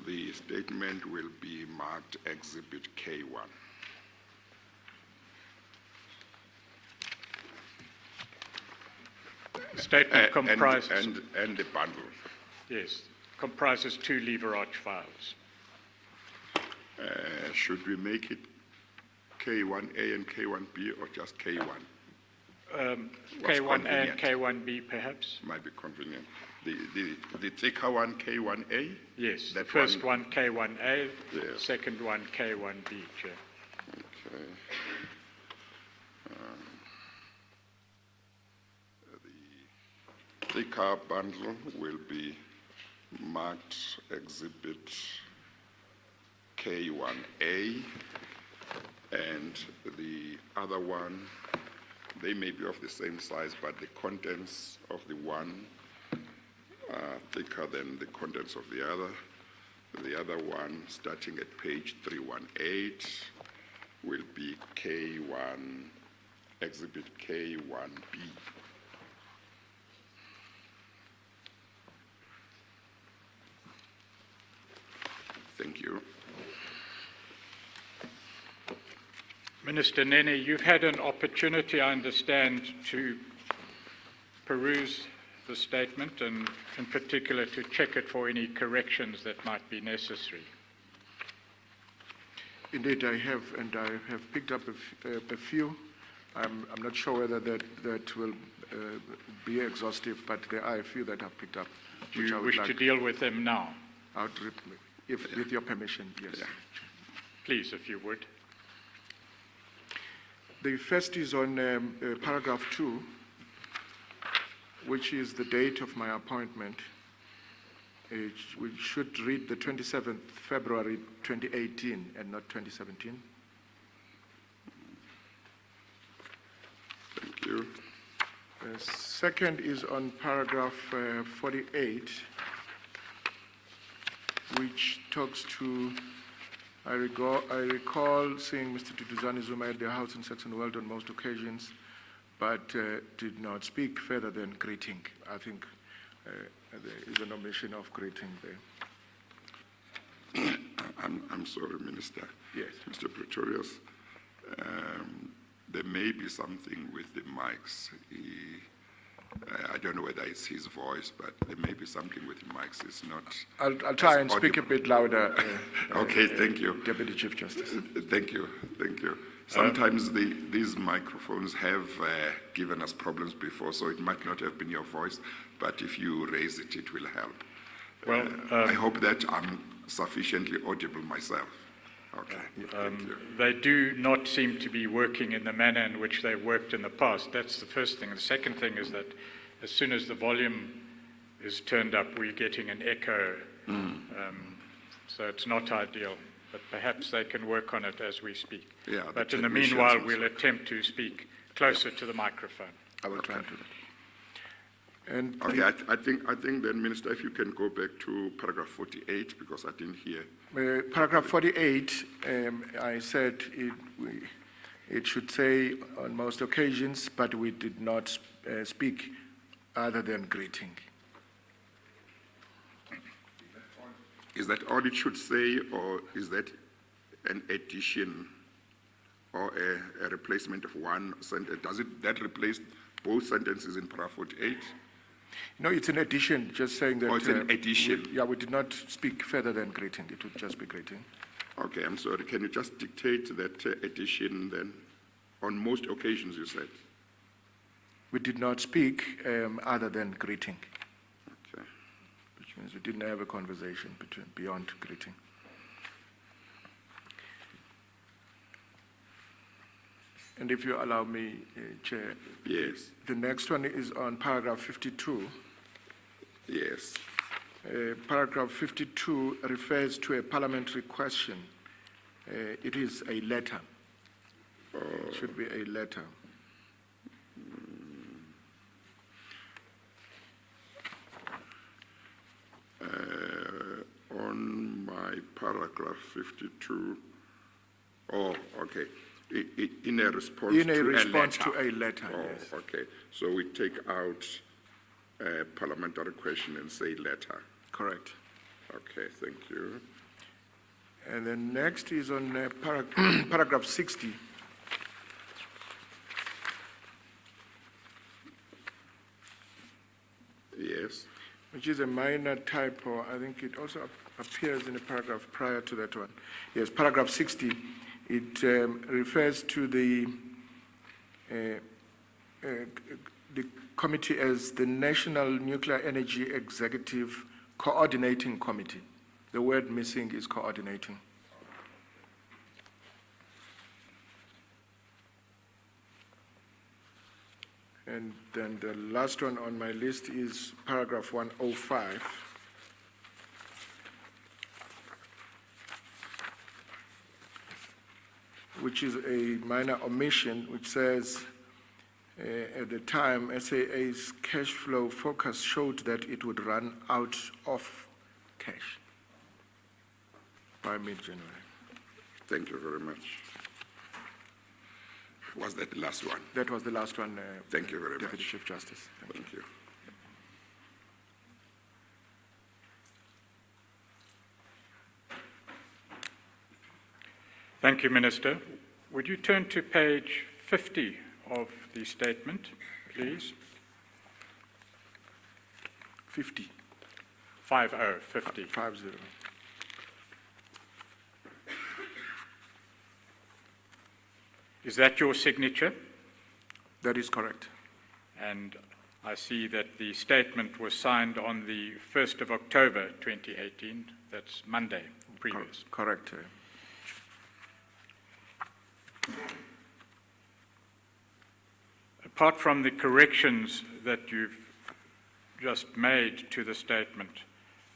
the statement will be marked Exhibit K1. Statement comprises... And the bundle. Yes, comprises 2 lever arch files. Should we make it K1A and K1B or just K1? K1A and K1B, perhaps? Might be convenient. The thicker one, K1A? Yes, the first one K1A, yes. Second one K1B, Chair. Okay. The thicker bundle will be marked Exhibit K1A, and the other one, they may be of the same size, but the contents of the one are thicker than the contents of the other. The other one, starting at page 318, will be K1, Exhibit K1B. Thank you. Minister Nene, you've had an opportunity, I understand, to peruse the statement and in particular to check it for any corrections that might be necessary. Indeed, I have, and I have picked up a few. I'm not sure whether that will be exhaustive, but there are a few that I've picked up. Do you wish to deal with them now? With your permission, yes. Yeah. Please, if you would. The first is on paragraph 2, which is the date of my appointment. We should read the 27th February 2018 and not 2017. Thank you. The second is on paragraph 48, which talks to, I recall seeing Mr. Tutuzani Zuma at the house in Saxon World on most occasions, but did not speak further than greeting. I think there is an omission of greeting there. I'm sorry, Minister. Yes. Mr. Pretorius. There may be something with the mics. I don't know whether it's his voice, but there may be something with the mics. It's not. I'll try and speak a bit louder. Okay, thank you. Deputy Chief Justice. Thank you. Sometimes these microphones have given us problems before, so it might not have been your voice, but if you raise it, it will help. Well, I hope that I'm sufficiently audible myself. Okay. Thank you. They do not seem to be working in the manner in which they worked in the past. That's the first thing. The second thing is that as soon as the volume is turned up, we're getting an echo. So it's not ideal, but perhaps they can work on it as we speak. Yeah, but in the meanwhile, we'll attempt to speak closer to the microphone. I will try to do that. And okay, I think then, Minister, if you can go back to paragraph 48, because I didn't hear. Paragraph 48, I said it should say on most occasions, but we did not speak other than greeting. Is that all it should say, or is that an addition or a replacement of one sentence? Does that replace both sentences in paragraph 48? No, it's an addition, just saying that... Oh, it's an addition. We did not speak further than greeting. It would just be greeting. Okay, I'm sorry. Can you just dictate that addition then? On most occasions, you said. We did not speak other than greeting. Okay. Which means we didn't have a conversation beyond greeting. And if you allow me, Chair. Yes. The next one is on paragraph 52. Yes. Paragraph 52 refers to a parliamentary question. It is a letter. It should be a letter. On my paragraph 52. Oh, okay. In a response to a letter. Oh, yes. Okay. So we take out a parliamentary question and say letter. Correct. Okay, thank you. And then next is on paragraph 60. Yes. Which is a minor typo. I think it also appears in a paragraph prior to that one. Yes, paragraph 60. It refers to the committee as the National Nuclear Energy Executive Coordinating Committee. The word missing is coordinating. And then the last one on my list is paragraph 105. Which is a minor omission, which says, at the time, SAA's cash flow forecast showed that it would run out of cash by mid-January. Thank you very much. Was that the last one? That was the last one. Thank you very Deputy much. Chief Justice. Thank you. Thank you, Minister. Would you turn to page 50 of the statement, please? 50. 50. 50. Is that your signature? That is correct. And I see that the statement was signed on the 1st of October 2018. That's Monday, previous. Correct. Apart from the corrections that you've just made to the statement,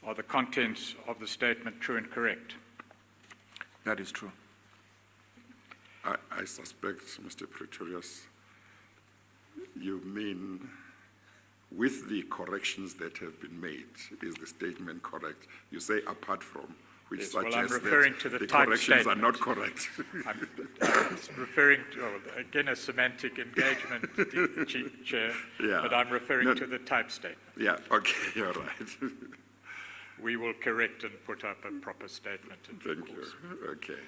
are the contents of the statement true and correct? That is true. I suspect, Mr. Pretorius, you mean with the corrections that have been made, is the statement correct? You say apart from, which Yes, well, I'm suggests referring that to the the type corrections statement. are not correct. I'm referring to, again, a semantic engagement, Chair, Yeah. but I'm referring No. to the type statement. Yeah, okay, you're right. We will correct and put up a proper statement in due Thank you. course. Okay.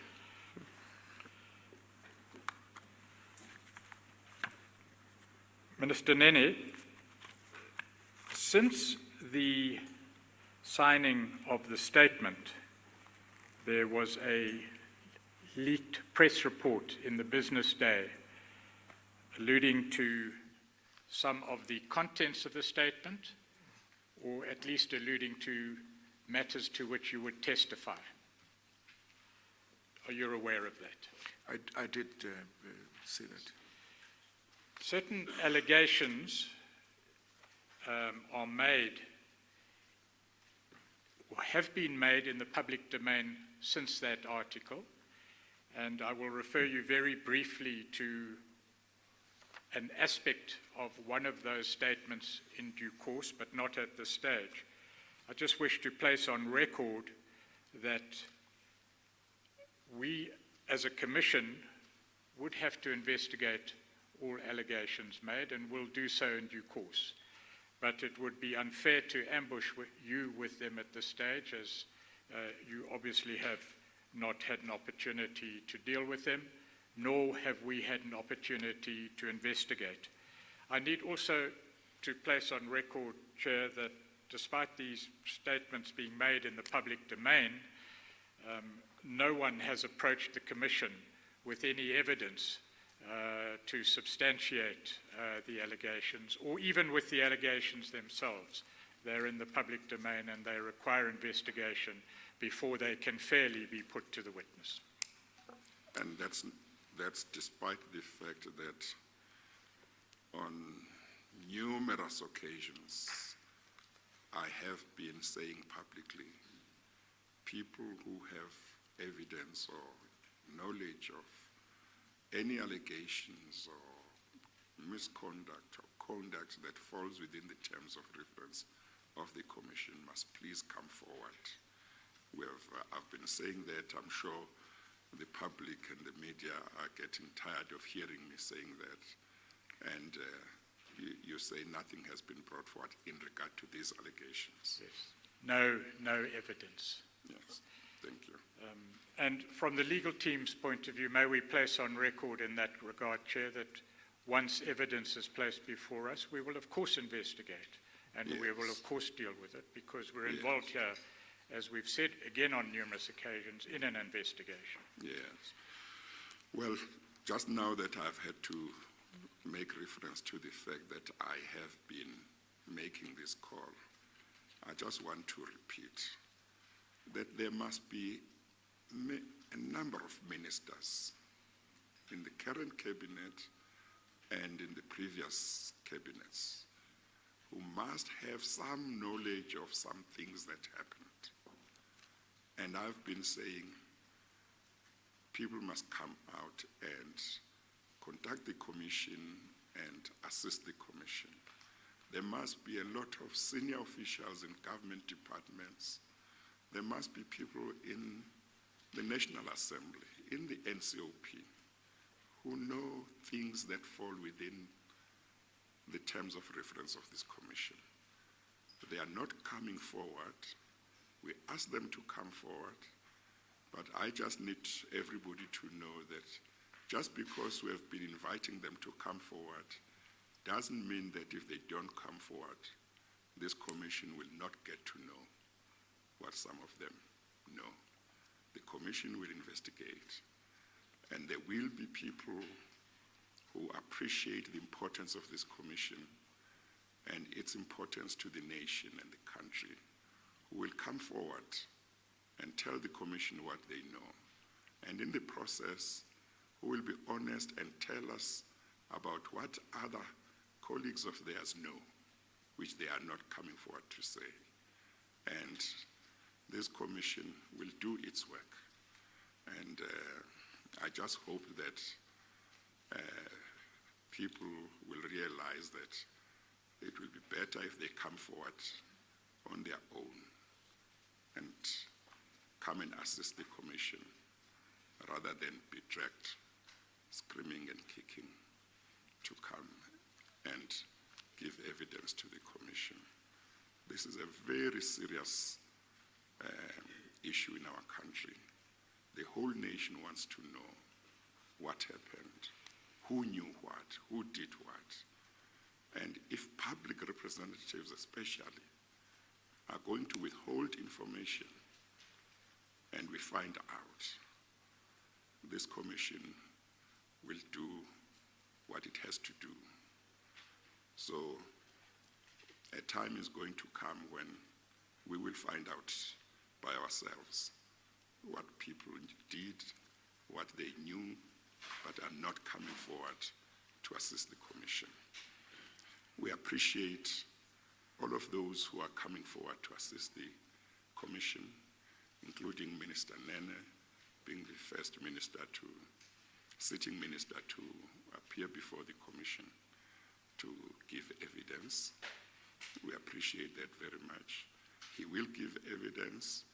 Minister Nene, since the signing of the statement, there was a leaked press report in the Business Day alluding to some of the contents of the statement, or at least alluding to matters to which you would testify. Are you aware of that? I did see that. Certain allegations are made or have been made in the public domain since that article, and I will refer you very briefly to an aspect of one of those statements in due course, but not at this stage. I just wish to place on record that we, as a commission, would have to investigate all allegations made, and will do so in due course. But it would be unfair to ambush you with them at this stage, as you obviously have not had an opportunity to deal with them, nor have we had an opportunity to investigate. I need also to place on record, Chair, that despite these statements being made in the public domain, no one has approached the Commission with any evidence to substantiate the allegations, or even with the allegations themselves. They're in the public domain and they require investigation before they can fairly be put to the witness. And that's despite the fact that on numerous occasions I have been saying publicly, people who have evidence or knowledge of any allegations or misconduct or conduct that falls within the terms of reference of the Commission must please come forward. I've been saying that. I'm sure the public and the media are getting tired of hearing me saying that. And you say nothing has been brought forward in regard to these allegations. Yes. no evidence. Yes, thank you. And from the legal team's point of view, may we place on record in that regard, Chair, that once evidence is placed before us, we will of course investigate, and we will of course deal with it, because we're involved here, as we've said again on numerous occasions, in an investigation. Yes. Well, just now that I've had to make reference to the fact that I have been making this call, I just want to repeat that there must be a number of ministers in the current cabinet and in the previous cabinets who must have some knowledge of some things that happened. And I've been saying people must come out and contact the commission and assist the commission. There must be a lot of senior officials in government departments. There must be people in the National Assembly, in the NCOP, who know things that fall within the terms of reference of this commission. They are not coming forward. We ask them to come forward, but I just need everybody to know that just because we have been inviting them to come forward doesn't mean that if they don't come forward, this commission will not get to know what some of them know. The commission will investigate, and there will be people who appreciate the importance of this commission and its importance to the nation and the country, who will come forward and tell the commission what they know. And in the process, who will be honest and tell us about what other colleagues of theirs know, which they are not coming forward to say. And this commission will do its work. And I just hope that people will realize that it will be better if they come forward on their own and come and assist the commission rather than be dragged, screaming and kicking, to come and give evidence to the commission. This is a very serious issue in our country. The whole nation wants to know what happened, who knew what, who did what. And if public representatives especially are going to withhold information and we find out, this commission will do what it has to do. So a time is going to come when we will find out by ourselves what people did, what they knew, but are not coming forward to assist the commission. We appreciate all of those who are coming forward to assist the commission, including Minister Nene, being the first minister to, sitting minister to appear before the commission to give evidence. We appreciate that very much. He will give evidence,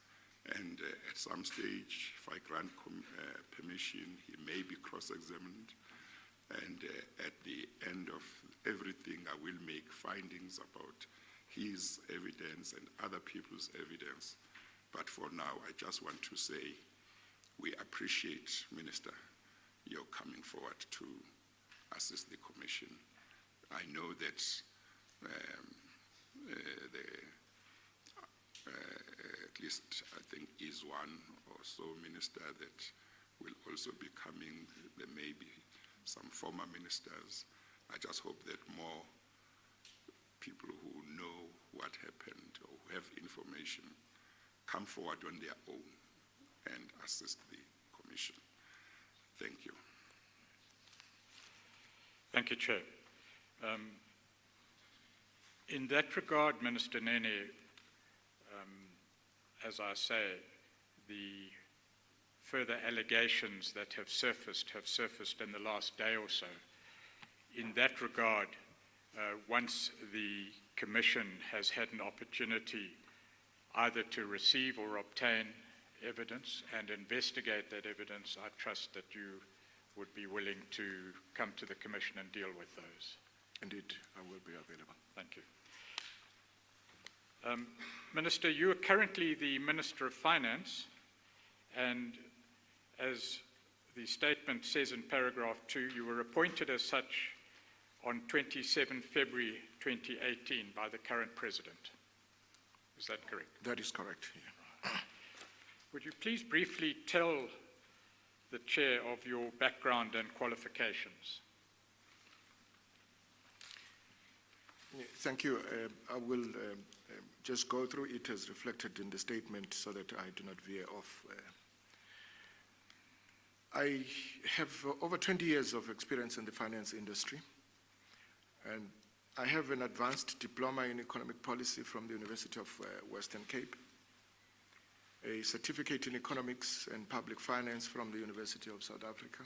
and at some stage, if I grant permission, he may be cross-examined. And at the end of everything, I will make findings about his evidence and other people's evidence. But for now, I just want to say we appreciate, Minister, your coming forward to assist the commission. I know that at least I think is one or so minister that will also be coming. There may be some former ministers. I just hope that more people who know what happened or who have information come forward on their own and assist the commission. Thank you. Thank you, Chair. In that regard, Minister Nene, as I say, the further allegations that have surfaced in the last day or so. In that regard, once the Commission has had an opportunity either to receive or obtain evidence and investigate that evidence, I trust that you would be willing to come to the Commission and deal with those. Indeed, I will be available. Thank you. Minister, you are currently the Minister of Finance, and as the statement says in paragraph 2, you were appointed as such on 27 February 2018 by the current President. Is that correct? That is correct. Yeah. Would you please briefly tell the Chair of your background and qualifications? Thank you. I will just go through it as reflected in the statement so that I do not veer off. I have over 20 years of experience in the finance industry, and I have an advanced diploma in economic policy from the University of Western Cape, a certificate in economics and public finance from the University of South Africa,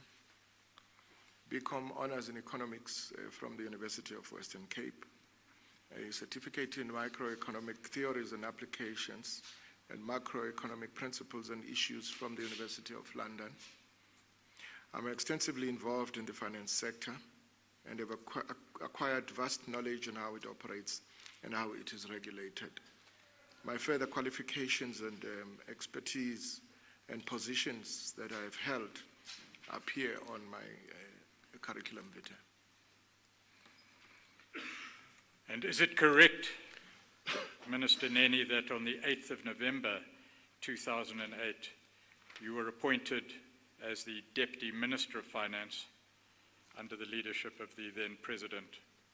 BCom honors in economics from the University of Western Cape, a certificate in microeconomic theories and applications and macroeconomic principles and issues from the University of London. I'm extensively involved in the finance sector and have acquired vast knowledge on how it operates and how it is regulated. My further qualifications and expertise and positions that I have held appear on my curriculum vitae. And is it correct, Minister Nene, that on the 8th of November 2008, you were appointed as the Deputy Minister of Finance under the leadership of the then President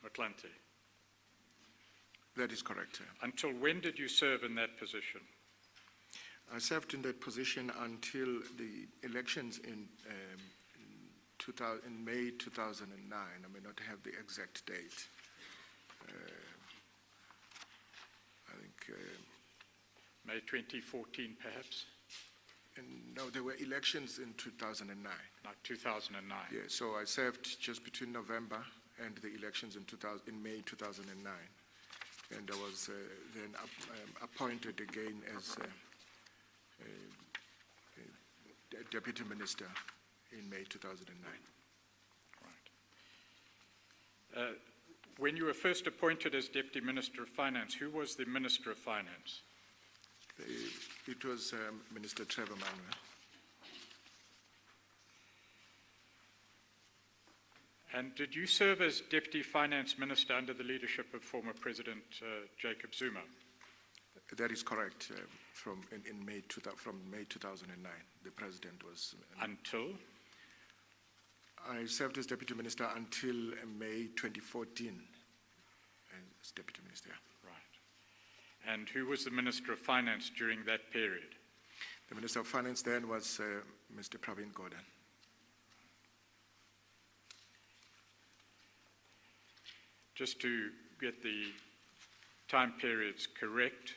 Nhlanhla? That is correct. Until when did you serve in that position? I served in that position until the elections in May 2009. I may not have the exact date. I think May 2014, perhaps? No, there were elections in 2009. Not 2009. Yeah, so I served just between November and the elections in May 2009. And I was then appointed again as Deputy Minister in May 2009. Right. When you were first appointed as Deputy Minister of Finance, who was the Minister of Finance? It was Minister Trevor Manuel. And did you serve as Deputy Finance Minister under the leadership of former President Jacob Zuma? That is correct. From May 2009, the President was... Until? I served as Deputy Minister until May 2014 as Deputy Minister. Right. And who was the Minister of Finance during that period? The Minister of Finance then was Mr. Pravin Gordhan. Just to get the time periods correct,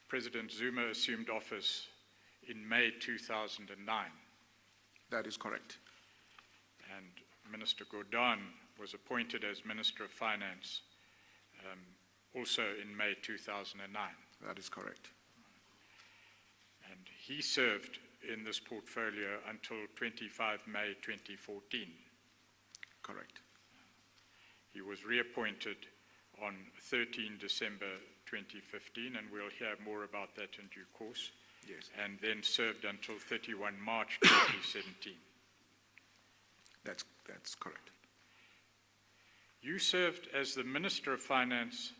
President Zuma assumed office in May 2009. That is correct. And Minister Gordhan was appointed as Minister of Finance also in May 2009. That is correct. And he served in this portfolio until 25 May 2014. Correct. He was reappointed on 13 December 2015, and we'll hear more about that in due course. Yes. And then served until 31 March 2017. That's correct. You served as the Minister of Finance,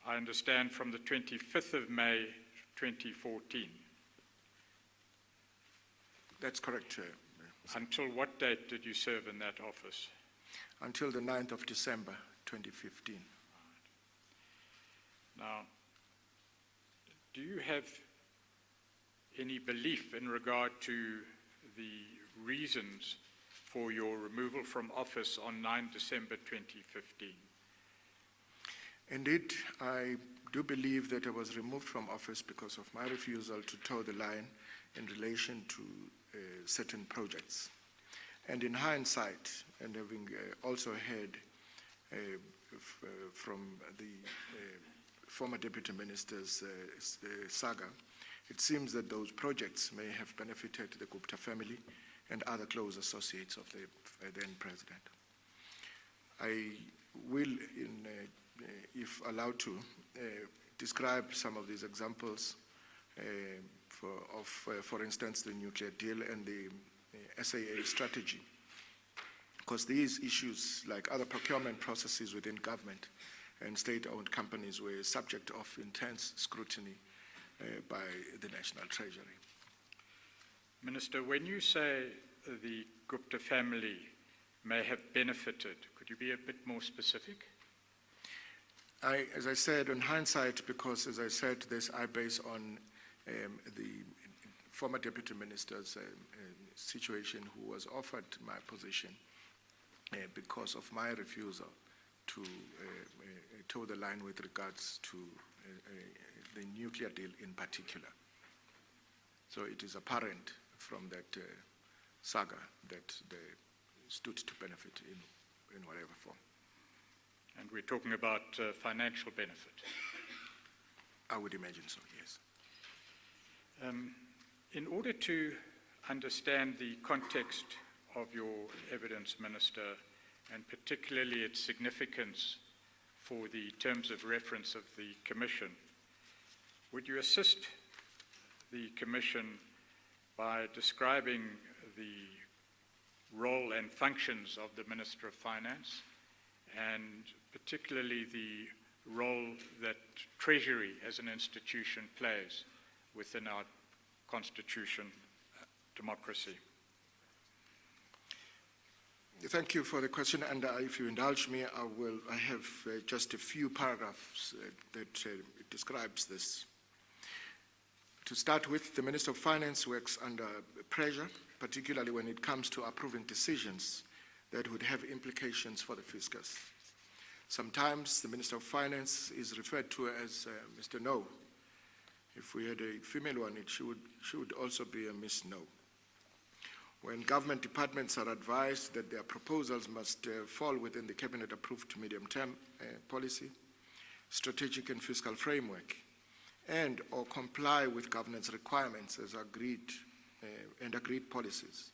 I understand, from the 25th of May 2014. That's correct. Until what date did you serve in that office? Until the 9th of December 2015. Now, do you have any belief in regard to the reasons for your removal from office on 9 December 2015? Indeed, I do believe that I was removed from office because of my refusal to toe the line in relation to certain projects. And in hindsight, and having also heard from the former Deputy Minister's saga, it seems that those projects may have benefited the Gupta family and other close associates of the then President. I will, in if allowed to, describe some of these examples for instance, the nuclear deal and the SAA strategy. Because these issues, like other procurement processes within government and state-owned companies, were subject of intense scrutiny by the National Treasury. Minister, when you say the Gupta family may have benefited, could you be a bit more specific? As I said, in hindsight, because as I said this, I base on the former Deputy Minister's situation, who was offered my position because of my refusal to toe the line with regards to the nuclear deal in particular. So it is apparent from that saga that they stood to benefit in whatever form. And we're talking about financial benefit. I would imagine so, yes. In order to understand the context of your evidence, Minister, and particularly its significance for the terms of reference of the Commission, would you assist the Commission by describing the role and functions of the Minister of Finance, and particularly the role that Treasury as an institution plays within our constitution, democracy? Thank you for the question, and if you indulge me, I have just a few paragraphs that describes this. To start with, the Minister of Finance works under pressure, particularly when it comes to approving decisions that would have implications for the fiscus. Sometimes the Minister of Finance is referred to as Mr. No. If we had a female one, she would also be a Miss No. When government departments are advised that their proposals must fall within the cabinet-approved medium-term policy, strategic and fiscal framework, and or comply with governance requirements as agreed and agreed policies.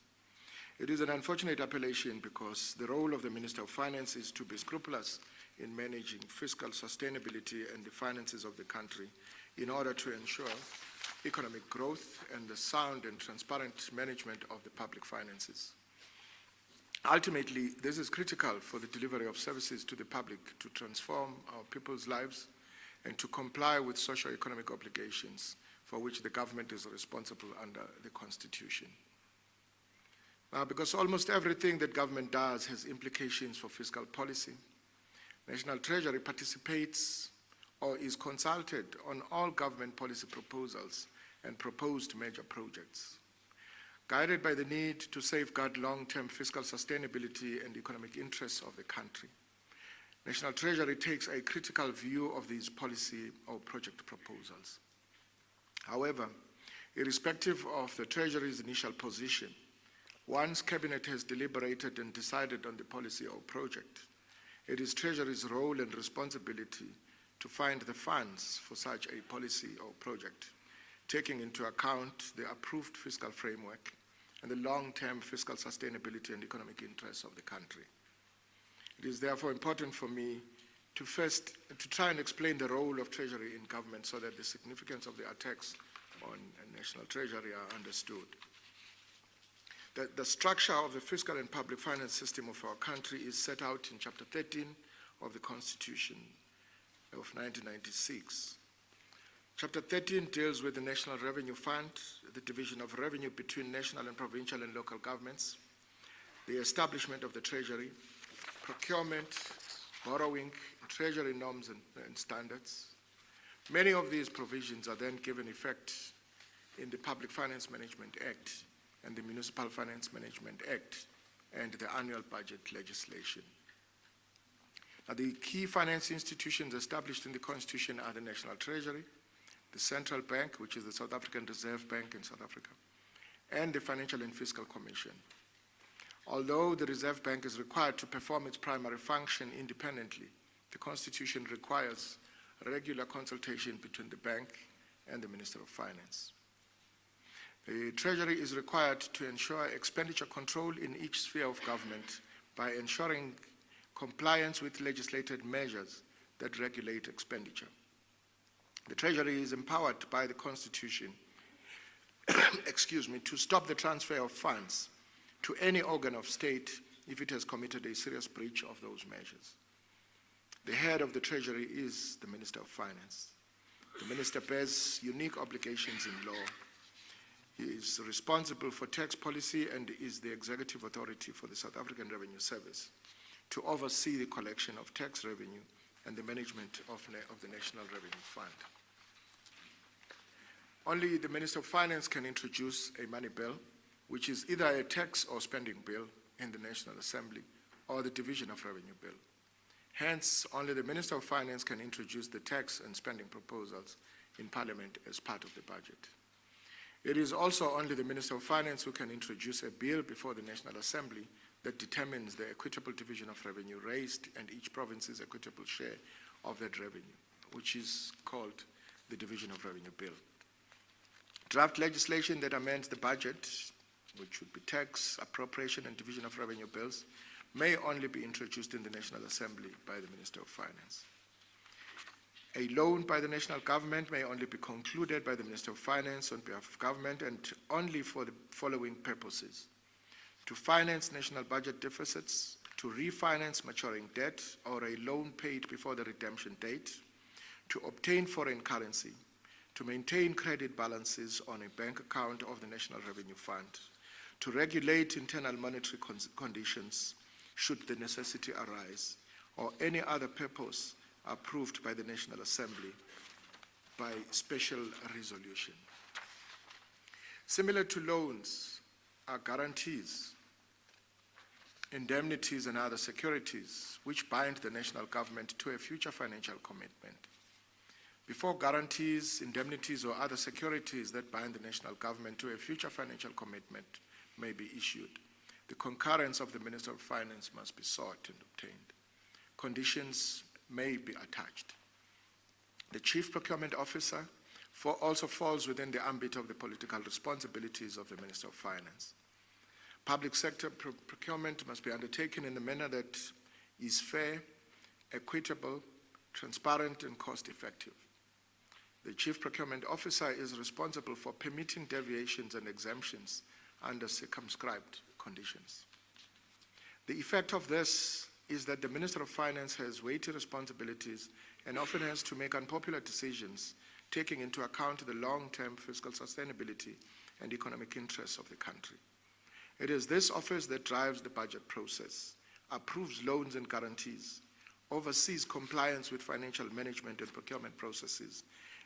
It is an unfortunate appellation because the role of the Minister of Finance is to be scrupulous in managing fiscal sustainability and the finances of the country in order to ensure economic growth and the sound and transparent management of the public finances. Ultimately, this is critical for the delivery of services to the public to transform our people's lives and to comply with socio-economic obligations for which the government is responsible under the Constitution. Now, because almost everything that government does has implications for fiscal policy, National Treasury participates or is consulted on all government policy proposals and proposed major projects. Guided by the need to safeguard long-term fiscal sustainability and economic interests of the country, National Treasury takes a critical view of these policy or project proposals. However, irrespective of the Treasury's initial position, once Cabinet has deliberated and decided on the policy or project, it is Treasury's role and responsibility to find the funds for such a policy or project, taking into account the approved fiscal framework and the long-term fiscal sustainability and economic interests of the country. It is therefore important for me to try and explain the role of Treasury in government so that the significance of the attacks on National Treasury are understood. The structure of the fiscal and public finance system of our country is set out in Chapter 13 of the Constitution of 1996. Chapter 13 deals with the National Revenue Fund, the division of revenue between national and provincial and local governments, the establishment of the Treasury, procurement, borrowing, Treasury norms and standards. Many of these provisions are then given effect in the Public Finance Management Act and the Municipal Finance Management Act and the annual budget legislation. Now, the key finance institutions established in the Constitution are the National Treasury, the Central Bank, which is the South African Reserve Bank in South Africa, and the Financial and Fiscal Commission. Although the Reserve Bank is required to perform its primary function independently, the Constitution requires regular consultation between the bank and the Minister of Finance. The Treasury is required to ensure expenditure control in each sphere of government by ensuring compliance with legislated measures that regulate expenditure. The Treasury is empowered by the Constitution to stop the transfer of funds to any organ of state if it has committed a serious breach of those measures. The head of the Treasury is the Minister of Finance. The Minister bears unique obligations in law. He is responsible for tax policy and is the executive authority for the South African Revenue Service to oversee the collection of tax revenue and the management of the National Revenue Fund. Only the Minister of Finance can introduce a money bill, which is either a tax or spending bill in the National Assembly or the Division of Revenue Bill. Hence, only the Minister of Finance can introduce the tax and spending proposals in Parliament as part of the budget. It is also only the Minister of Finance who can introduce a bill before the National Assembly that determines the equitable division of revenue raised and each province's equitable share of that revenue, which is called the Division of Revenue Bill. Draft legislation that amends the budget, which would be tax, appropriation, and division of revenue bills, may only be introduced in the National Assembly by the Minister of Finance. A loan by the national government may only be concluded by the Minister of Finance on behalf of government and only for the following purposes: to finance national budget deficits, to refinance maturing debt or a loan paid before the redemption date, to obtain foreign currency, to maintain credit balances on a bank account of the National Revenue Fund, to regulate internal monetary conditions should the necessity arise, or any other purpose approved by the National Assembly by special resolution. Similar to loans are guarantees, indemnities, and other securities which bind the national government to a future financial commitment. Before guarantees, indemnities, or other securities that bind the national government to a future financial commitment may be issued, the concurrence of the Minister of Finance must be sought and obtained. Conditions may be attached. The Chief Procurement Officer also falls within the ambit of the political responsibilities of the Minister of Finance. Public sector procurement must be undertaken in a manner that is fair, equitable, transparent, and cost-effective. The Chief Procurement Officer is responsible for permitting deviations and exemptions under circumscribed conditions. The effect of this is that the Minister of Finance has weighty responsibilities and often has to make unpopular decisions, taking into account the long-term fiscal sustainability and economic interests of the country. It is this office that drives the budget process, approves loans and guarantees, oversees compliance with financial management and procurement processes,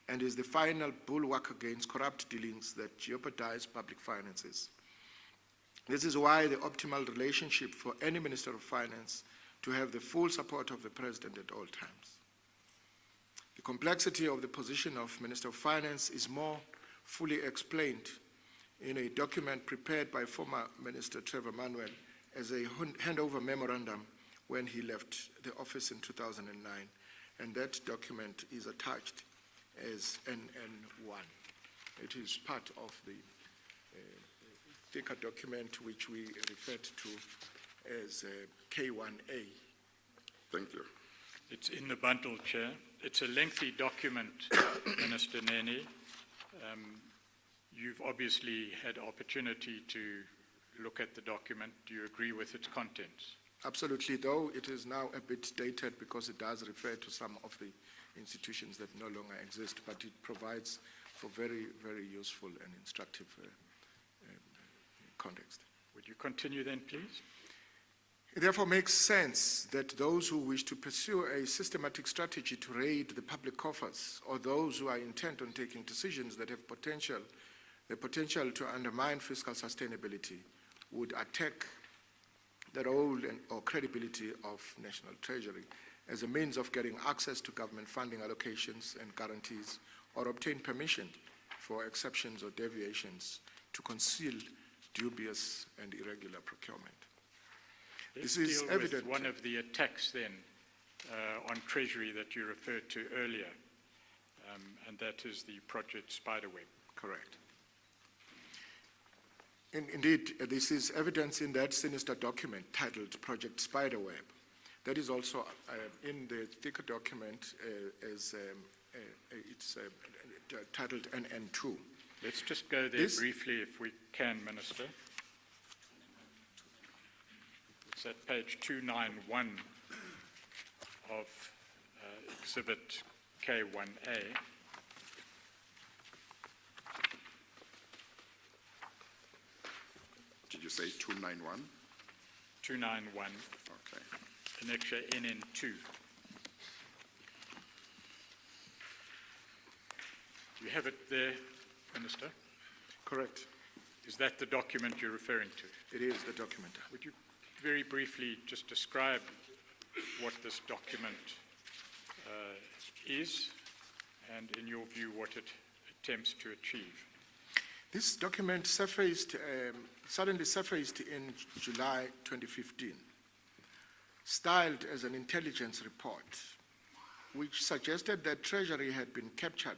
and is the final bulwark against corrupt dealings that jeopardize public finances. This is why the optimal relationship for any Minister of Finance to have the full support of the President at all times. The complexity of the position of Minister of Finance is more fully explained in a document prepared by former Minister Trevor Manuel as a handover memorandum when he left the office in 2009, and that document is attached as NN1. It is part of the thicker document which we referred to as K1A. Thank you. It's in the bundle, Chair. It's a lengthy document, Minister Nene. You've obviously had opportunity to look at the document. Do you agree with its contents? Absolutely, though it is now a bit dated because it does refer to some of the institutions that no longer exist, but it provides for very, very useful and instructive context. Would you continue then, please? It therefore makes sense that those who wish to pursue a systematic strategy to raid the public coffers, or those who are intent on taking decisions that have the potential to undermine fiscal sustainability, would attack the role or credibility of National Treasury as a means of getting access to government funding allocations and guarantees, or obtain permission for exceptions or deviations to conceal dubious and irregular procurement. Let's this is deal evident. With one of the attacks then on Treasury that you referred to earlier, and that is the Project Spiderweb. Correct. Indeed, this is evidence in that sinister document titled Project Spiderweb, That is also in the thicker document it's titled NN2. Let's just go there briefly if we can, Minister. It's at page 291 of Exhibit K1A. Did you say 291? 291, Okay. annexure NN2. Do you have it there, Minister? Correct. Is that the document you're referring to? It is the document. Would you very briefly just describe what this document is and, in your view, what it attempts to achieve? This document surfaced, suddenly surfaced in July 2015, styled as an intelligence report, which suggested that Treasury had been captured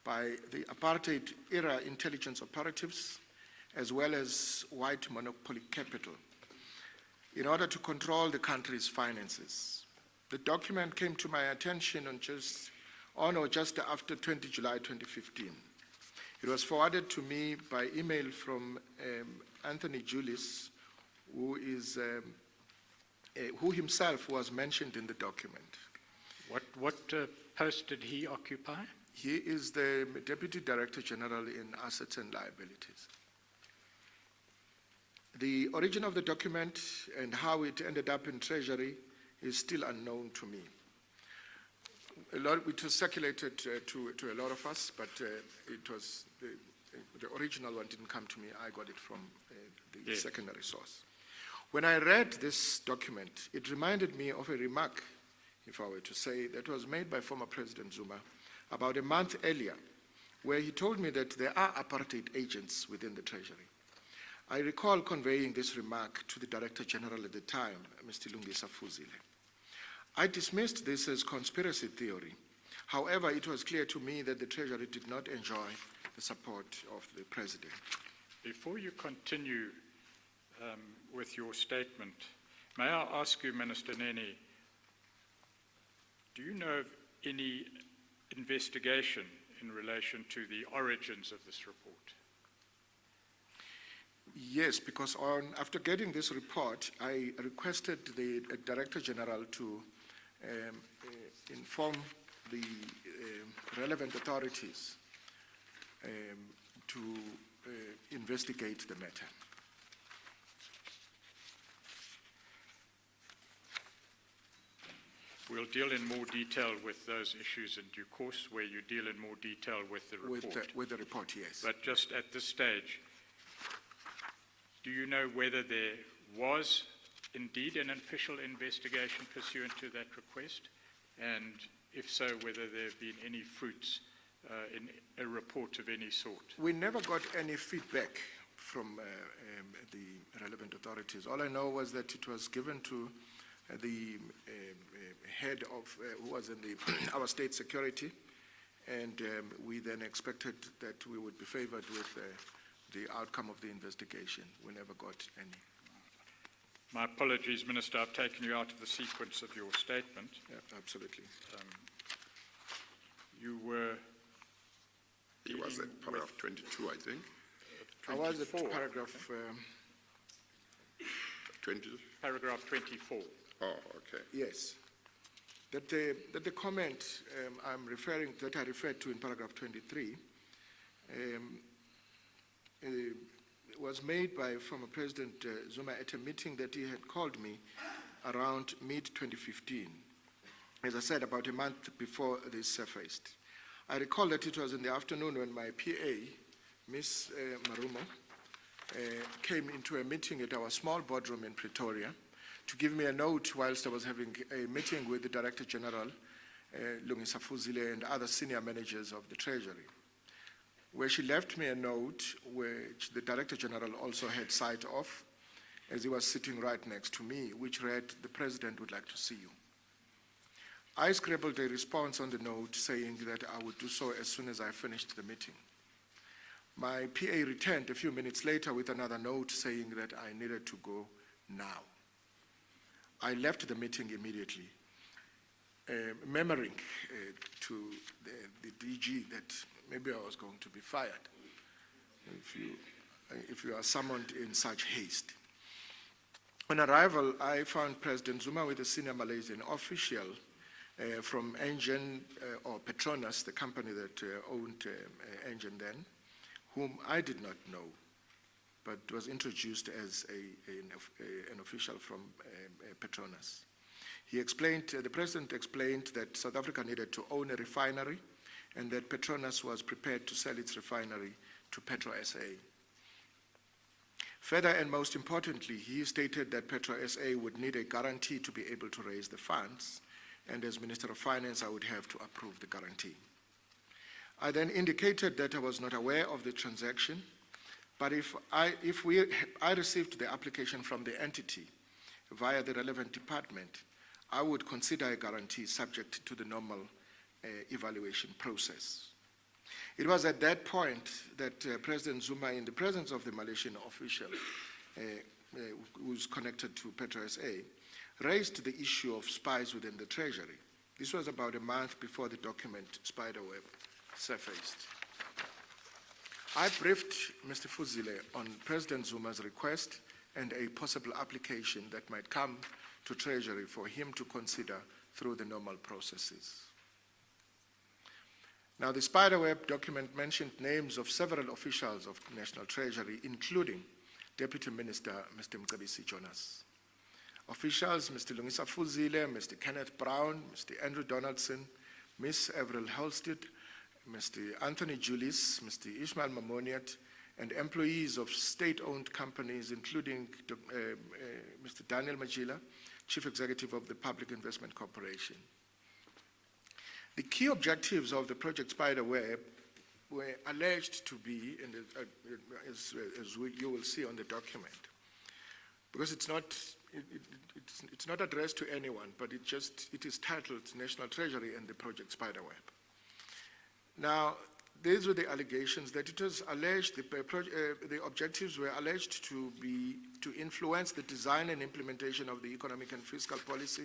by the apartheid-era intelligence operatives, as well as white monopoly capital, in order to control the country's finances. The document came to my attention on or just after 20 July 2015. It was forwarded to me by email from Anthony Julius, who himself was mentioned in the document. What post did he occupy? He is the Deputy Director General in Assets and Liabilities. The origin of the document and how it ended up in Treasury is still unknown to me. It was circulated to a lot of us, but it was the original one didn't come to me. I got it from the secondary source. When I read this document, it reminded me of a remark, if I were to say, that was made by former President Zuma about a month earlier, where he told me that there are apartheid agents within the Treasury. I recall conveying this remark to the Director General at the time, Mr. Lungisa Fuzile. I dismissed this as conspiracy theory. However, it was clear to me that the Treasury did not enjoy the support of the President. Before you continue with your statement, may I ask you, Minister Nene, do you know of any investigation in relation to the origins of this report? Yes, because after getting this report, I requested the Director General to inform the relevant authorities to investigate the matter. We'll deal in more detail with those issues in due course, where you deal in more detail with the report. With the report, yes. But just at this stage, do you know whether there was indeed an official investigation pursuant to that request? And if so, whether there have been any fruits in a report of any sort? We never got any feedback from the relevant authorities. All I know was that it was given to the head of, who was in our state security, and we then expected that we would be favored with the outcome of the investigation. We never got any. My apologies, Minister, I've taken you out of the sequence of your statement. Yeah, absolutely. You were... He was at paragraph 22, I think. I was at paragraph... 20? Paragraph 24. Oh, okay. Yes. That the comment I referred to in paragraph 23 was made by former President Zuma at a meeting that he had called me around mid-2015. As I said, about a month before this surfaced. I recall that it was in the afternoon when my PA, Ms. Marumo, came into a meeting at our small boardroom in Pretoria to give me a note whilst I was having a meeting with the Director General, Lungisa Fuzile, and other senior managers of the Treasury, where she left me a note which the Director General also had sight of as he was sitting right next to me, which read, "The President would like to see you." I scribbled a response on the note saying that I would do so as soon as I finished the meeting. My PA returned a few minutes later with another note saying that I needed to go now. I left the meeting immediately, murmuring to the DG that maybe I was going to be fired if you are summoned in such haste. On arrival, I found President Zuma with a senior Malaysian official from Engen or Petronas, the company that owned Engen then, whom I did not know, but was introduced as an official from Petronas. He explained, the president explained that South Africa needed to own a refinery and that Petronas was prepared to sell its refinery to Petro SA. Further, and most importantly, he stated that Petro SA would need a guarantee to be able to raise the funds, and as Minister of Finance, I would have to approve the guarantee. I then indicated that I was not aware of the transaction, but if I received the application from the entity via the relevant department, I would consider a guarantee subject to the normal evaluation process. It was at that point that President Zuma, in the presence of the Malaysian official who's connected to Petro SA, raised the issue of spies within the Treasury. This was about a month before the document Spiderweb surfaced. I briefed Mr. Fuzile on President Zuma's request and a possible application that might come to Treasury for him to consider through the normal processes. Now, the Spiderweb document mentioned names of several officials of National Treasury, including Deputy Minister Mr. Mcebisi Jonas. Officials Mr. Lungisa Fuzile, Mr. Kenneth Brown, Mr. Andrew Donaldson, Ms. Avril Halstead, Mr. Anthony Julis, Mr. Ishmael Mamoniat, and employees of state-owned companies, including Mr. Daniel Majila, Chief Executive of the Public Investment Corporation. The key objectives of the Project Spiderweb were alleged to be, as you will see on the document, because it's not addressed to anyone, but it is titled National Treasury and the Project Spiderweb. Now, these were the allegations that it was alleged, the objectives were alleged to be to influence the design and implementation of the economic and fiscal policy.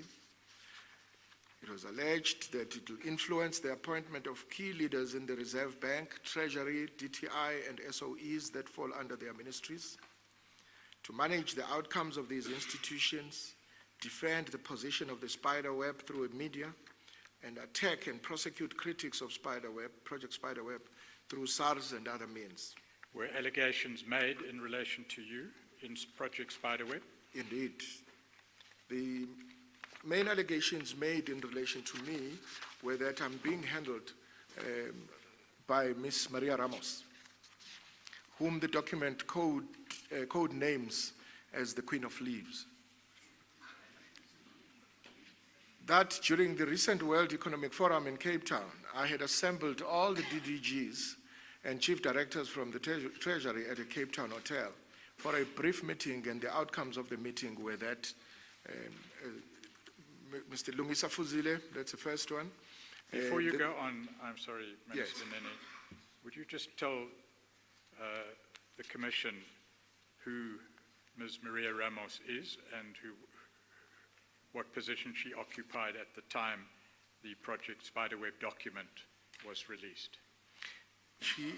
It was alleged that it will influence the appointment of key leaders in the Reserve Bank, Treasury, DTI, and SOEs that fall under their ministries, to manage the outcomes of these institutions, defend the position of the Spiderweb through media, and attack and prosecute critics of Spiderweb, Project Spiderweb, through SARS and other means. Were allegations made in relation to you in Project Spiderweb? Indeed. The main allegations made in relation to me were that I'm being handled by Ms. Maria Ramos, whom the document code names as the Queen of Leaves. That during the recent World Economic Forum in Cape Town, I had assembled all the DDGs and chief directors from the Treasury at a Cape Town hotel for a brief meeting, and the outcomes of the meeting were that Mr. Lungisa Fuzile, that's the first one. Before you go on, I'm sorry, Minister Yes. Nene, would you just tell the Commission who Ms. Maria Ramos is and what position she occupied at the time the Project Spiderweb document was released? She's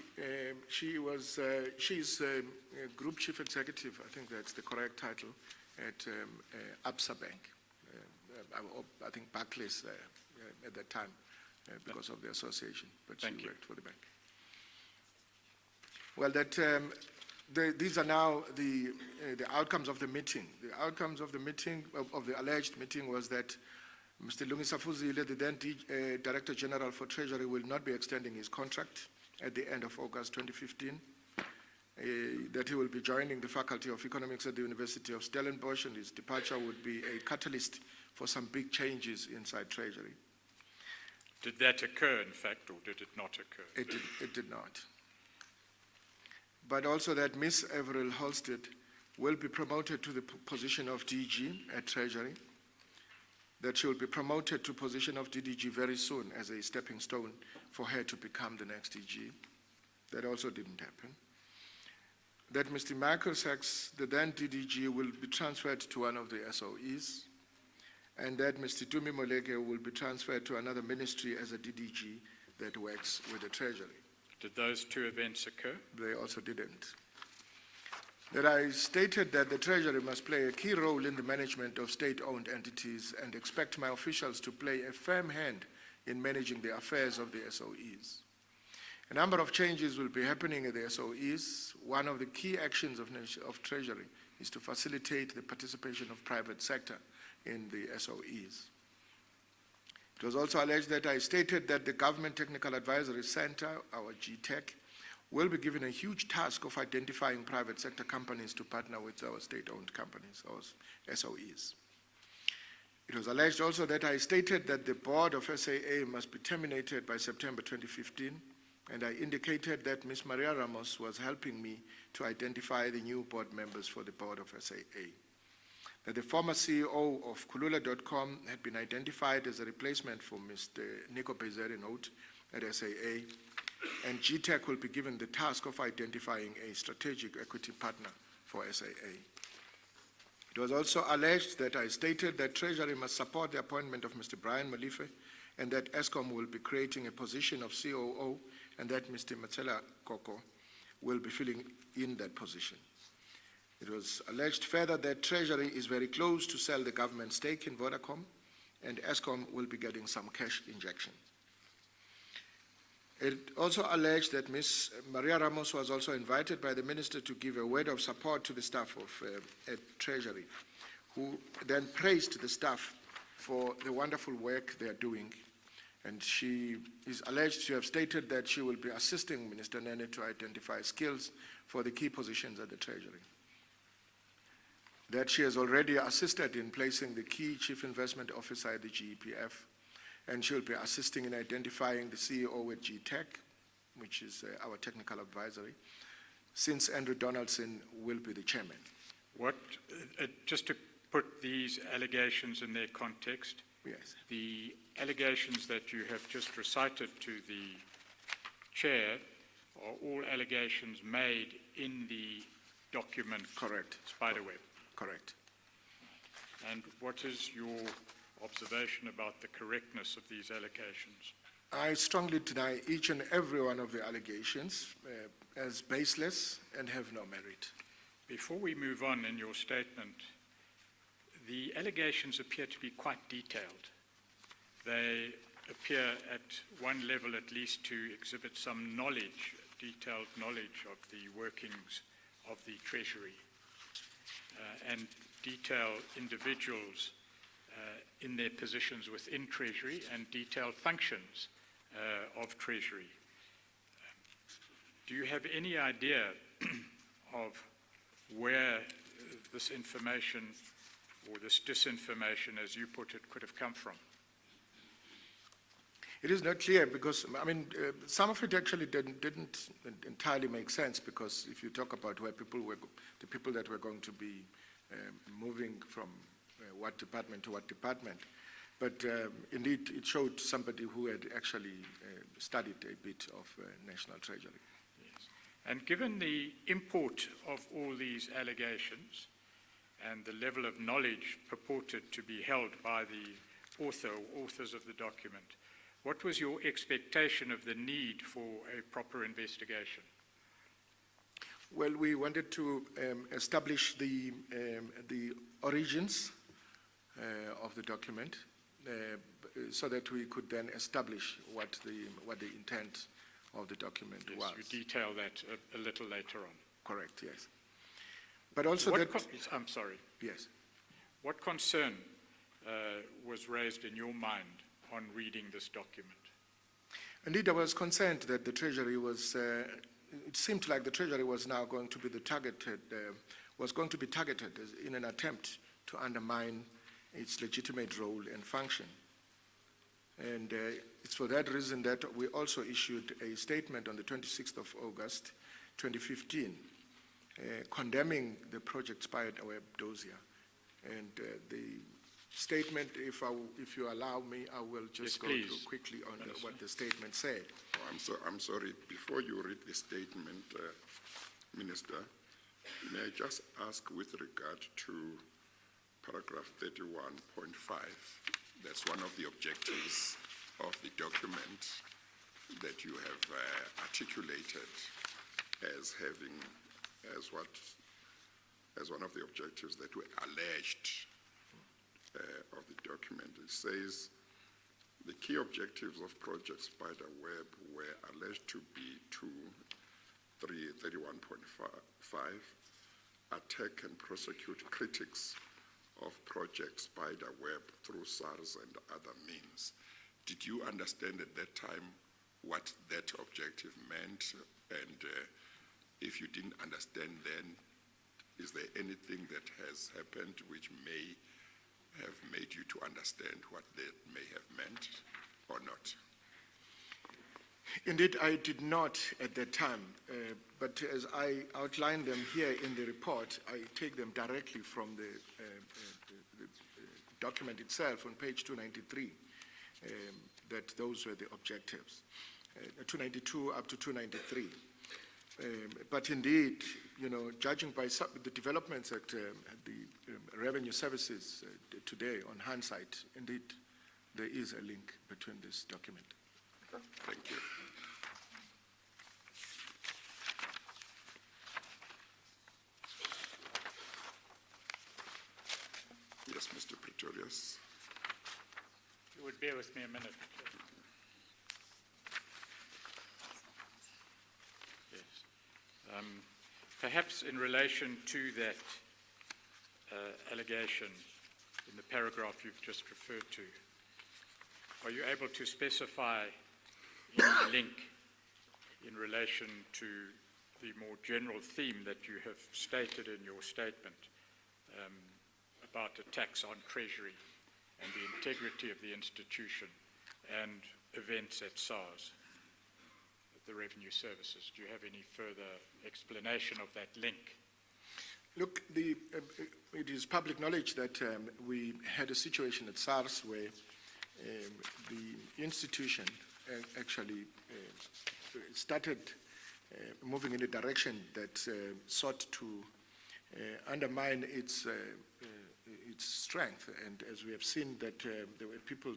Group Chief Executive, I think that's the correct title, at Absa Bank. I think Barclays at that time because of the association, but she worked for the bank. Well, these are now the outcomes of the meeting. The outcomes of the meeting, of the alleged meeting, was that Mr. Lungisa Fuzile, the then Director General for Treasury, will not be extending his contract at the end of August 2015, that he will be joining the Faculty of Economics at the University of Stellenbosch, and his departure would be a catalyst for some big changes inside Treasury. Did that occur, in fact, or did it not occur? It did not. But also that Ms. Avril Halstead will be promoted to the position of DG at Treasury, that she will be promoted to position of DDG very soon as a stepping stone for her to become the next DG. That also didn't happen. That Mr. Michael Sachs, the then DDG, will be transferred to one of the SOEs. and that Mr. Tumi Moleke will be transferred to another ministry as a DDG that works with the Treasury. Did those two events occur? They also didn't. That I stated that the Treasury must play a key role in the management of state-owned entities and expect my officials to play a firm hand in managing the affairs of the SOEs. A number of changes will be happening at the SOEs. One of the key actions of Treasury is to facilitate the participation of private sector in the SOEs. It was also alleged that I stated that the Government Technical Advisory Center, our GTEC, will be given a huge task of identifying private sector companies to partner with our state-owned companies, or SOEs. It was alleged also that I stated that the board of SAA must be terminated by September 2015, and I indicated that Ms. Maria Ramos was helping me to identify the new board members for the board of SAA. That the former CEO of Kulula.com had been identified as a replacement for Mr. Nico Bezerinote at SAA, and GTEC will be given the task of identifying a strategic equity partner for SAA. It was also alleged that I stated that Treasury must support the appointment of Mr. Brian Malife, and that ESCOM will be creating a position of COO, and that Mr. Matsela Koko will be filling in that position. It was alleged further that Treasury is very close to sell the government stake in Vodacom, and ESCOM will be getting some cash injection. It also alleged that Ms. Maria Ramos was also invited by the minister to give a word of support to the staff of at Treasury, who then praised the staff for the wonderful work they are doing. And she is alleged to have stated that she will be assisting Minister Nene to identify skills for the key positions at the Treasury. That she has already assisted in placing the key chief investment officer at the GEPF, and she'll be assisting in identifying the CEO at GTEC, which is our technical advisory, since Andrew Donaldson will be the chairman. Just to put these allegations in their context, yes. The allegations that you have just recited to the chair are all allegations made in the document. Correct. Spiderweb. Correct. And what is your observation about the correctness of these allegations? I strongly deny each and every one of the allegations as baseless and have no merit. Before we move on in your statement, the allegations appear to be quite detailed. They appear at one level at least to exhibit some knowledge, detailed knowledge of the workings of the Treasury and detail individuals in their positions within Treasury and detail functions of Treasury. Do you have any idea of where this information or this disinformation, as you put it, could have come from? It is not clear because, I mean, some of it actually didn't entirely make sense, because if you talk about where people were, the people that were going to be moving from what department to what department, but indeed it showed somebody who had actually studied a bit of National Treasury. Yes. And given the import of all these allegations and the level of knowledge purported to be held by the author or authors of the document, what was your expectation of the need for a proper investigation? Well, we wanted to establish the origins of the document so that we could then establish what the intent of the document was. You detail that a little later on. Correct, yes. But also I'm sorry. Yes. What concern was raised in your mind on reading this document? Indeed, I was concerned that the Treasury was, it seemed like the Treasury was now going to be targeted in an attempt to undermine its legitimate role and function. And it's for that reason that we also issued a statement on the 26th of August, 2015, condemning the Project Spiderweb dossier. And the statement, if you allow me, I will just go through quickly on what the statement said. Oh, I'm sorry. Before you read the statement, Minister, may I just ask with regard to paragraph 31.5. That's one of the objectives of the document that you have articulated as having, as one of the objectives that were alleged of the document. It says, the key objectives of Project Spiderweb were alleged to be 31.5, attack and prosecute critics of Project Spiderweb through SARS and other means. Did you understand at that time what that objective meant? And if you didn't understand then, is there anything that has happened which may have made you to understand what that may have meant or not? Indeed, I did not at that time, but as I outlined them here in the report, I take them directly from the document itself on page 293, that those were the objectives, 292 up to 293. But indeed, judging by the developments at the revenue services today, on hindsight, indeed, there is a link between this document. Thank you. Yes, Mr. Pretorius. You would bear with me a minute. Yes. Perhaps in relation to that allegation in the paragraph you've just referred to, are you able to specify any link in relation to the more general theme that you have stated in your statement about attacks on Treasury and the integrity of the institution and events at SARS, the revenue services? Do you have any further explanation of that link? Look, it is public knowledge that we had a situation at SARS where the institution actually started moving in a direction that sought to undermine its strength. And as we have seen that there were people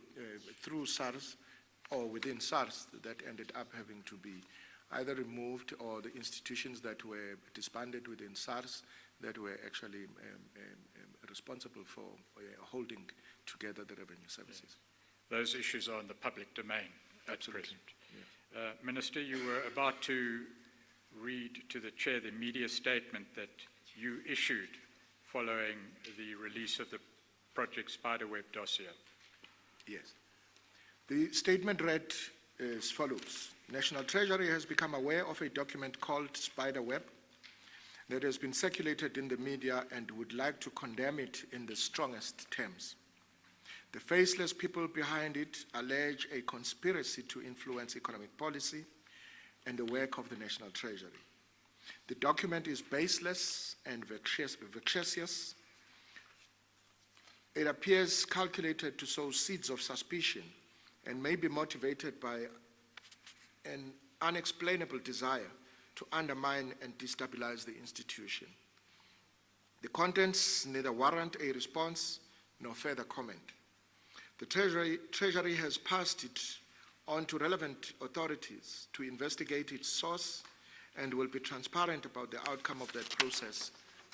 through SARS or within SARS that ended up having to be either removed, or the institutions that were disbanded within SARS that were actually responsible for holding together the revenue services. Yes. Those issues are in the public domain at present. Yes. Minister, you were about to read to the Chair the media statement that you issued following the release of the Project Spiderweb dossier. Yes. The statement read as follows. National Treasury has become aware of a document called Spiderweb that has been circulated in the media and would like to condemn it in the strongest terms. The faceless people behind it allege a conspiracy to influence economic policy and the work of the National Treasury. The document is baseless and vexatious. It appears calculated to sow seeds of suspicion and may be motivated by an unexplainable desire to undermine and destabilize the institution. The contents neither warrant a response nor further comment. The Treasury has passed it on to relevant authorities to investigate its source and will be transparent about the outcome of that process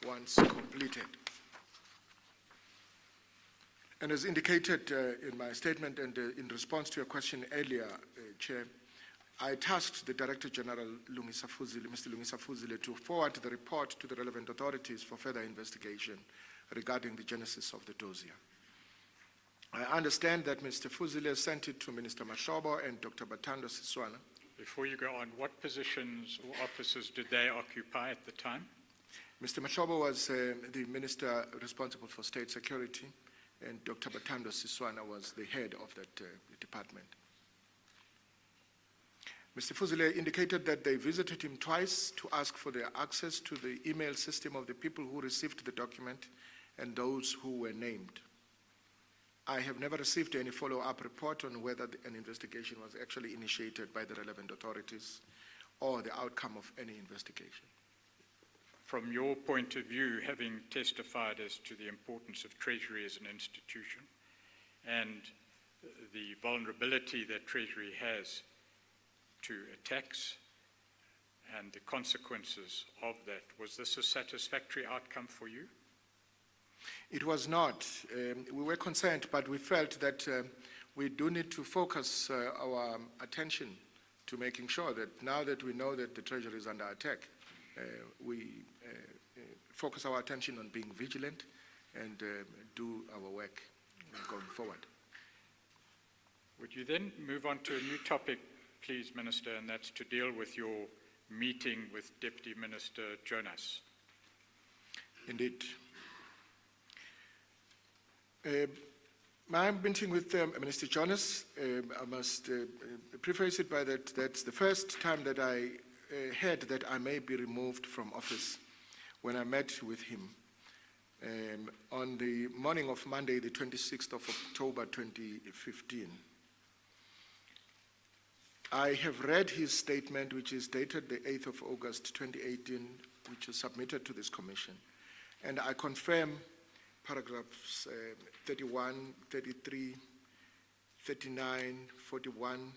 once completed. And as indicated in my statement and in response to your question earlier, Chair, I tasked the Director General, Mr. Lungisa Fuzile, to forward the report to the relevant authorities for further investigation regarding the genesis of the dossier. I understand that Mr. Fuzile sent it to Minister Mashobo and Dr. Batando Siswana. Before you go on, what positions or offices did they occupy at the time? Mr. Mashobo was the Minister responsible for State Security, and Dr. Batando Siswana was the head of that department. Mr. Fuzile indicated that they visited him twice to ask for their access to the email system of the people who received the document and those who were named. I have never received any follow-up report on whether an investigation was actually initiated by the relevant authorities or the outcome of any investigation. from your point of view, having testified as to the importance of Treasury as an institution and the vulnerability that Treasury has to attacks and the consequences of that, was this a satisfactory outcome for you? It was not. We were concerned, but we felt that we do need to focus our attention to making sure that now that we know that the Treasury is under attack, we focus our attention on being vigilant and do our work going forward. Would you then move on to a new topic, please, Minister, and that's to deal with your meeting with Deputy Minister Jonas? Indeed. My meeting with Minister Jonas, I must preface it by that that's the first time that I heard that I may be removed from office when I met with him on the morning of Monday, the 26th of October 2015. I have read his statement, which is dated the 8th of August 2018, which was submitted to this commission, and I confirm paragraphs 31, 33, 39, 41,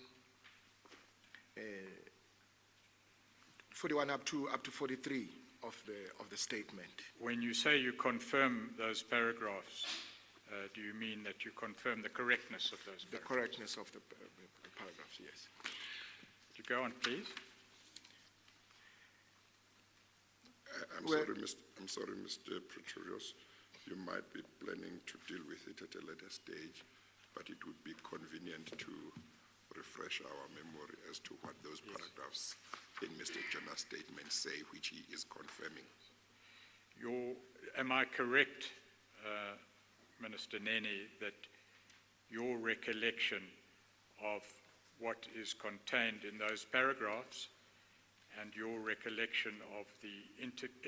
41 up to 43 of the statement. When you say you confirm those paragraphs, do you mean that you confirm the correctness of those paragraphs? The correctness of the paragraphs, yes. Would you go on, please? I'm sorry, Mr. Pretorius. You might be planning to deal with it at a later stage, but it would be convenient to refresh our memory as to what those paragraphs in Mr. Jonas' statement say, which he is confirming. Am I correct, Minister Nene, that your recollection of what is contained in those paragraphs and your recollection of the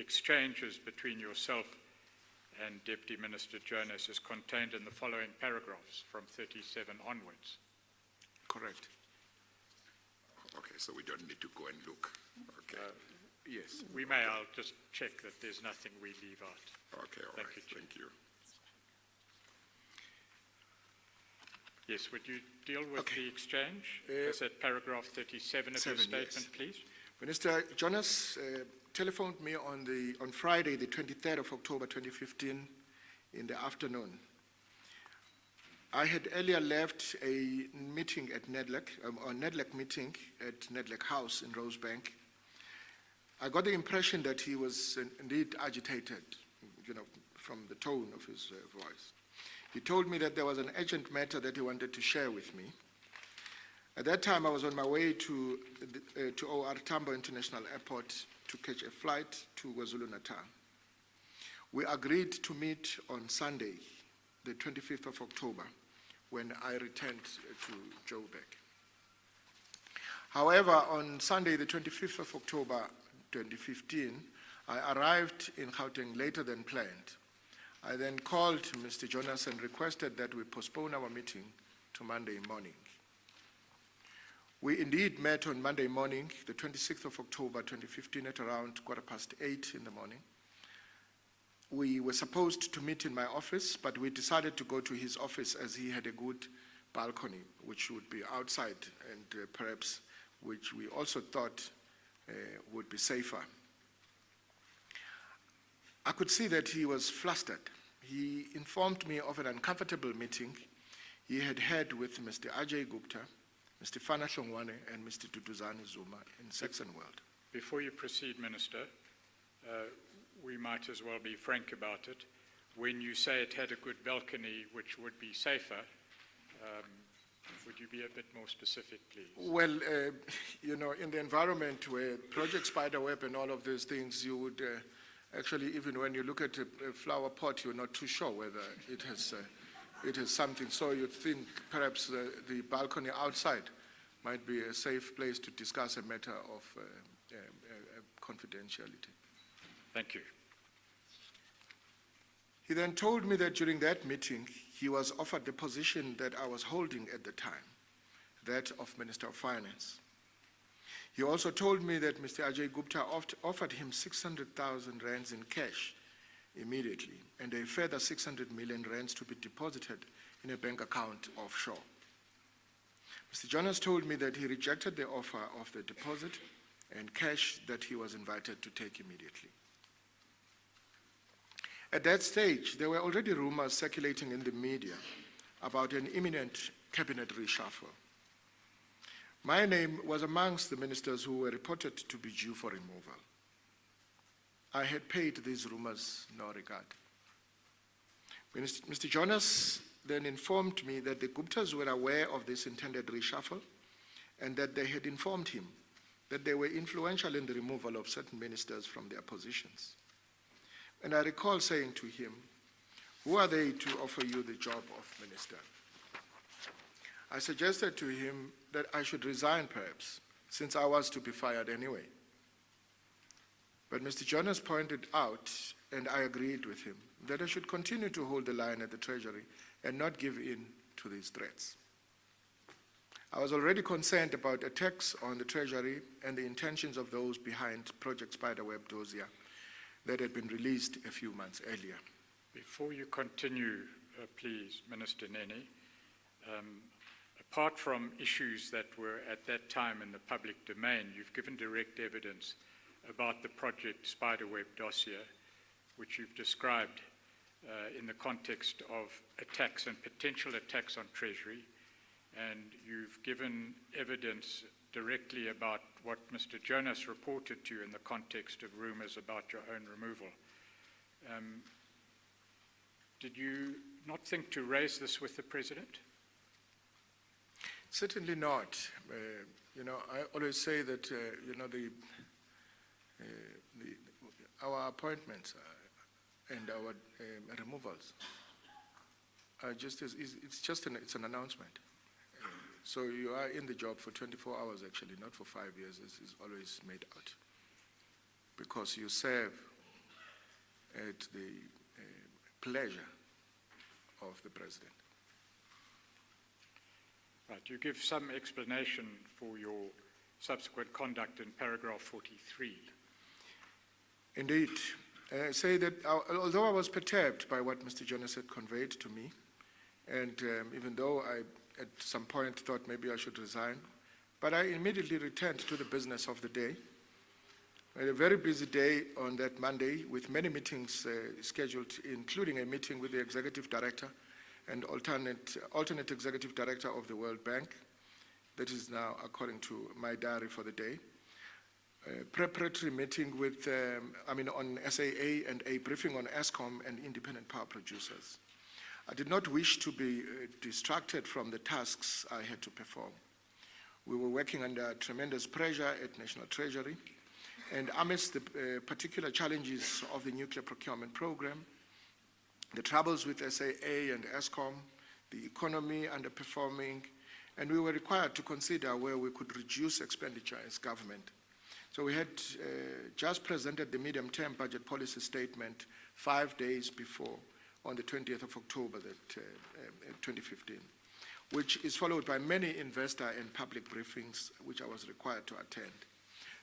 exchanges between yourself and Deputy Minister Jonas is contained in the following paragraphs from 37 onwards? Correct. Okay, so we don't need to go and look. Okay. Yes. We may. I'll just check that there's nothing we leave out. Okay, all Thank right. you, Chair. Thank you. Yes, would you deal with the exchange? Is that paragraph 37 of your statement, yes. please? Minister Jonas telephoned me on Friday, the 23rd of October 2015, in the afternoon. I had earlier left a meeting at Nedlek, a Nedlek meeting at Nedlek House in Rosebank. I got the impression that he was indeed agitated, from the tone of his voice. He told me that there was an urgent matter that he wanted to share with me. At that time, I was on my way to OR Tambo International Airport to catch a flight to KwaZulu-Natal. We agreed to meet on Sunday, the 25th of October, when I returned to Joburg. However, on Sunday, the 25th of October 2015, I arrived in Gauteng later than planned. I then called Mr. Jonas and requested that we postpone our meeting to Monday morning. We indeed met on Monday morning, the 26th of October 2015, at around 8:15 in the morning. We were supposed to meet in my office, but we decided to go to his office as he had a good balcony, which would be outside and perhaps which we also thought would be safer. I could see that he was flustered. He informed me of an uncomfortable meeting he had had with Mr. Ajay Gupta, Mr. Fana Hlongwane, and Mr. Duduzane Zuma in Saxonwold. Before you proceed, Minister, we might as well be frank about it. When you say it had a good balcony, which would be safer, would you be a bit more specific, please? Well, in the environment where Project Spiderweb and all of those things, you would actually, even when you look at a flower pot, you're not too sure whether it has something. So you'd think perhaps the balcony outside might be a safe place to discuss a matter of confidentiality. Thank you. He then told me that during that meeting, he was offered the position that I was holding at the time, that of Minister of Finance. He also told me that Mr. Ajay Gupta offered him 600,000 rands in cash immediately, and a further 600 million rands to be deposited in a bank account offshore. Mr. Jonas told me that he rejected the offer of the deposit and cash that he was invited to take immediately. At that stage, there were already rumors circulating in the media about an imminent cabinet reshuffle. My name was amongst the ministers who were reported to be due for removal. I had paid these rumors no regard. Mr. Jonas then informed me that the Guptas were aware of this intended reshuffle and that they had informed him that they were influential in the removal of certain ministers from their positions. And I recall saying to him, "Who are they to offer you the job of minister?" I suggested to him that I should resign perhaps, since I was to be fired anyway. But Mr. Jonas pointed out, and I agreed with him, that I should continue to hold the line at the Treasury and not give in to these threats. I was already concerned about attacks on the Treasury and the intentions of those behind Project Spiderweb dossier that had been released a few months earlier. Before you continue, please, Minister Nene, apart from issues that were at that time in the public domain, you've given direct evidence about the Project Spiderweb dossier, which you've described in the context of attacks and potential attacks on Treasury, and you've given evidence directly about what Mr. Jonas reported to you in the context of rumors about your own removal. Did you not think to raise this with the President? Certainly not. I always say that, our appointments and our removals are just it's an announcement. So you are in the job for 24 hours, actually, not for 5 years, as is always made out, because you serve at the pleasure of the President. Right, you give some explanation for your subsequent conduct in paragraph 43. Indeed. I say that although I was perturbed by what Mr. Jonas had conveyed to me, and even though I at some point thought maybe I should resign, but I immediately returned to the business of the day. I had a very busy day on that Monday with many meetings scheduled, including a meeting with the Executive Director and alternate Executive Director of the World Bank. That is now according to my diary for the day. A preparatory meeting with, on SAA and a briefing on Eskom and independent power producers. I did not wish to be distracted from the tasks I had to perform. We were working under tremendous pressure at National Treasury, and amidst the particular challenges of the nuclear procurement program, the troubles with SAA and Eskom, the economy underperforming, and we were required to consider where we could reduce expenditure as government. So we had just presented the medium-term budget policy statement 5 days before, on the 20th of October 2015, which is followed by many investor and public briefings which I was required to attend.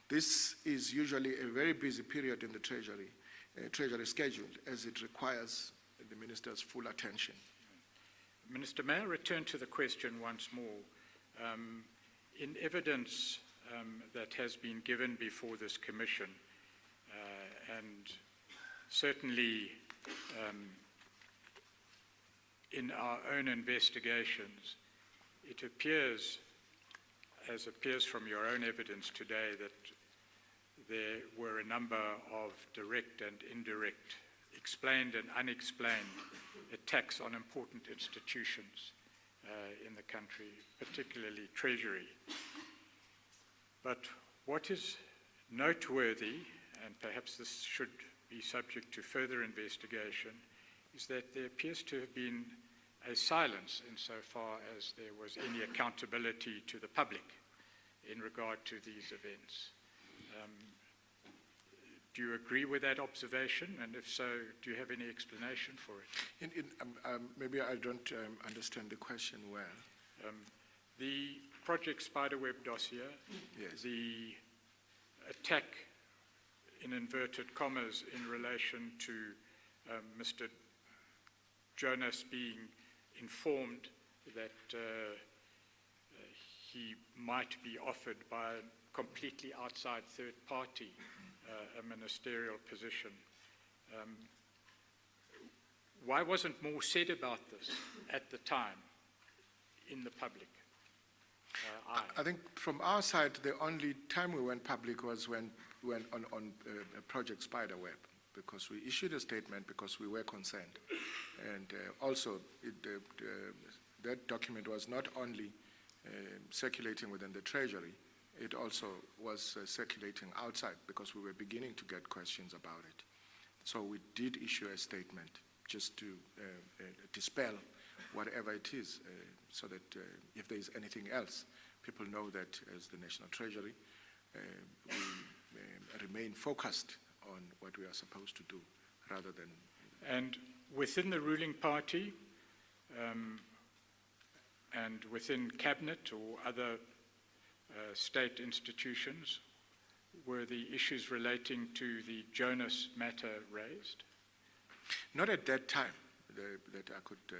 This is usually a very busy period in the Treasury schedule, as it requires the Minister's full attention. Minister, may I return to the question once more? In evidence that has been given before this Commission, and certainly in our own investigations, it appears, as appears from your own evidence today, that there were a number of direct and indirect, explained and unexplained attacks on important institutions in the country, particularly Treasury. But what is noteworthy, and perhaps this should be subject to further investigation, is that there appears to have been a silence insofar as there was any accountability to the public in regard to these events. Do you agree with that observation? And if so, do you have any explanation for it? Maybe I don't understand the question well. The Project Spiderweb dossier, Yes. the attack, in inverted commas, in relation to Mr. Jonas being informed that he might be offered by a completely outside third party a ministerial position. Why wasn't more said about this at the time in the public? I think from our side, the only time we went public was when on Project Spiderweb, because we issued a statement because we were concerned. And also, that document was not only circulating within the Treasury, it also was circulating outside because we were beginning to get questions about it. So we did issue a statement just to dispel whatever it is, so that if there is anything else, people know that as the National Treasury, we remain focused on what we are supposed to do rather than... And within the ruling party and within cabinet or other state institutions, were the issues relating to the Jonas matter raised? Not at that time that I could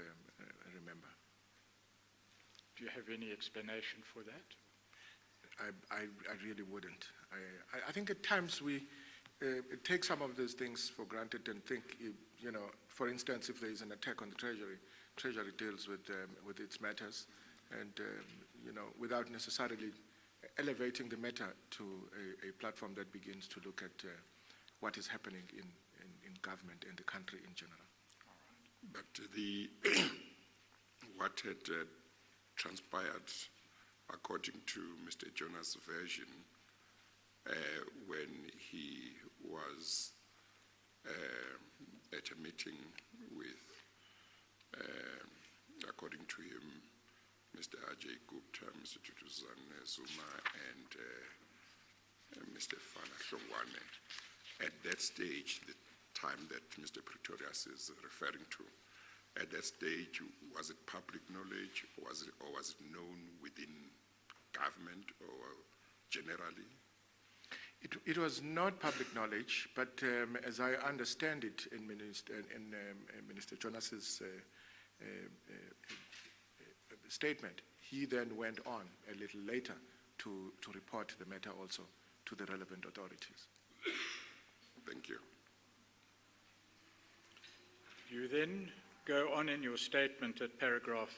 remember. Do you have any explanation for that? I really wouldn't. I think at times we take some of those things for granted and think, you know, for instance, if there is an attack on the Treasury deals with its matters, and you know, without necessarily elevating the matter to a platform that begins to look at what is happening in government and the country in general. But what had transpired, according to Mr. Jonas' version, when he was at a meeting with, according to him, Mr. Ajay Gupta, Mr. Tutuzane Zuma, and Mr. Fana Hlongwane. At that stage, the time that Mr. Pretorius is referring to, at that stage, was it public knowledge, or was it known within government or generally? It was not public knowledge, but as I understand it in Minister Jonas's statement, he then went on a little later to report the matter also to the relevant authorities. Thank you. You then go on in your statement at paragraph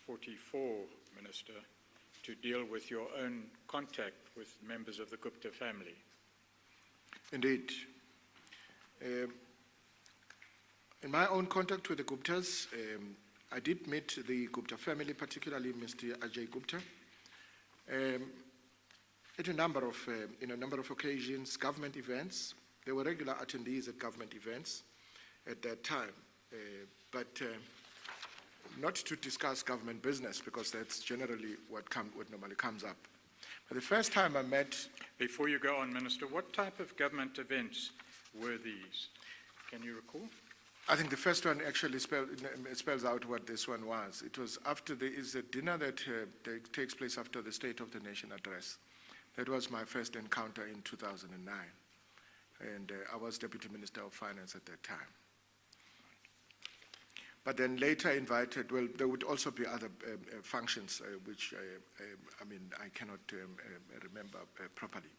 44, Minister, to deal with your own contact with members of the Gupta family. Indeed. In my own contact with the Guptas, I did meet the Gupta family, particularly Mr. Ajay Gupta, at a number of occasions, government events. They were regular attendees at government events at that time, but not to discuss government business, because that's generally what normally comes up. But the first time I met... Before you go on, Minister, what type of government events were these? Can you recall? I think the first one actually spells out what this one was. It was after is a dinner that takes place after the State of the Nation address. That was my first encounter in 2009. And I was Deputy Minister of Finance at that time. But then later invited, well, there would also be other functions, which I cannot remember properly.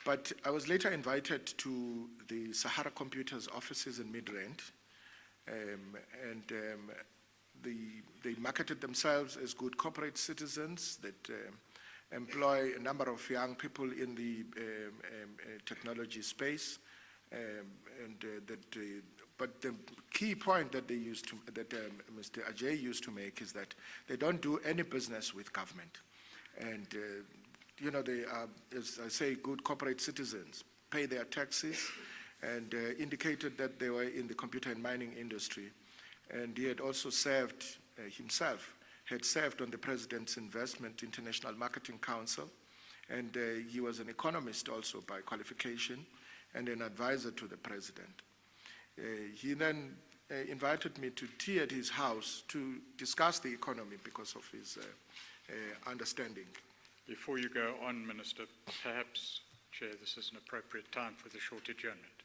But I was later invited to the Sahara Computers offices in Midrand, they marketed themselves as good corporate citizens that employ a number of young people in the technology space, but the key point that Mr. Ajay used to make is that they don't do any business with government. And, they are, as I say, good corporate citizens, pay their taxes, and indicated that they were in the computer and mining industry. And he had also served, himself, had served on the President's Investment International Marketing Council, and he was an economist also by qualification, and an advisor to the President. He then invited me to tea at his house to discuss the economy because of his understanding. Before you go on, Minister, perhaps, Chair, this is an appropriate time for the short adjournment.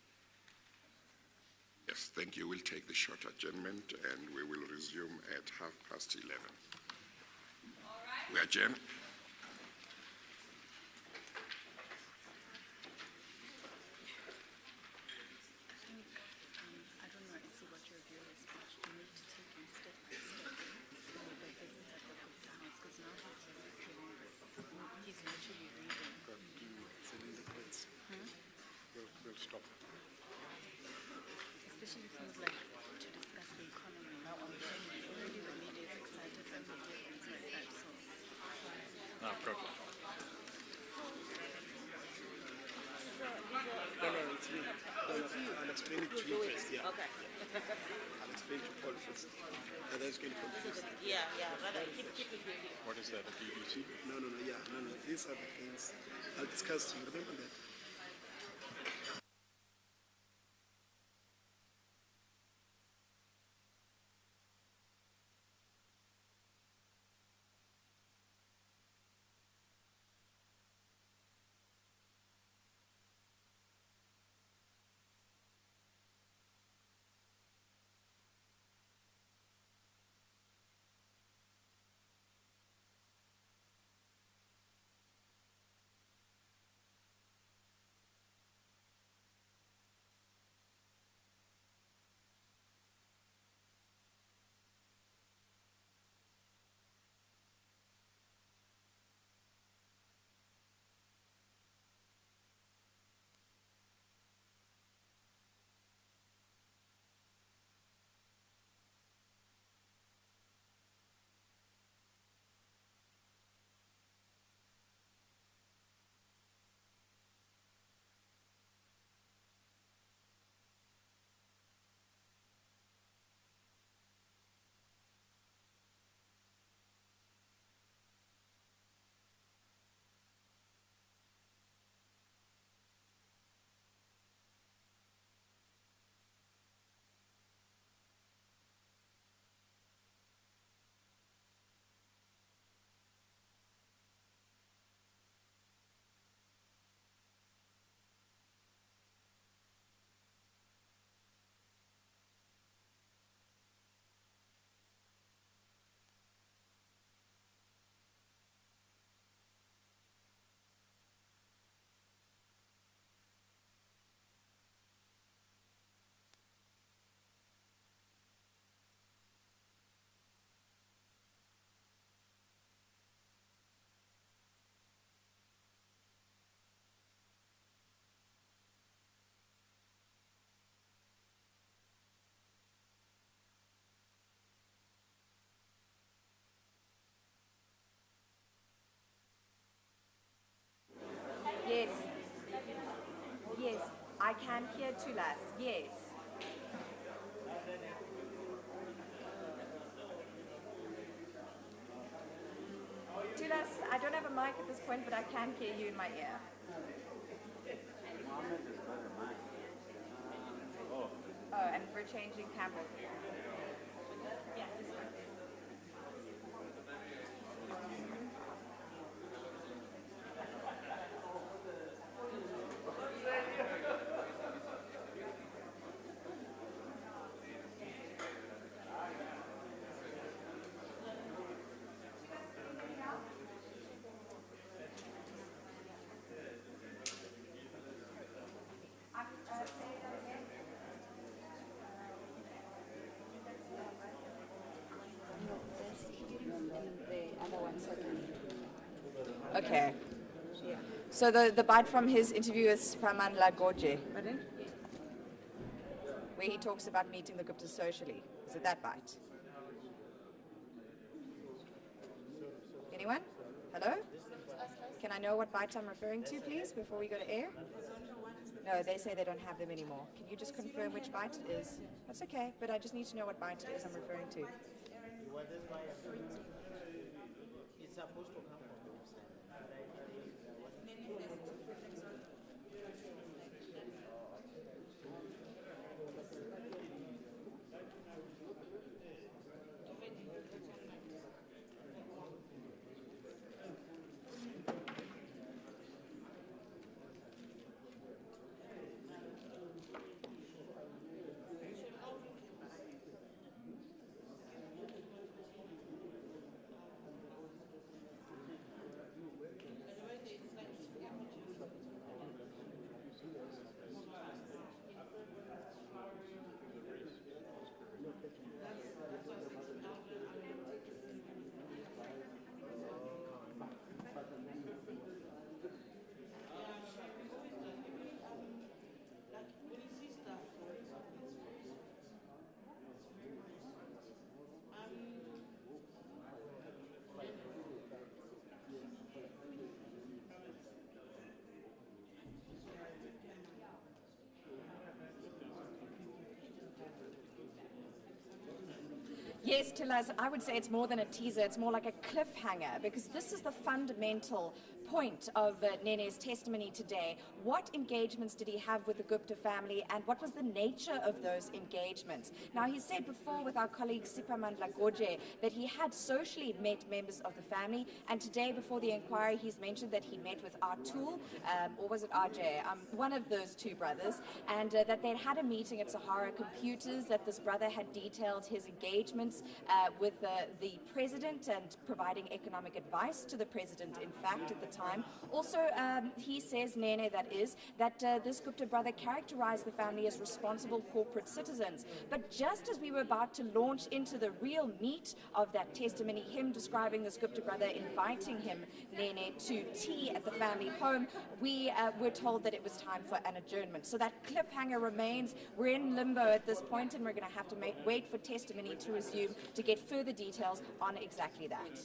Yes, thank you. We'll take the short adjournment and we will resume at 11:30. We adjourn. I don't know, see what your view is, but you need to take him step by step through the visits at the Gupta house, because now he's literally reading. We'll stop. Especially things like to discuss the economy. Now already the media is excited when they hear things like that, so. No problem. No, it's me. I'll explain it to you first, yeah. Okay. I'll explain to Paul first. Otherwise, going to confuse you. Yeah, rather keep it here. What is that, a BBC? No. These are the things I'll discuss. You remember that? Yes, I can hear Tulas, yes. Tulas, I don't have a mic at this point, but I can hear you in my ear. Oh, and we're changing camera. Yeah, this one. Okay. So the bite from his interview with Nhlanhla where he talks about meeting the Guptas socially. Is it that bite? Anyone? Hello? Can I know what bite I'm referring to, please, before we go to air? No, they say they don't have them anymore. Can you just confirm which bite it is? That's okay, but I just need to know what bite it is I'm referring to. It's supposed to come from the website. Yes, Tilas, I would say it's more than a teaser, it's more like a cliffhanger, because this is the fundamental point of Nene's testimony today. What engagements did he have with the Gupta family, and what was the nature of those engagements? Now, he said before with our colleague Nhlanhla that he had socially met members of the family, and today before the inquiry he's mentioned that he met with Artul, or was it RJ, one of those two brothers, and that they'd had a meeting at Sahara Computers, that this brother had detailed his engagements with the president and providing economic advice to the president, in fact, at the time. Also, he says, Nene, that is, that this Gupta brother characterized the family as responsible corporate citizens. But just as we were about to launch into the real meat of that testimony, him describing this Gupta brother inviting him, Nene, to tea at the family home, we were told that it was time for an adjournment. So that cliffhanger remains. We're in limbo at this point, and we're going to have to wait for testimony to resume to get further details on exactly that.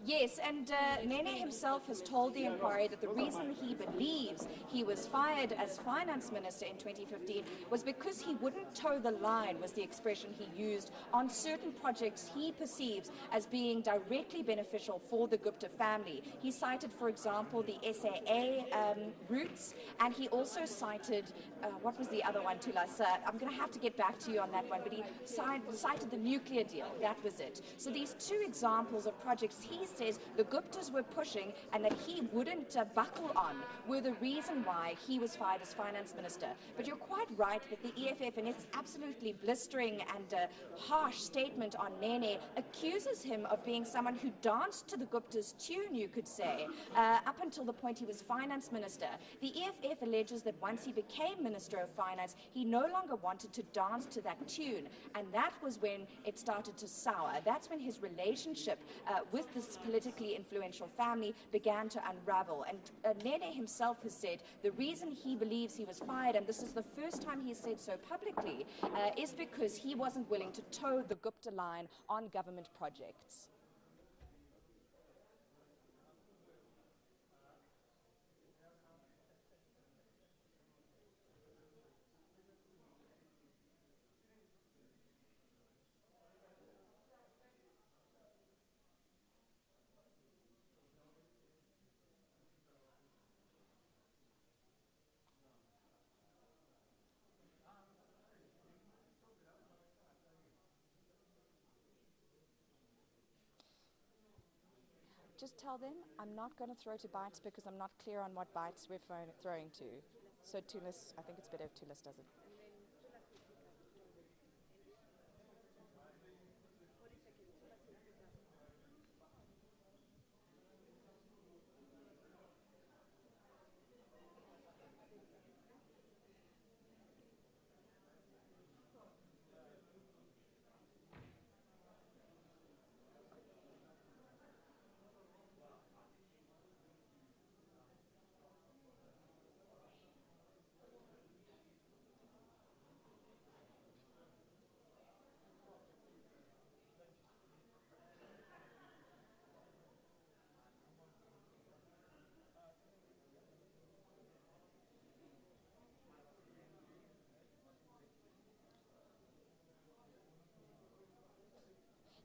Yes, and Nene himself has told the inquiry that the reason he believes he was fired as finance minister in 2015 was because he wouldn't toe the line, was the expression he used, on certain projects he perceives as being directly beneficial for the Gupta family. He cited, for example, the SAA routes, and he also cited, what was the other one, Tulas? I'm going to have to get back to you on that one, but he cited the nuclear deal. That was it. So these two examples of projects he says the Guptas were pushing and that he wouldn't buckle on were the reason why he was fired as finance minister. But you're quite right that the EFF, in its absolutely blistering and harsh statement on Nene, accuses him of being someone who danced to the Guptas' tune, you could say, up until the point he was finance minister. The EFF alleges that once he became Minister of Finance, he no longer wanted to dance to that tune, and that was when it started to sour. That's when his relationship with this politically influential family began to unravel. And Nene himself has said the reason he believes he was fired, and this is the first time he's said so publicly, is because he wasn't willing to toe the Gupta line on government projects. Just tell them I'm not going to throw to Bytes because I'm not clear on what Bytes we're throwing to. So Tulis, I think it's better if Tulis does it.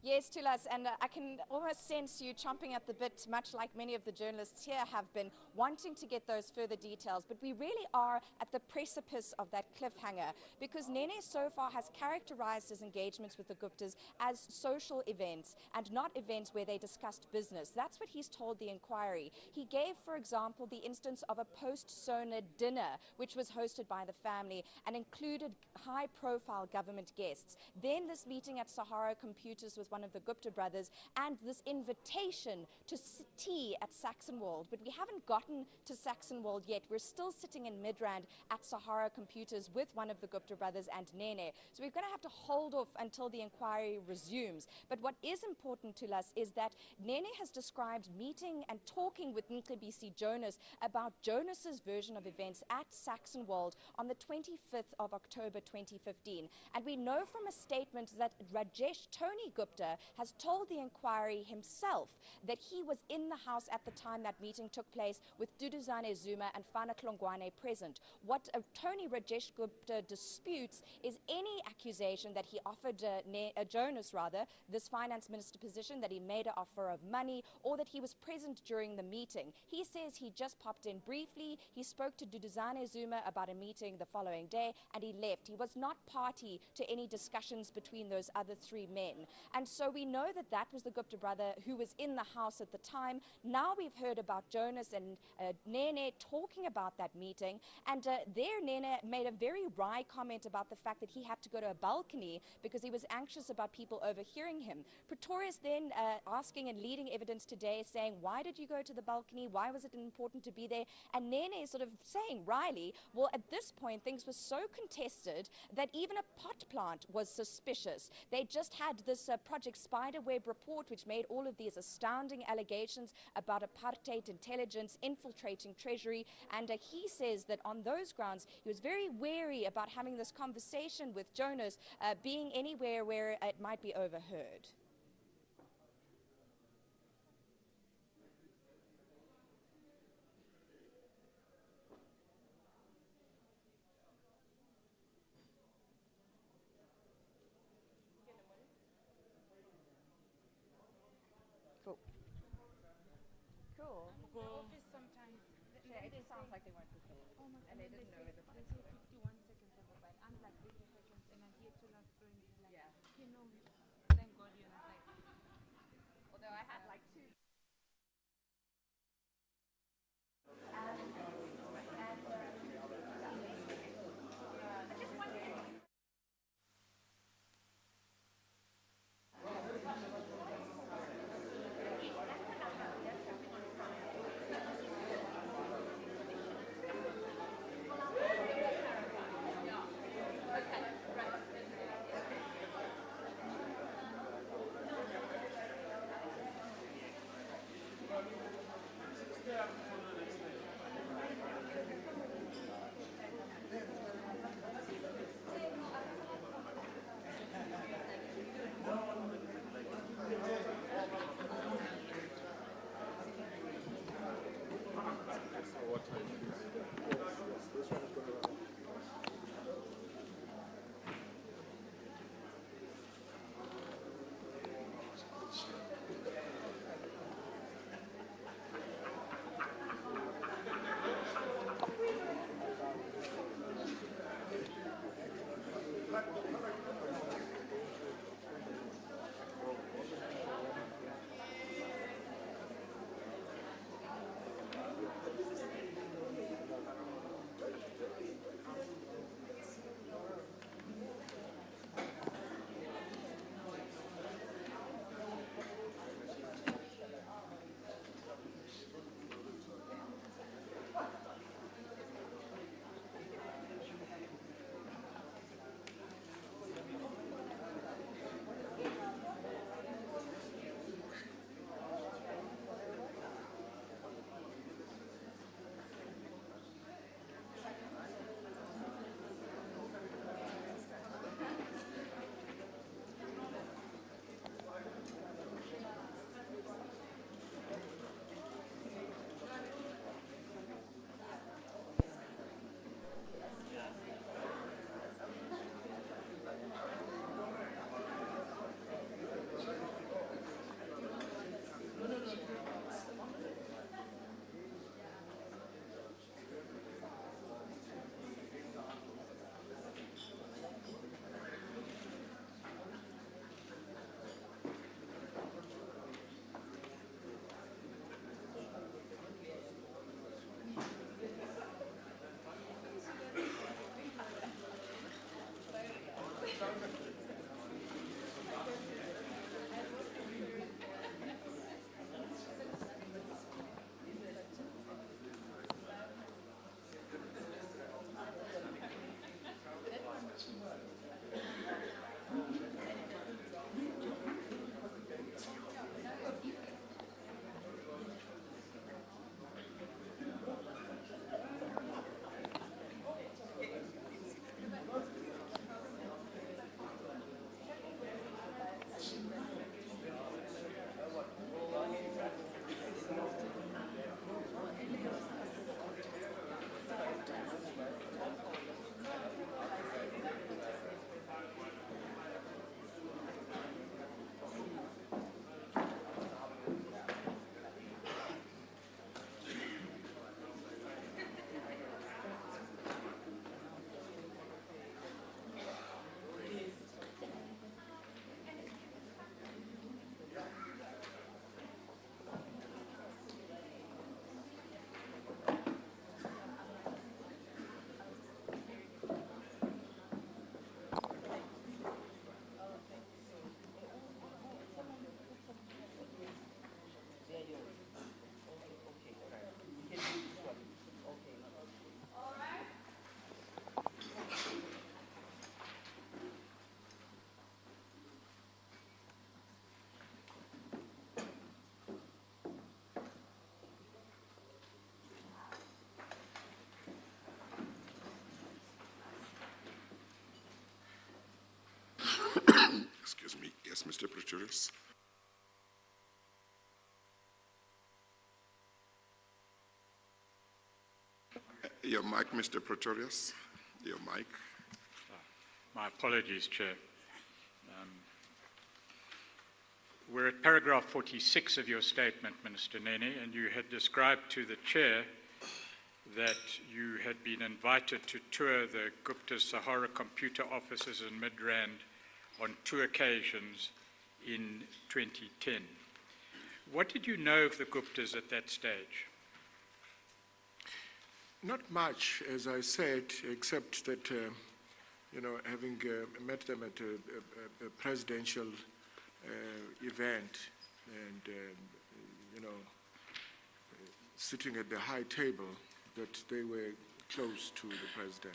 Yes, Tulas, and I can almost sense you chomping at the bit, much like many of the journalists here have been, wanting to get those further details. But we really are at the precipice of that cliffhanger, because Nene so far has characterized his engagements with the Guptas as social events and not events where they discussed business. That's what he's told the inquiry. He gave, for example, the instance of a post-Sona dinner, which was hosted by the family and included high-profile government guests. Then this meeting at Sahara Computers with one of the Gupta brothers, and this invitation to tea at Saxonwold. But we haven't gotten to Saxonwold yet. We're still sitting in Midrand at Sahara Computers with one of the Gupta brothers and Nene. So we're going to have to hold off until the inquiry resumes. But what is important to us is that Nene has described meeting and talking with Mcebisi Jonas about Jonas's version of events at Saxonwold on the 25th of October 2015. And we know from a statement that Rajesh Tony Gupta has told the inquiry himself that he was in the house at the time that meeting took place with Duduzane Zuma and Fana Klongwane present. What Tony Rajesh Gupta disputes is any accusation that he offered Jonas this finance minister position, that he made an offer of money, or that he was present during the meeting. He says he just popped in briefly, he spoke to Duduzane Zuma about a meeting the following day, and he left. He was not party to any discussions between those other three men. And so we know that that was the Gupta brother who was in the house at the time. Now we've heard about Jonas and Nene talking about that meeting, and there Nene made a very wry comment about the fact that he had to go to a balcony because he was anxious about people overhearing him. Pretorius then asking and leading evidence today, saying, why did you go to the balcony? Why was it important to be there? And Nene sort of saying, Riley, well, at this point, things were so contested that even a pot plant was suspicious. They just had this Project Spiderweb report, which made all of these astounding allegations about apartheid intelligence infiltrating Treasury. And he says that on those grounds, he was very wary about having this conversation with Jonas being anywhere where it might be overheard. Cool. Cool. The office sometimes. Yeah, it just sounds like they weren't prepared. Oh my And they didn't know where the they button say was. 51 seconds of a bite. I'm like 80 seconds, and I'm here to last friend. Like, Yeah. you know, thank God you're not like. Although I had like two. Yes, Mr. Pretorius. Your mic, Mr. Pretorius. Your mic. My apologies, Chair. We're at paragraph 46 of your statement, Minister Nene, and you had described to the Chair that you had been invited to tour the Gupta Sahara computer offices in Midrand on 2 occasions in 2010. What did you know of the Guptas at that stage? Not much, as I said, except that, having met them at a presidential event and, sitting at the high table, that they were close to the president.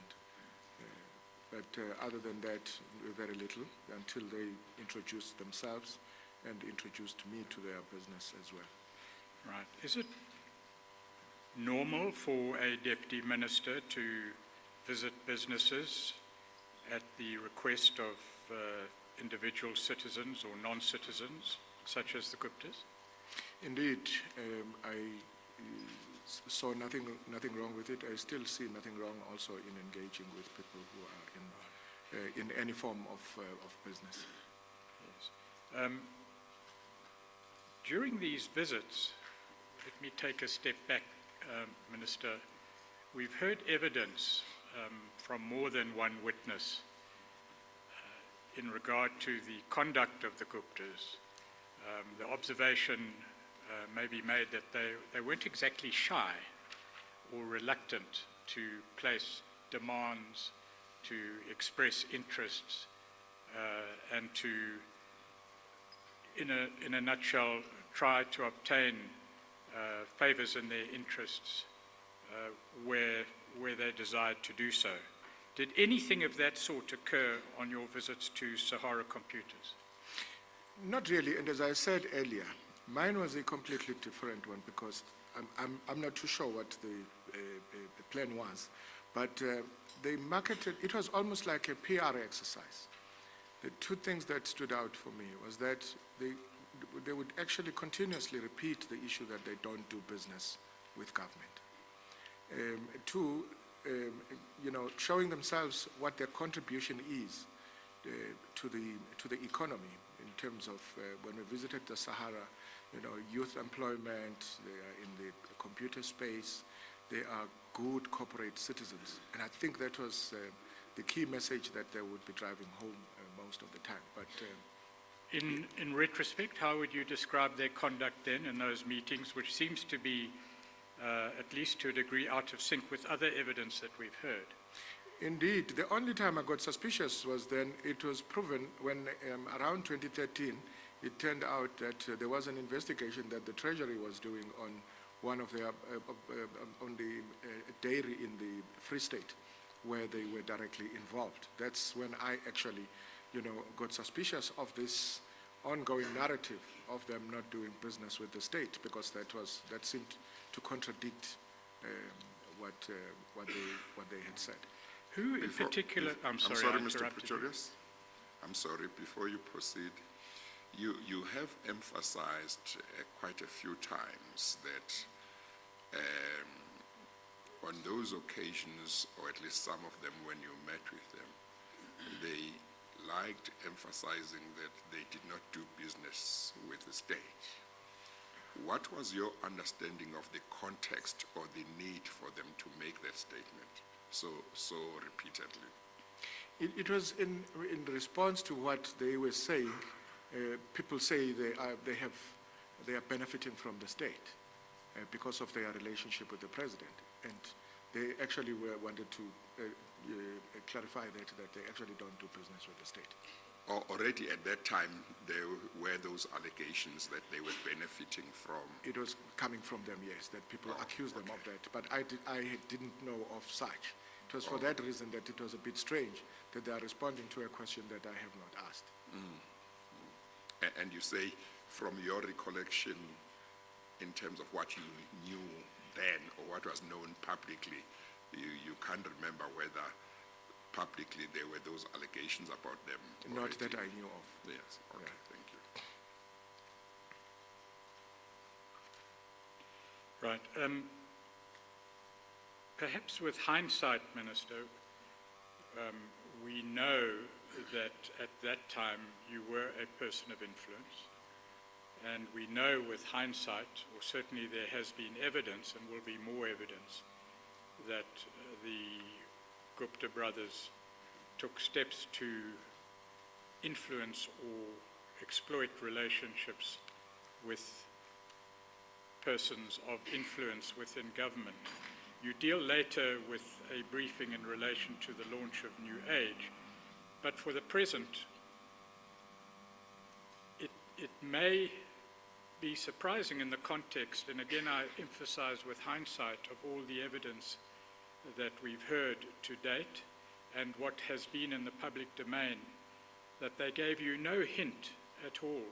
But other than that, very little, until they introduced themselves and introduced me to their business as well. Right. Is it normal for a deputy minister to visit businesses at the request of individual citizens or non-citizens, such as the Guptas? Indeed, I saw nothing wrong with it. I still see nothing wrong also in engaging with people who are in any form of business. Yes. During these visits, let me take a step back, Minister. We've heard evidence from more than one witness in regard to the conduct of the Guptas. The observation may be made that they weren't exactly shy or reluctant to place demands, to express interests, and to, in a nutshell, try to obtain favors in their interests where they desired to do so. Did anything of that sort occur on your visits to Sahara Computers? Not really, and as I said earlier, mine was a completely different one because I'm not too sure what the plan was, but they marketed, it was almost like a PR exercise. The 2 things that stood out for me was that they would actually continuously repeat the issue that they don't do business with government. 2, showing themselves what their contribution is to the economy in terms of when we visited the Sahara, youth employment, they are in the computer space, they are good corporate citizens. And I think that was the key message that they would be driving home most of the time. But in retrospect, how would you describe their conduct then in those meetings, which seems to be, at least to a degree, out of sync with other evidence that we've heard? Indeed, the only time I got suspicious was then it was proven when around 2013, it turned out that there was an investigation that the Treasury was doing on one of their, on the dairy in the Free State, where they were directly involved. That's when I actually, got suspicious of this ongoing narrative of them not doing business with the state, because that seemed to contradict what they had said. Who in particular? I'm sorry, Mr. Pretorius. I'm sorry. Before you proceed, you have emphasized quite a few times that on those occasions, or at least some of them when you met with them, they liked emphasizing that they did not do business with the state. What was your understanding of the context or the need for them to make that statement so repeatedly? It was in response to what they were saying. People say they are benefiting from the state because of their relationship with the president, and they actually wanted to clarify that they actually don't do business with the state. Already at that time, there were those allegations that they were benefiting from. It was coming from them, yes, that people accused them of that, but I didn't know of such. It was for that reason that it was a bit strange that they are responding to a question that I have not asked. And you say, from your recollection, in terms of what you knew then or what was known publicly, you can't remember whether publicly there were those allegations about them? Not already? that I knew of. Yes, okay, Yeah. thank you. Right. Perhaps with hindsight, Minister, we know that at that time you were a person of influence, and we know with hindsight, or certainly there has been evidence and will be more evidence, that the Gupta brothers took steps to influence or exploit relationships with persons of influence within government. You deal later with a briefing in relation to the launch of New Age, but for the present, it may be surprising in the context, and again I emphasize with hindsight, of all the evidence that we've heard to date and what has been in the public domain, that they gave you no hint at all.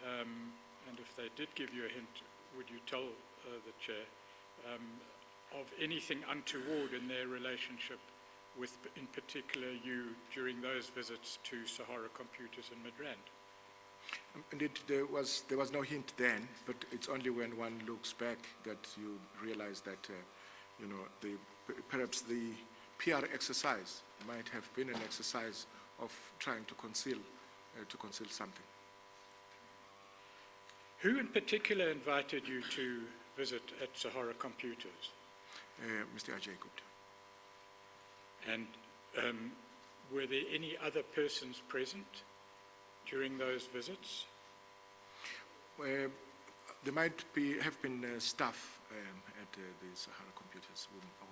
And if they did give you a hint, would you tell the Chair, of anything untoward in their relationship with, in particular, you during those visits to Sahara Computers in Midrand? Indeed, there was no hint then, but it's only when one looks back that you realize that, perhaps the PR exercise might have been an exercise of trying to conceal something. Who in particular invited you to visit at Sahara Computers? Mr. Ajay Gupta. And were there any other persons present during those visits? There might have been staff at the Sahara Computers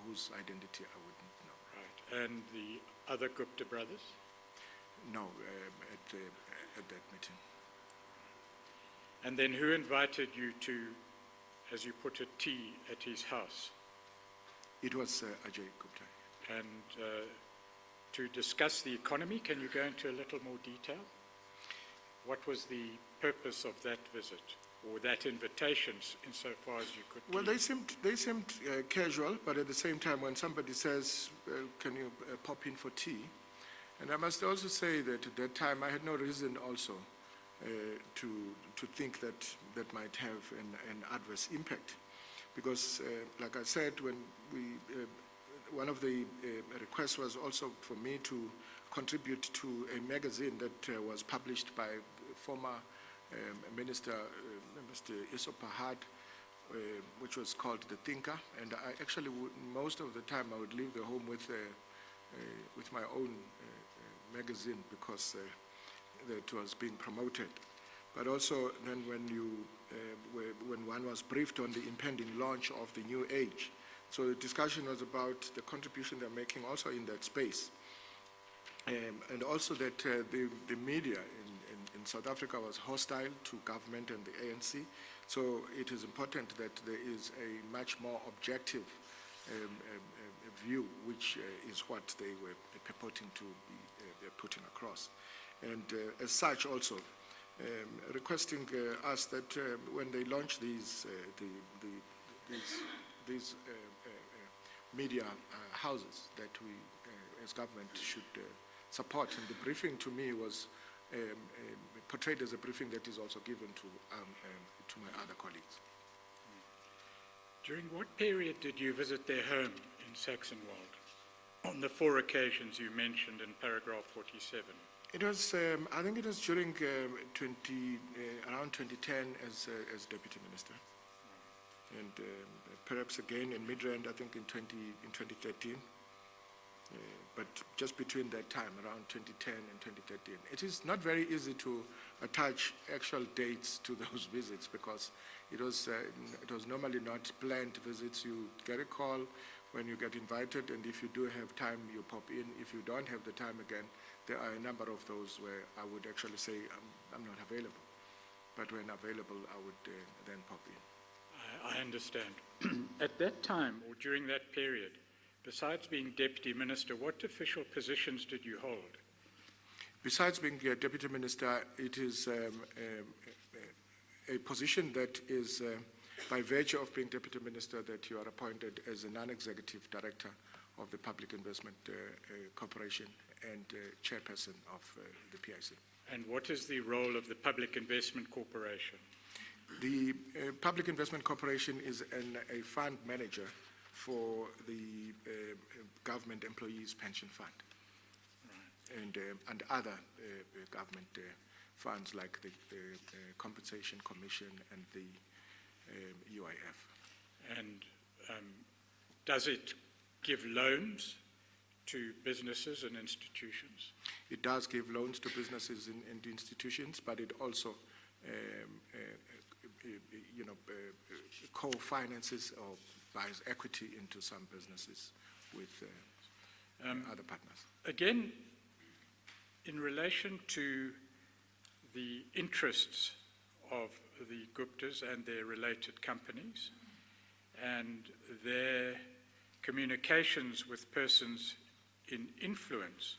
whose identity I wouldn't know. Right. And the other Gupta brothers? No, at that meeting. And then who invited you to, as you put it, tea at his house? It was Ajay Gupta. And to discuss the economy, can you go into a little more detail? What was the purpose of that visit, or that invitation, insofar as you could? Well, they seemed casual, but at the same time, when somebody says, "Can you pop in for tea?" And I must also say that at that time I had no reason also to think that might have an adverse impact, because, like I said, when one of the requests was also for me to contribute to a magazine that was published by former Minister Mr. Yusuf Pahad, which was called The Thinker, and I actually most of the time I would leave the home with my own magazine because that was being promoted. But also then when one was briefed on the impending launch of the New Age, so the discussion was about the contribution they're making also in that space. And also that the media in South Africa was hostile to government and the ANC. So it is important that there is a much more objective view, which is what they were purporting to be putting across. And as such also, requesting us that when they launch these media houses that we as government should support. And the briefing to me was portrayed as a briefing that is also given to my other colleagues. During what period did you visit their home in Saxonwold? On the 4 occasions you mentioned in paragraph 47. It was, I think it was during around 2010 as Deputy Minister. And perhaps again in Midrand, I think in 2013. But just between that time, around 2010 and 2013. It is not very easy to attach actual dates to those visits because it was normally not planned visits. You get a call when you get invited, and if you do have time, you pop in. If you don't have the time again, there are a number of those where I would actually say, I'm not available. But when available, I would then pop in. I understand. At that time, or during that period, besides being Deputy Minister, what official positions did you hold? Besides being Deputy Minister, it is a position that is, by virtue of being Deputy Minister, that you are appointed as a non-executive director of the Public Investment Corporation and chairperson of the PIC. And what is the role of the Public Investment Corporation? The Public Investment Corporation is a fund manager for the government employees pension fund, and other government funds like the Compensation Commission and the UIF. And does it give loans to businesses and institutions? It does give loans to businesses and institutions, but it also co-finances or buys equity into some businesses with other partners. Again, in relation to the interests of the Guptas and their related companies and their communications with persons in influence,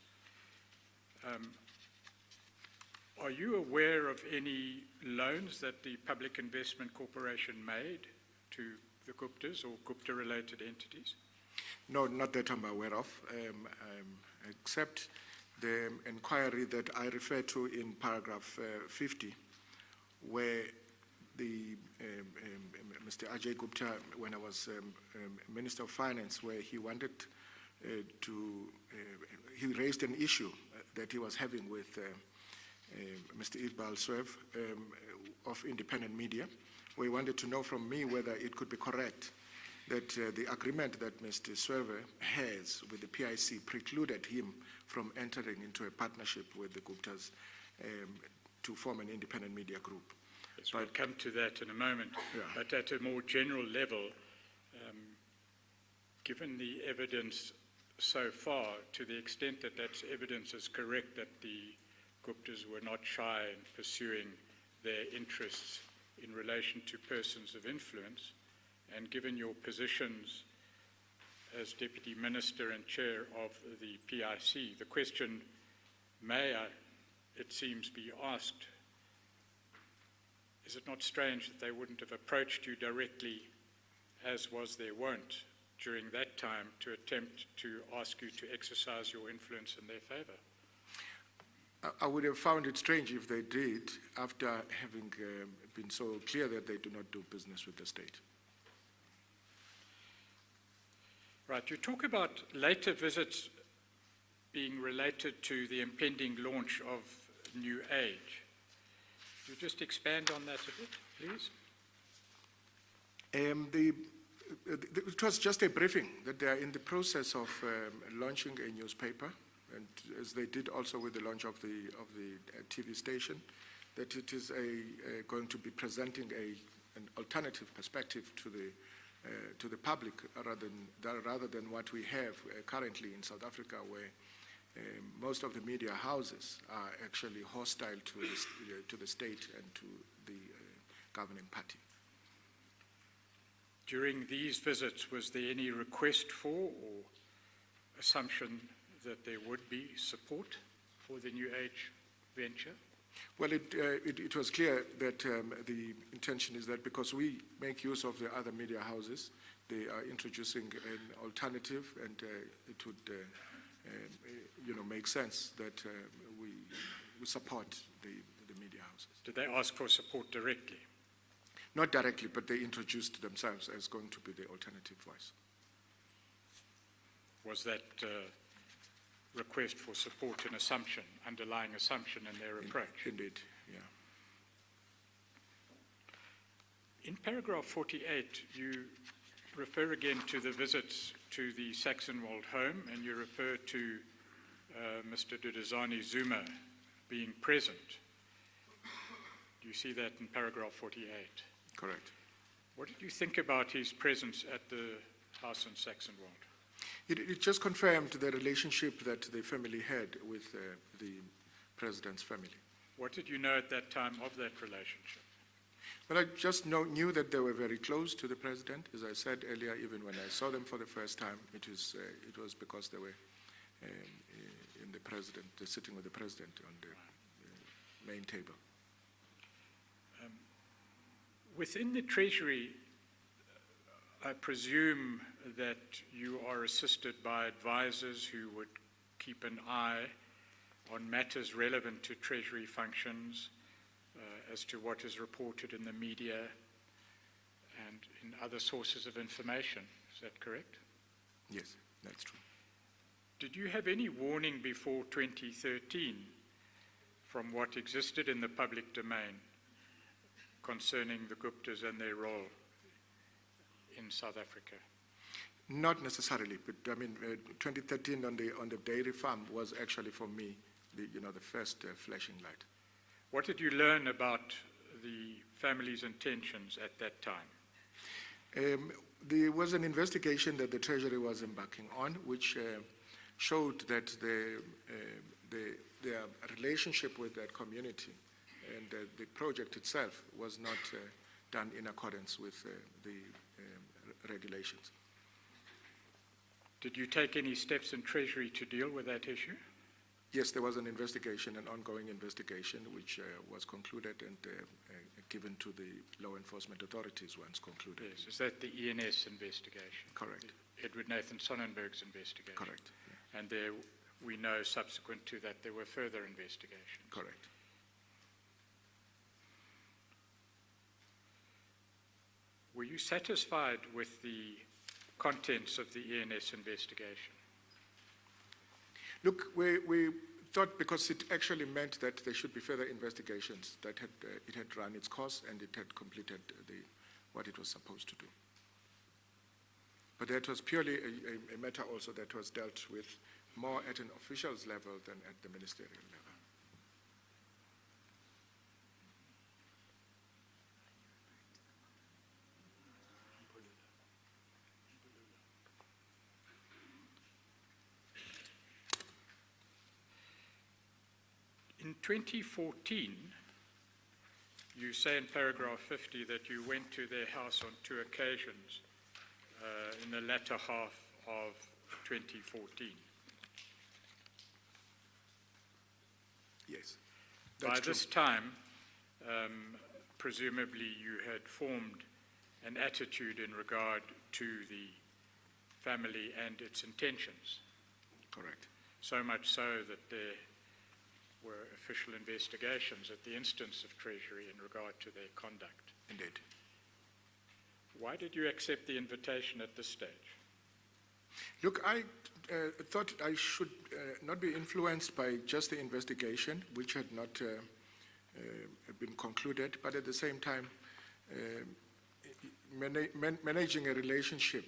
are you aware of any loans that the Public Investment Corporation made to the Guptas or Gupta-related entities? No, not that I'm aware of, except the inquiry that I refer to in paragraph 50, where the Mr. Ajay Gupta, when I was Minister of Finance, where he wanted he raised an issue that he was having with Mr. Iqbal Swev of Independent Media, where he wanted to know from me whether it could be correct that the agreement that Mr. Swev has with the PIC precluded him from entering into a partnership with the Guptas to form an independent media group. Yes, we'll come to that in a moment. Yeah. But at a more general level, given the evidence so far, to the extent that that evidence is correct, that the Guptas were not shy in pursuing their interests in relation to persons of influence, and given your positions as Deputy Minister and Chair of the PIC, the question may, it seems, be asked, is it not strange that they wouldn't have approached you directly, as was their wont during that time, to attempt to ask you to exercise your influence in their favor? I would have found it strange if they did, after having been so clear that they do not do business with the state. Right, you talk about later visits being related to the impending launch of New Age. Could you just expand on that a bit, please? It was just a briefing that they are in the process of launching a newspaper, and as they did also with the launch of the TV station, that it is going to be presenting an alternative perspective to the public, rather than what we have currently in South Africa, where most of the media houses are actually hostile to the state and to the governing party. During these visits, was there any request for or assumption that there would be support for the New Age venture? Well, it was clear that the intention is that because we make use of the other media houses, they are introducing an alternative, and it would make sense that we support the media houses. Did they ask for support directly? Not directly, but they introduced themselves as going to be the alternative voice. Was that request for support an assumption, underlying assumption in their approach? Indeed, yeah. In paragraph 48, you refer again to the visits to the Saxonwold home, and you refer to Mr. Duduzane Zuma being present. Do you see that in paragraph 48? Correct. What did you think about his presence at the house in Saxonwold? It just confirmed the relationship that the family had with the president's family. What did you know at that time of that relationship? Well, I just knew that they were very close to the president. As I said earlier, even when I saw them for the first time, it was because they were sitting with the president on the main table. Within the Treasury, I presume that you are assisted by advisors who would keep an eye on matters relevant to Treasury functions as to what is reported in the media and in other sources of information. Is that correct? Yes, that's true. Did you have any warning before 2013 from what existed in the public domain concerning the Guptas and their role in South Africa? Not necessarily, but I mean, 2013 on the dairy farm was actually for me, the first flashing light. What did you learn about the family's intentions at that time? There was an investigation that the Treasury was embarking on, which showed that their relationship with that community and the project itself was not done in accordance with the regulations. Did you take any steps in Treasury to deal with that issue? Yes, there was an investigation, an ongoing investigation, which was concluded and given to the law enforcement authorities once concluded. Yes, is that the ENS investigation? Correct. Edward Nathan Sonnenberg's investigation? Correct. Yeah. And there, we know subsequent to that there were further investigations? Correct. Were you satisfied with the contents of the ENS investigation? Look, we thought, because it actually meant that there should be further investigations, that it had run its course and it had completed what it was supposed to do. But that was purely a matter also that was dealt with more at an official's level than at the ministerial level. In 2014, you say in paragraph 50 that you went to their house on 2 occasions in the latter half of 2014. Yes. By this time, presumably you had formed an attitude in regard to the family and its intentions. Correct. So much so that there were official investigations at the instance of Treasury in regard to their conduct. Indeed. Why did you accept the invitation at this stage? Look, I thought I should not be influenced by just the investigation, which had not been concluded, but at the same time, managing a relationship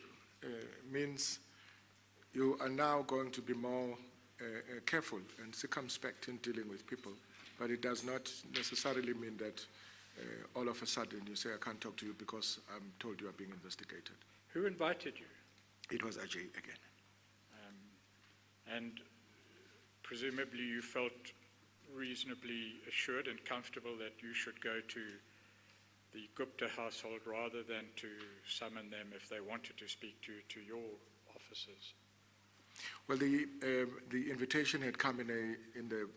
means you are now going to be more careful and circumspect in dealing with people, but it does not necessarily mean that all of a sudden you say, I can't talk to you because I'm told you are being investigated. Who invited you? It was Ajay again. And presumably you felt reasonably assured and comfortable that you should go to the Gupta household rather than to summon them if they wanted to speak to your officers. Well, the invitation had come in the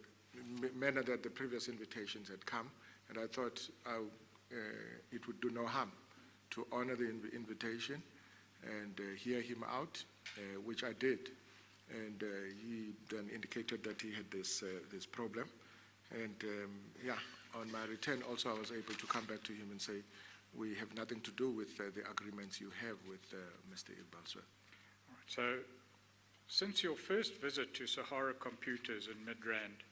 manner that the previous invitations had come, and I thought it would do no harm to honor the invitation and hear him out, which I did. And he then indicated that he had this problem. And yeah, on my return also I was able to come back to him and say, we have nothing to do with the agreements you have with Mr. Iqbal. All right, so since your first visit to Sahara Computers in Midrand,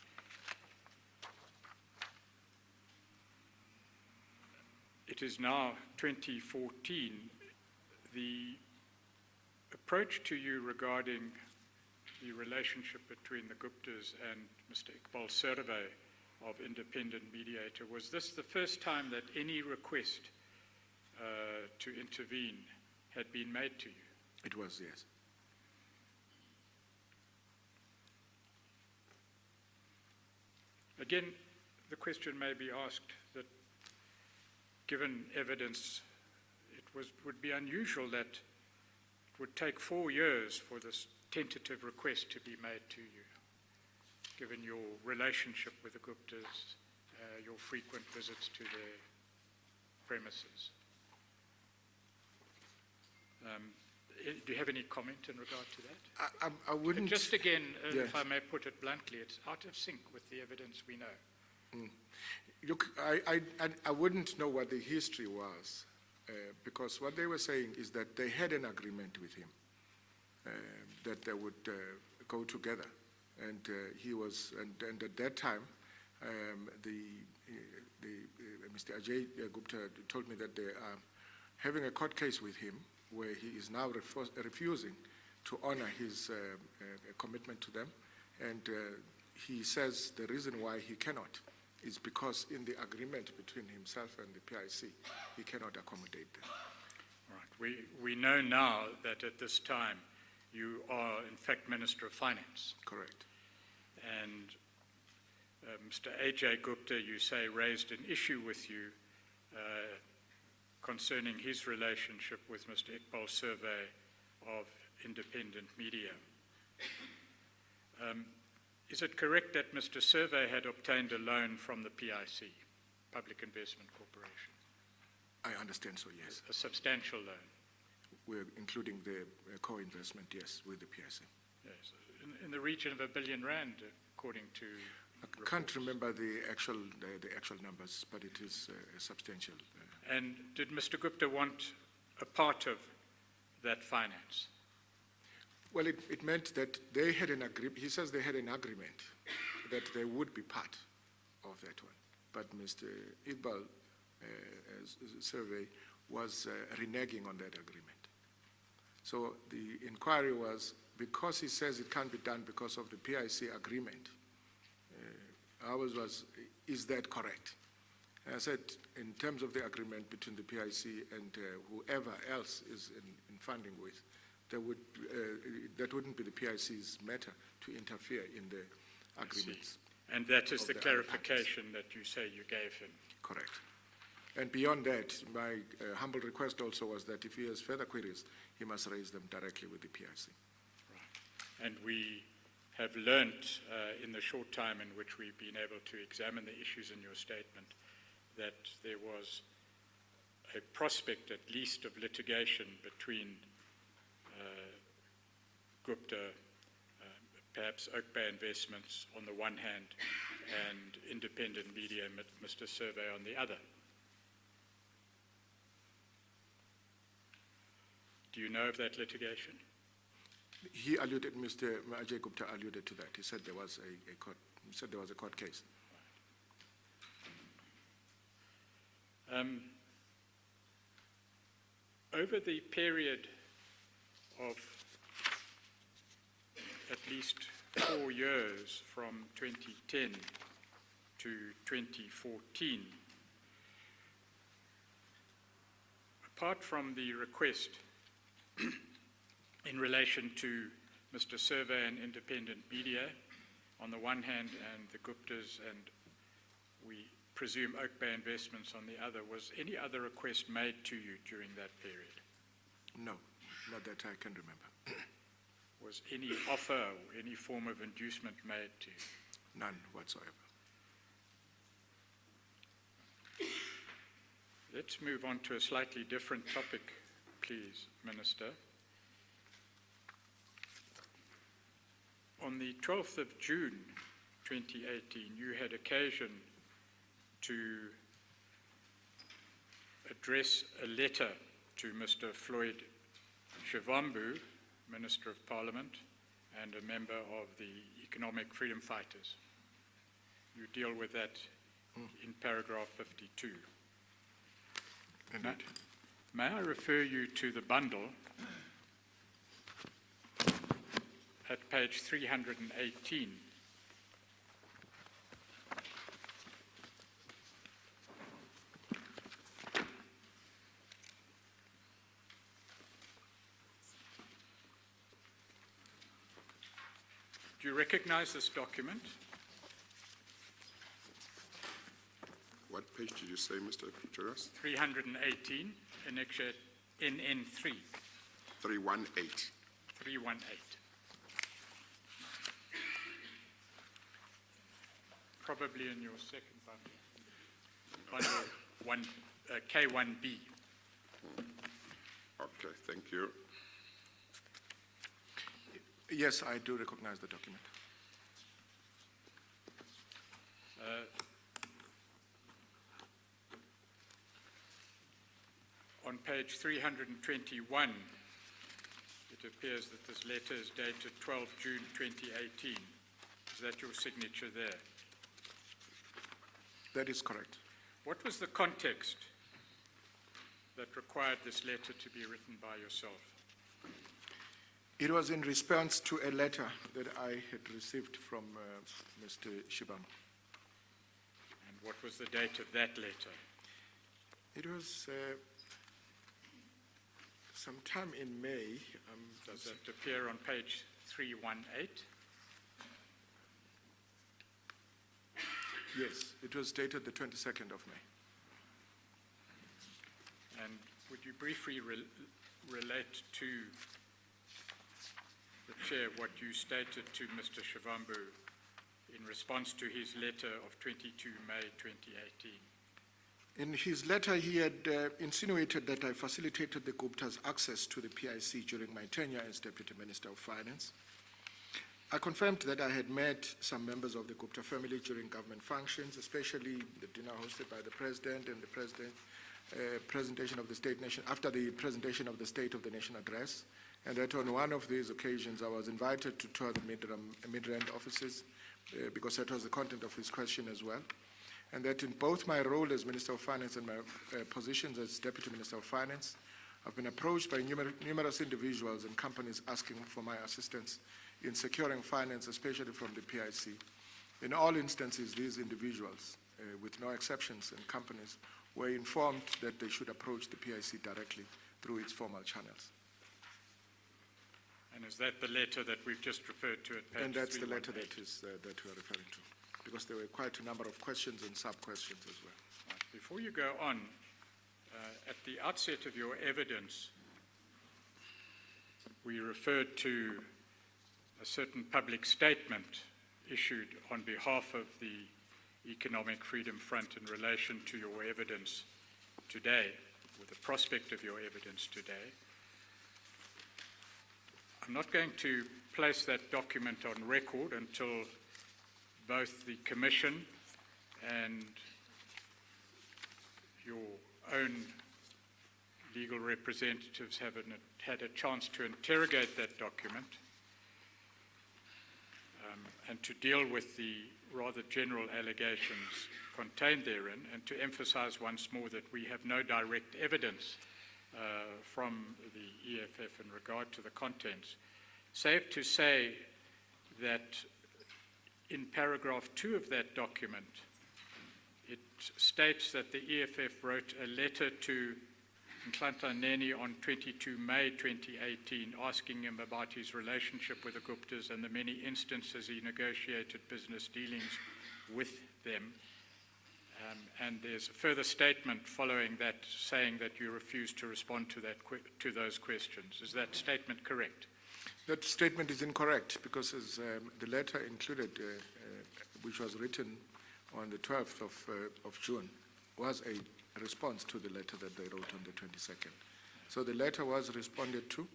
it is now 2014, the approach to you regarding the relationship between the Guptas and Mr. Iqbal's survey of independent mediator, was this the first time that any request to intervene had been made to you? It was, yes. Again, the question may be asked that given evidence, it would be unusual that it would take 4 years for this tentative request to be made to you, given your relationship with the Guptas, your frequent visits to their premises. Do you have any comment in regard to that? I wouldn't. Just again, Yes. if I may put it bluntly, it's out of sync with the evidence we know. Look, I wouldn't know what the history was, because what they were saying is that they had an agreement with him, that they would go together. And he was, and at that time, Mr. Ajay Gupta told me that they are having a court case with him where he is now refusing to honor his commitment to them. And he says the reason why he cannot is because in the agreement between himself and the PIC, he cannot accommodate them. Right. We know now that at this time you are, in fact, Minister of Finance. Correct. And Mr. Ajay Gupta, you say, raised an issue with you concerning his relationship with Mr. Iqbal Survey of Independent Media. Is it correct that Mr. Survey had obtained a loan from the PIC, Public Investment Corporation? I understand so, yes. A substantial loan? We're including the co-investment, yes, with the PIC. Yes, in the region of R1 billion, according to I can't remember the actual numbers, but it is substantial. And did Mr. Gupta want a part of that finance? Well, it meant that they had an agreement. He says they had an agreement that they would be part of that one. But Mr. Iqbal Survey was reneging on that agreement. So the inquiry was, because he says it can't be done because of the PIC agreement, ours was, is that correct? And I said, in terms of the agreement between the PIC and whoever else is in funding with, that wouldn't be the PIC's matter to interfere in the agreements. And that is the clarification that you say you gave him? Correct. And beyond that, my humble request also was that if he has further queries, he must raise them directly with the PIC. Right. And we have learnt in the short time in which we've been able to examine the issues in your statement that there was a prospect, at least, of litigation between Gupta, perhaps Oak Bay Investments on the one hand, and Independent Media, Mr. Survey on the other. Do you know of that litigation? He alluded, Mr. Ajay Gupta alluded to that. He said there was a court. He said there was a court case. Over the period of at least 4 years, from 2010 to 2014, apart from the request in relation to Mr. Survey and Independent Media on the one hand, and the Guptas and we presume Oak Bay Investments on the other, was any other request made to you during that period? No, not that I can remember. Was any offer or any form of inducement made to you? None whatsoever. Let's move on to a slightly different topic, please, Minister. On the 12th of June 2018, you had occasion to address a letter to Mr. Floyd Shivambu, Minister of Parliament and a member of the Economic Freedom Fighters. You deal with that in paragraph 52. Indeed. May I refer you to the bundle at page 318. Do you recognize this document? What page did you say, Mr. Pretorius? 318, annexure NN3. 318. 318. Probably in your second bundle. Bundle K1B. Okay, thank you. Yes, I do recognize the document. On page 321, it appears that this letter is dated 12 June 2018. Is that your signature there? That is correct. What was the context that required this letter to be written by yourself? It was in response to a letter that I had received from Mr. Shibam. And what was the date of that letter? It was sometime in May. Does that appear on page 318? Yes, it was dated the 22nd of May. And would you briefly relate to the Chair what you stated to Mr. Shivambu in response to his letter of 22 May 2018? In his letter, he had insinuated that I facilitated the Gupta's access to the PIC during my tenure as Deputy Minister of Finance. I confirmed that I had met some members of the Gupta family during government functions, especially the dinner hosted by the President and the presentation of the State Nation, after the presentation of the State of the Nation address, and that on one of these occasions I was invited to tour the mid-rand offices because that was the content of his question as well, and that in both my role as Minister of Finance and my positions as Deputy Minister of Finance, I've been approached by numerous individuals and companies asking for my assistance in securing finance, especially from the PIC. In all instances, these individuals, with no exceptions, and companies were informed that they should approach the PIC directly through its formal channels. And is that the letter that we've just referred to at page 318? And that's the letter that we are referring to, because there were quite a number of questions and sub-questions as well. Right. Before you go on, at the outset of your evidence, we referred to a certain public statement issued on behalf of the Economic Freedom Front in relation to your evidence today, or the prospect of your evidence today. I'm not going to place that document on record until both the Commission and your own legal representatives have had a chance to interrogate that document and to deal with the rather general allegations contained therein, and to emphasize once more that we have no direct evidence from the EFF in regard to the contents. Safe to say that in paragraph 2 of that document, it states that the EFF wrote a letter to Nhlanhla Nene on 22 May 2018, asking him about his relationship with the Guptas and the many instances he negotiated business dealings with them. And there's a further statement following that saying that you refused to respond to those questions. Is that statement correct? That statement is incorrect, because as, the letter included, which was written on the 12th of June, was a response to the letter that they wrote on the 22nd. So the letter was responded to.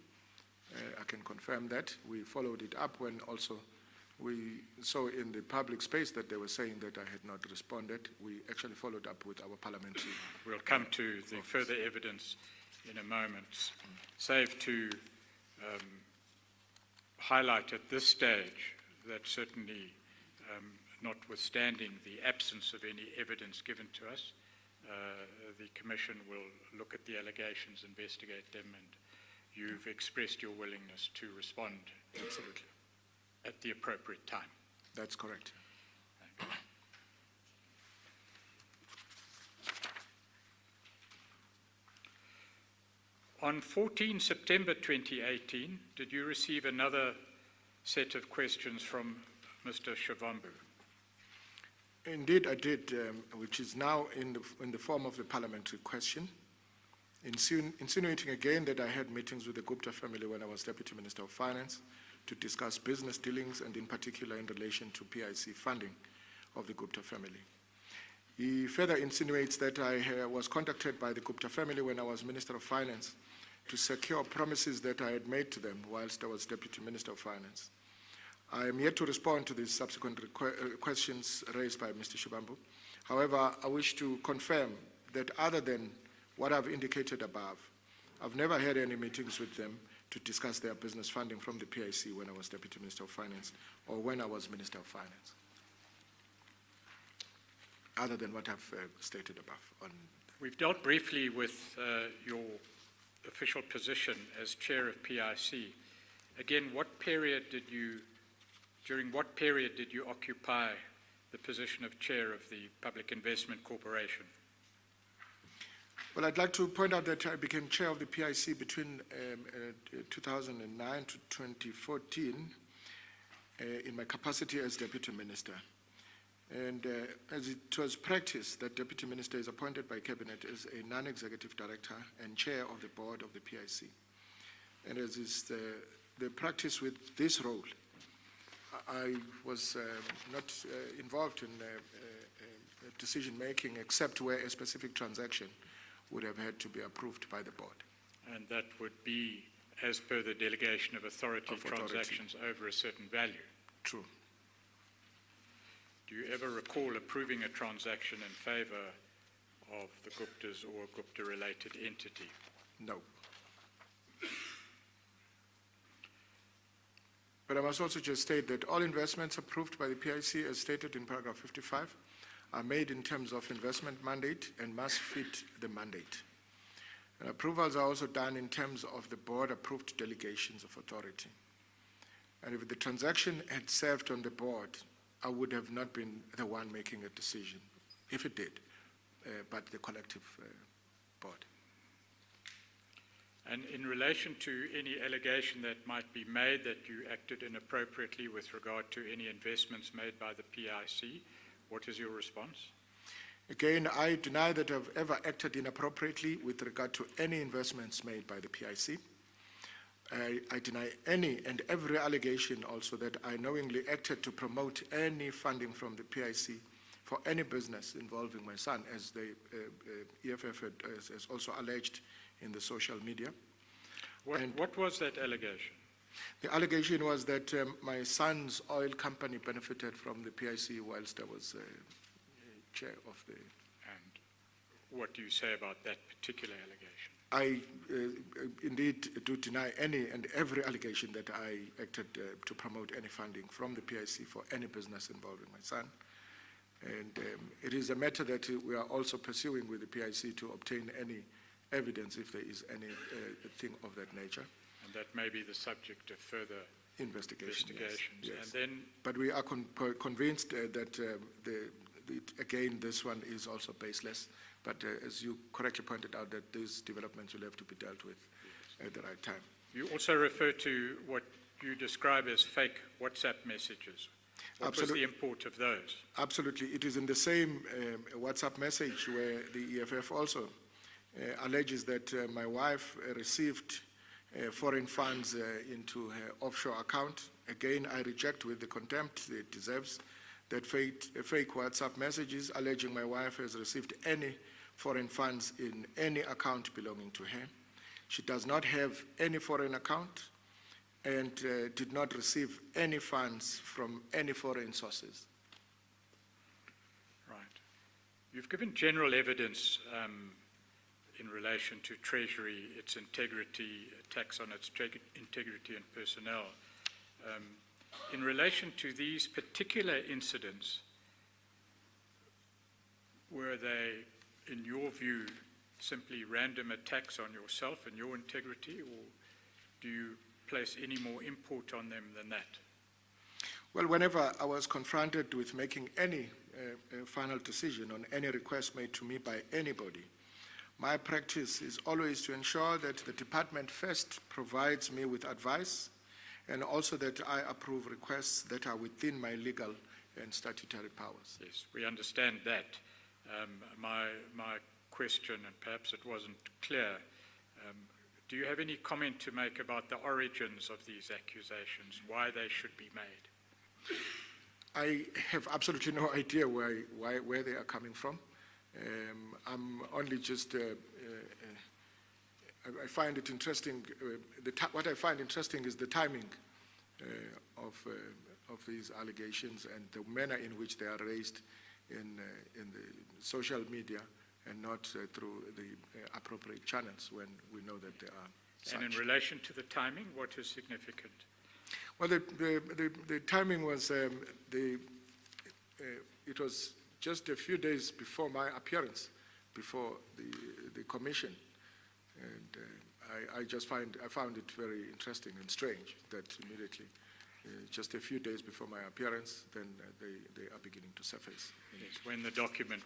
I can confirm that. We followed it up when also we saw in the public space that they were saying that I had not responded. We actually followed up with our parliamentary. We'll come to the further evidence in a moment. Save to highlight at this stage that certainly, notwithstanding the absence of any evidence given to us, the Commission will look at the allegations, investigate them, and you've expressed your willingness to respond. Absolutely. At the appropriate time. That's correct. On 14 September 2018, did you receive another set of questions from Mr. Shivambu? Indeed, I did, which is now in the form of the parliamentary question, insinuating again that I had meetings with the Gupta family when I was Deputy Minister of Finance to discuss business dealings, and in particular in relation to PIC funding of the Gupta family. He further insinuates that I was contacted by the Gupta family when I was Minister of Finance to secure promises that I had made to them whilst I was Deputy Minister of Finance. I am yet to respond to the subsequent questions raised by Mr. Shibambu. However, I wish to confirm that other than what I've indicated above, I've never had any meetings with them to discuss their business funding from the PIC when I was Deputy Minister of Finance or when I was Minister of Finance, other than what I've stated above. We've dealt briefly with your official position as chair of PIC. Again, during what period did you occupy the position of chair of the Public Investment Corporation? Well, I'd like to point out that I became chair of the PIC between 2009 to 2014 in my capacity as Deputy Minister. And as it was practice that Deputy Minister is appointed by Cabinet as a non-executive director and chair of the board of the PIC. And as is the practice with this role, I was not involved in decision-making except where a specific transaction would have had to be approved by the board. And that would be as per the delegation of authority transactions over a certain value. True. Do you ever recall approving a transaction in favor of the Guptas or a Gupta-related entity? No. But I must also just state that all investments approved by the PIC, as stated in paragraph 55, are made in terms of investment mandate and must fit the mandate. And approvals are also done in terms of the board-approved delegations of authority. And if the transaction had served on the board, I would have not been the one making a decision, if it did, but the collective board. And in relation to any allegation that might be made that you acted inappropriately with regard to any investments made by the PIC, what is your response? Again, I deny that I've ever acted inappropriately with regard to any investments made by the PIC. I deny any and every allegation also that I knowingly acted to promote any funding from the PIC for any business involving my son, as the EFF has also alleged in the social media. What was that allegation? The allegation was that my son's oil company benefited from the PIC whilst I was chair of the... And what do you say about that particular allegation? I indeed do deny any and every allegation that I acted to promote any funding from the PIC for any business involving my son. And it is a matter that we are also pursuing with the PIC to obtain any evidence if there is any thing of that nature. And that may be the subject of further investigations. Yes. And then, but we are convinced that again, this one is also baseless. But as you correctly pointed out, that these developments will have to be dealt with at the right time. You also refer to what you describe as fake WhatsApp messages. What was the import of those? Absolutely. It is in the same WhatsApp message where the EFF also alleges that my wife received foreign funds into her offshore account. Again, I reject with the contempt it deserves that fake WhatsApp messages alleging my wife has received any foreign funds in any account belonging to her. She does not have any foreign account and did not receive any funds from any foreign sources. Right. You've given general evidence in relation to Treasury, its integrity, attacks on its integrity and personnel. In relation to these particular incidents, were they, in your view, simply random attacks on yourself and your integrity, or do you place any more import on them than that? Well, whenever I was confronted with making any final decision on any request made to me by anybody, my practice is always to ensure that the department first provides me with advice and also that I approve requests that are within my legal and statutory powers. Yes, we understand that. My question, and perhaps it wasn't clear, do you have any comment to make about the origins of these accusations, why they should be made? I have absolutely no idea where they are coming from. I'm only just I find it interesting. What I find interesting is the timing of these allegations and the manner in which they are raised in the social media and not through the appropriate channels when we know that they are such. And in relation to the timing, what is significant? Well, the timing was, it was just a few days before my appearance before the commission. And I found it very interesting and strange that immediately, just a few days before my appearance, then they are beginning to surface. Yes, when the document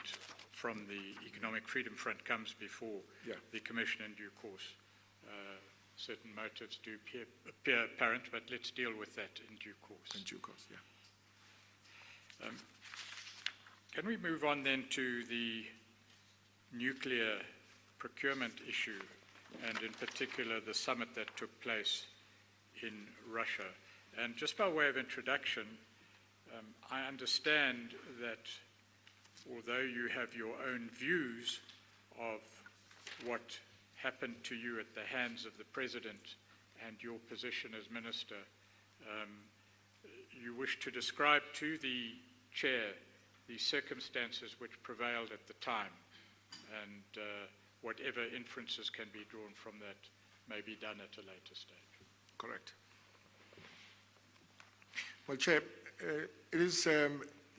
from the Economic Freedom Front comes before the Commission in due course, certain motives do appear apparent, but let's deal with that in due course. In due course, yeah. Can we move on then to the nuclear procurement issue, and in particular the summit that took place in Russia? And just by way of introduction, I understand that although you have your own views of what happened to you at the hands of the President and your position as Minister, you wish to describe to the Chair the circumstances which prevailed at the time, and whatever inferences can be drawn from that may be done at a later stage. Correct. Well, Chair, it is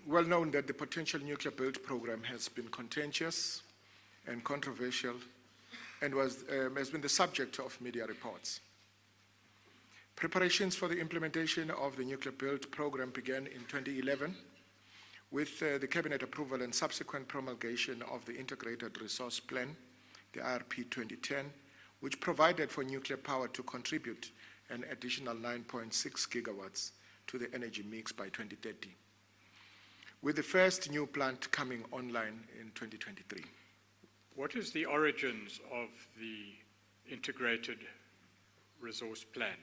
well known that the potential nuclear build program has been contentious and controversial and has been the subject of media reports. Preparations for the implementation of the nuclear build program began in 2011 with the Cabinet approval and subsequent promulgation of the Integrated Resource Plan, the IRP 2010, which provided for nuclear power to contribute an additional 9.6 gigawatts to the energy mix by 2030, with the first new plant coming online in 2023. What is the origins of the Integrated Resource Plan?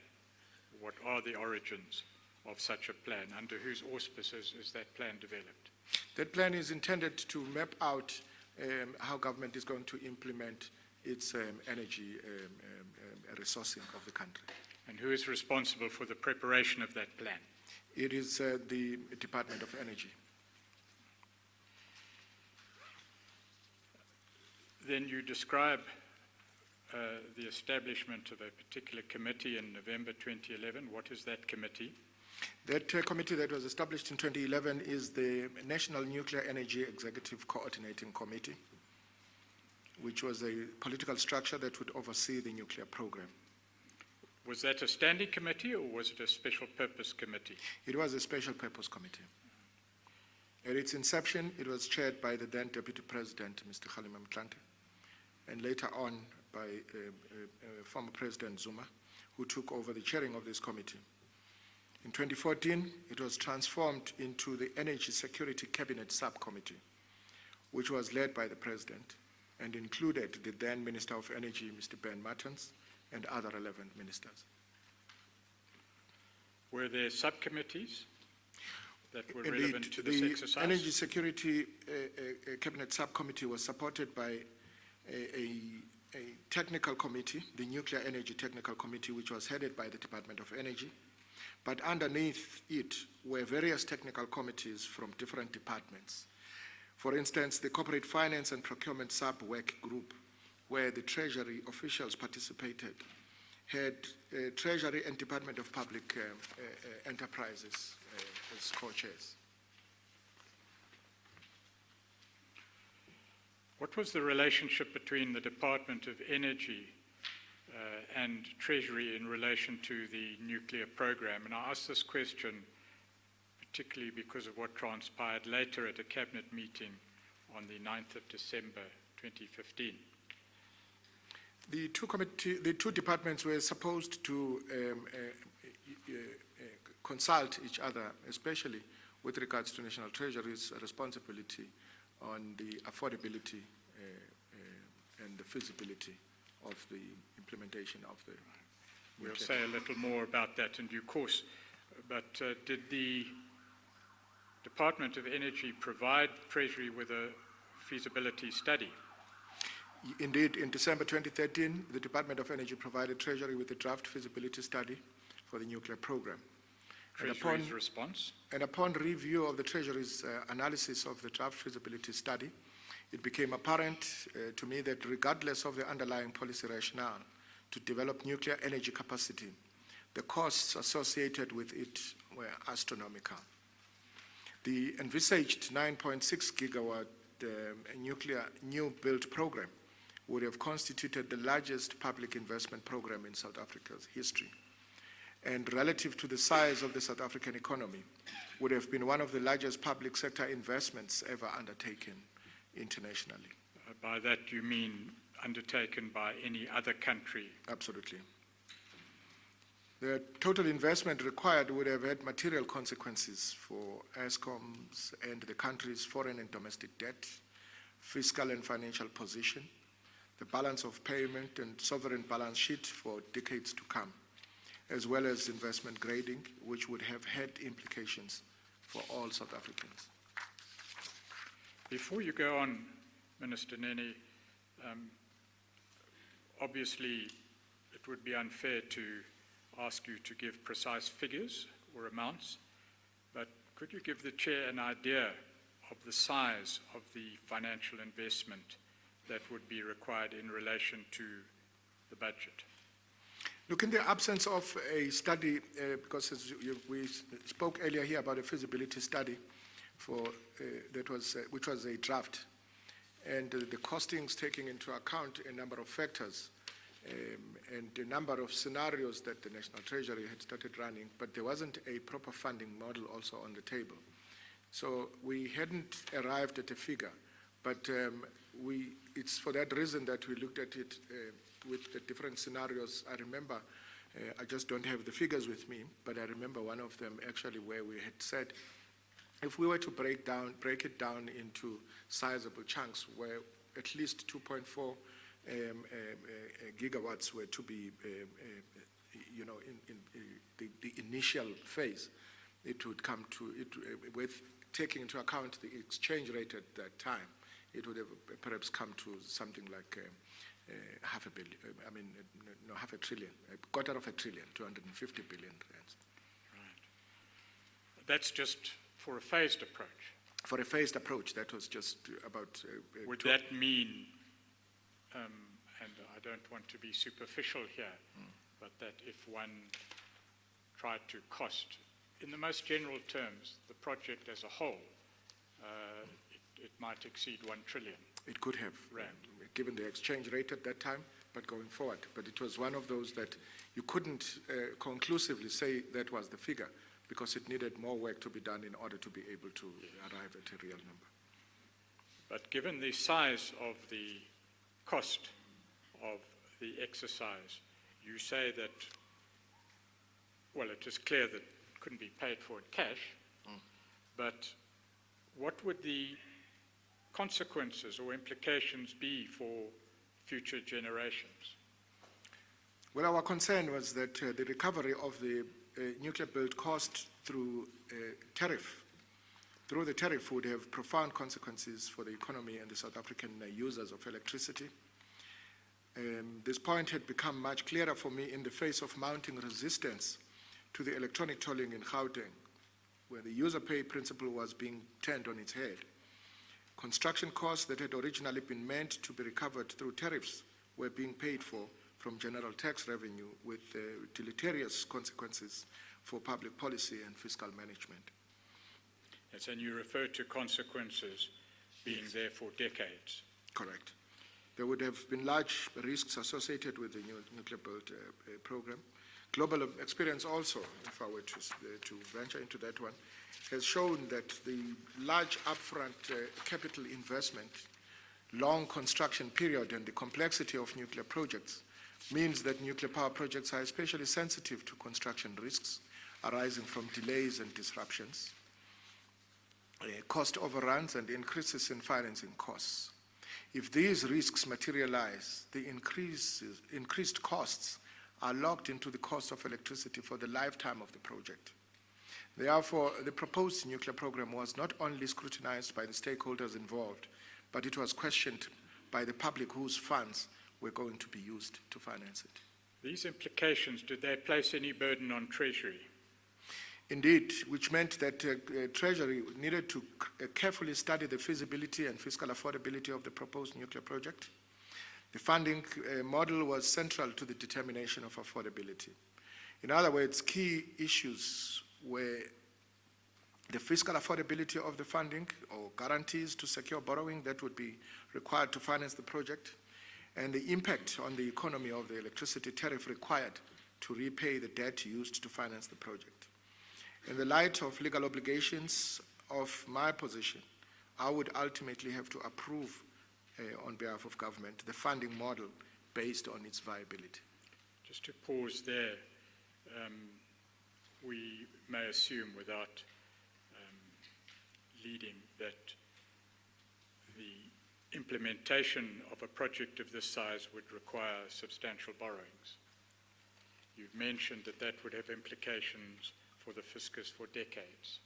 What are the origins of such a plan? Under whose auspices is that plan developed? That plan is intended to map out how government is going to implement its energy resourcing of the country. And who is responsible for the preparation of that plan? It is the Department of Energy. Then you describe the establishment of a particular committee in November 2011. What is that committee? That committee that was established in 2011 is the National Nuclear Energy Executive Coordinating Committee, which was a political structure that would oversee the nuclear program. Was that a standing committee or was it a special purpose committee? It was a special purpose committee. At its inception, it was chaired by the then Deputy President, Mr. Nhlanhla, and later on by former President Zuma, who took over the chairing of this committee. In 2014, it was transformed into the Energy Security Cabinet Subcommittee, which was led by the President and included the then Minister of Energy, Mr. Ben Martens, and other relevant ministers. Were there subcommittees that were Indeed, relevant to this exercise? The Energy Security Cabinet Subcommittee was supported by a technical committee, the Nuclear Energy Technical Committee, which was headed by the Department of Energy. But underneath it were various technical committees from different departments. For instance, the Corporate Finance and Procurement Sub-Work Group, where the Treasury officials participated, had Treasury and Department of Public Enterprises as co-chairs. What was the relationship between the Department of Energy and Treasury in relation to the nuclear program? And I ask this question particularly because of what transpired later at a cabinet meeting on the 9th of December 2015. The two departments were supposed to consult each other, especially with regards to National Treasury's responsibility on the affordability and the feasibility of the implementation of the... We'll say a little more about that in due course, but did the Department of Energy provide Treasury with a feasibility study? Indeed, in December 2013, the Department of Energy provided Treasury with a draft feasibility study for the nuclear program. Treasury's response? And upon review of the Treasury's analysis of the draft feasibility study, it became apparent to me that regardless of the underlying policy rationale to develop nuclear energy capacity, the costs associated with it were astronomical. The envisaged 9.6 gigawatt nuclear new build program would have constituted the largest public investment program in South Africa's history, and relative to the size of the South African economy, would have been one of the largest public sector investments ever undertaken internationally. By that you mean undertaken by any other country? Absolutely. The total investment required would have had material consequences for ESCOM's and the country's foreign and domestic debt, fiscal and financial position, the balance of payment and sovereign balance sheet for decades to come, as well as investment grading, which would have had implications for all South Africans. Before you go on, Minister Nene, obviously it would be unfair to ask you to give precise figures or amounts, but could you give the Chair an idea of the size of the financial investment that would be required in relation to the budget? Look, in the absence of a study, because we spoke earlier here about a feasibility study for which was a draft, and the costings taking into account a number of factors and a number of scenarios that the National Treasury had started running, but there wasn't a proper funding model also on the table. So we hadn't arrived at a figure, but it's for that reason that we looked at it with the different scenarios. I remember, I just don't have the figures with me, but I remember one of them actually where we had said, if we were to break it down into sizable chunks where at least 2.4 gigawatts were to be, in the initial phase, it would come to it with taking into account the exchange rate at that time. It would have perhaps come to something like half a trillion, a quarter of a trillion, 250 billion rands. Right. That's just for a phased approach. For a phased approach, that was just about. Would that mean, and I don't want to be superficial here, but that if one tried to cost, in the most general terms, the project as a whole, it might exceed 1 trillion. It could have, given the exchange rate at that time, but going forward. But it was one of those that you couldn't conclusively say that was the figure, because it needed more work to be done in order to be able to arrive at a real number. But given the size of the cost of the exercise, you say that, well, it is clear that it couldn't be paid for in cash, but what would the consequences or implications be for future generations? Well, our concern was that the recovery of the nuclear build cost through the tariff would have profound consequences for the economy and the South African users of electricity. This point had become much clearer for me in the face of mounting resistance to the electronic tolling in Gauteng, where the user pay principle was being turned on its head. Construction costs that had originally been meant to be recovered through tariffs were being paid for from general tax revenue, with deleterious consequences for public policy and fiscal management. Yes, and you refer to consequences being there for decades. Correct. There would have been large risks associated with the nuclear build program. Global experience also, if I were to venture into that one, has shown that the large upfront capital investment, long construction period, and the complexity of nuclear projects means that nuclear power projects are especially sensitive to construction risks arising from delays and disruptions, cost overruns, and increases in financing costs. If these risks materialize, the increased costs are locked into the cost of electricity for the lifetime of the project. Therefore, the proposed nuclear program was not only scrutinized by the stakeholders involved, but it was questioned by the public whose funds were going to be used to finance it. These implications, did they place any burden on Treasury? Indeed, which meant that Treasury needed to carefully study the feasibility and fiscal affordability of the proposed nuclear project. The funding model was central to the determination of affordability. In other words, key issues were the fiscal affordability of the funding or guarantees to secure borrowing that would be required to finance the project, and the impact on the economy of the electricity tariff required to repay the debt used to finance the project. In the light of legal obligations of my position, I would ultimately have to approve on behalf of government the funding model based on its viability. Just to pause there, we may assume without leading that the implementation of a project of this size would require substantial borrowings. You've mentioned that that would have implications for the fiscus for decades.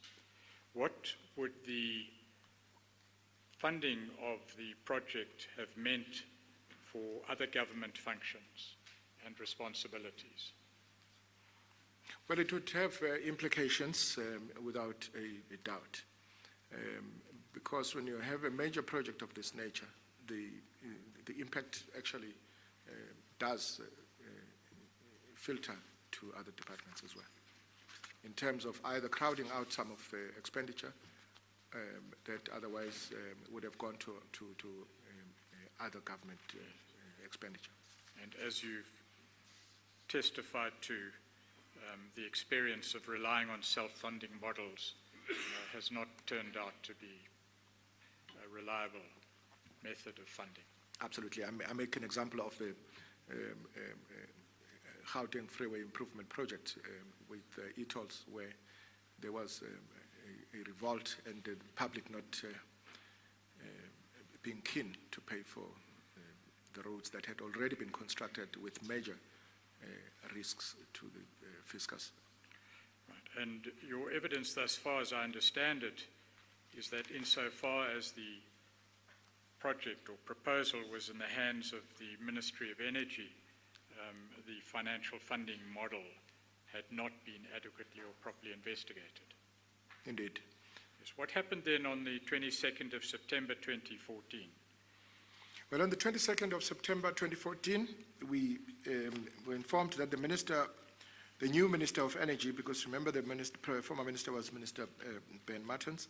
What would the funding of the project have meant for other government functions and responsibilities? Well, it would have implications without a doubt. Because when you have a major project of this nature, the impact actually does filter to other departments as well, in terms of either crowding out some of the expenditure that otherwise would have gone to other government expenditure. And as you've testified to, the experience of relying on self-funding models has not turned out to be a reliable method of funding. Absolutely. I make an example of the Gauteng Freeway Improvement Project with e-tolls, where there was a revolt and the public not being keen to pay for the roads that had already been constructed with major risks to the fiscus. Right. And your evidence thus far, as I understand it, is that insofar as the project or proposal was in the hands of the Ministry of Energy, the financial funding model had not been adequately or properly investigated. Indeed. Yes. What happened then on the 22nd of September 2014? Well, on the 22nd of September 2014, we were informed that the new Minister of Energy, because remember the former minister was Minister Ben Martens,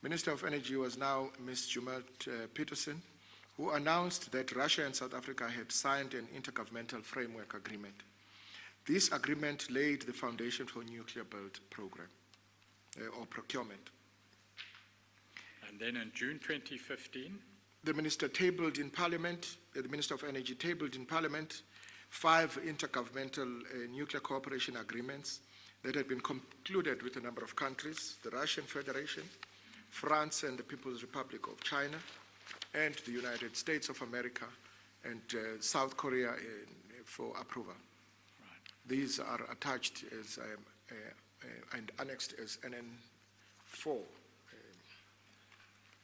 Minister of Energy was now Ms. Jumelt Peterson, who announced that Russia and South Africa had signed an intergovernmental framework agreement. This agreement laid the foundation for a nuclear build program or procurement. And then in June 2015? The Minister tabled in Parliament, the Minister of Energy tabled in Parliament 5 intergovernmental nuclear cooperation agreements that had been concluded with a number of countries: the Russian Federation, France and the People's Republic of China, and the United States of America and South Korea for approval. Right. These are attached as and annexed as NN4.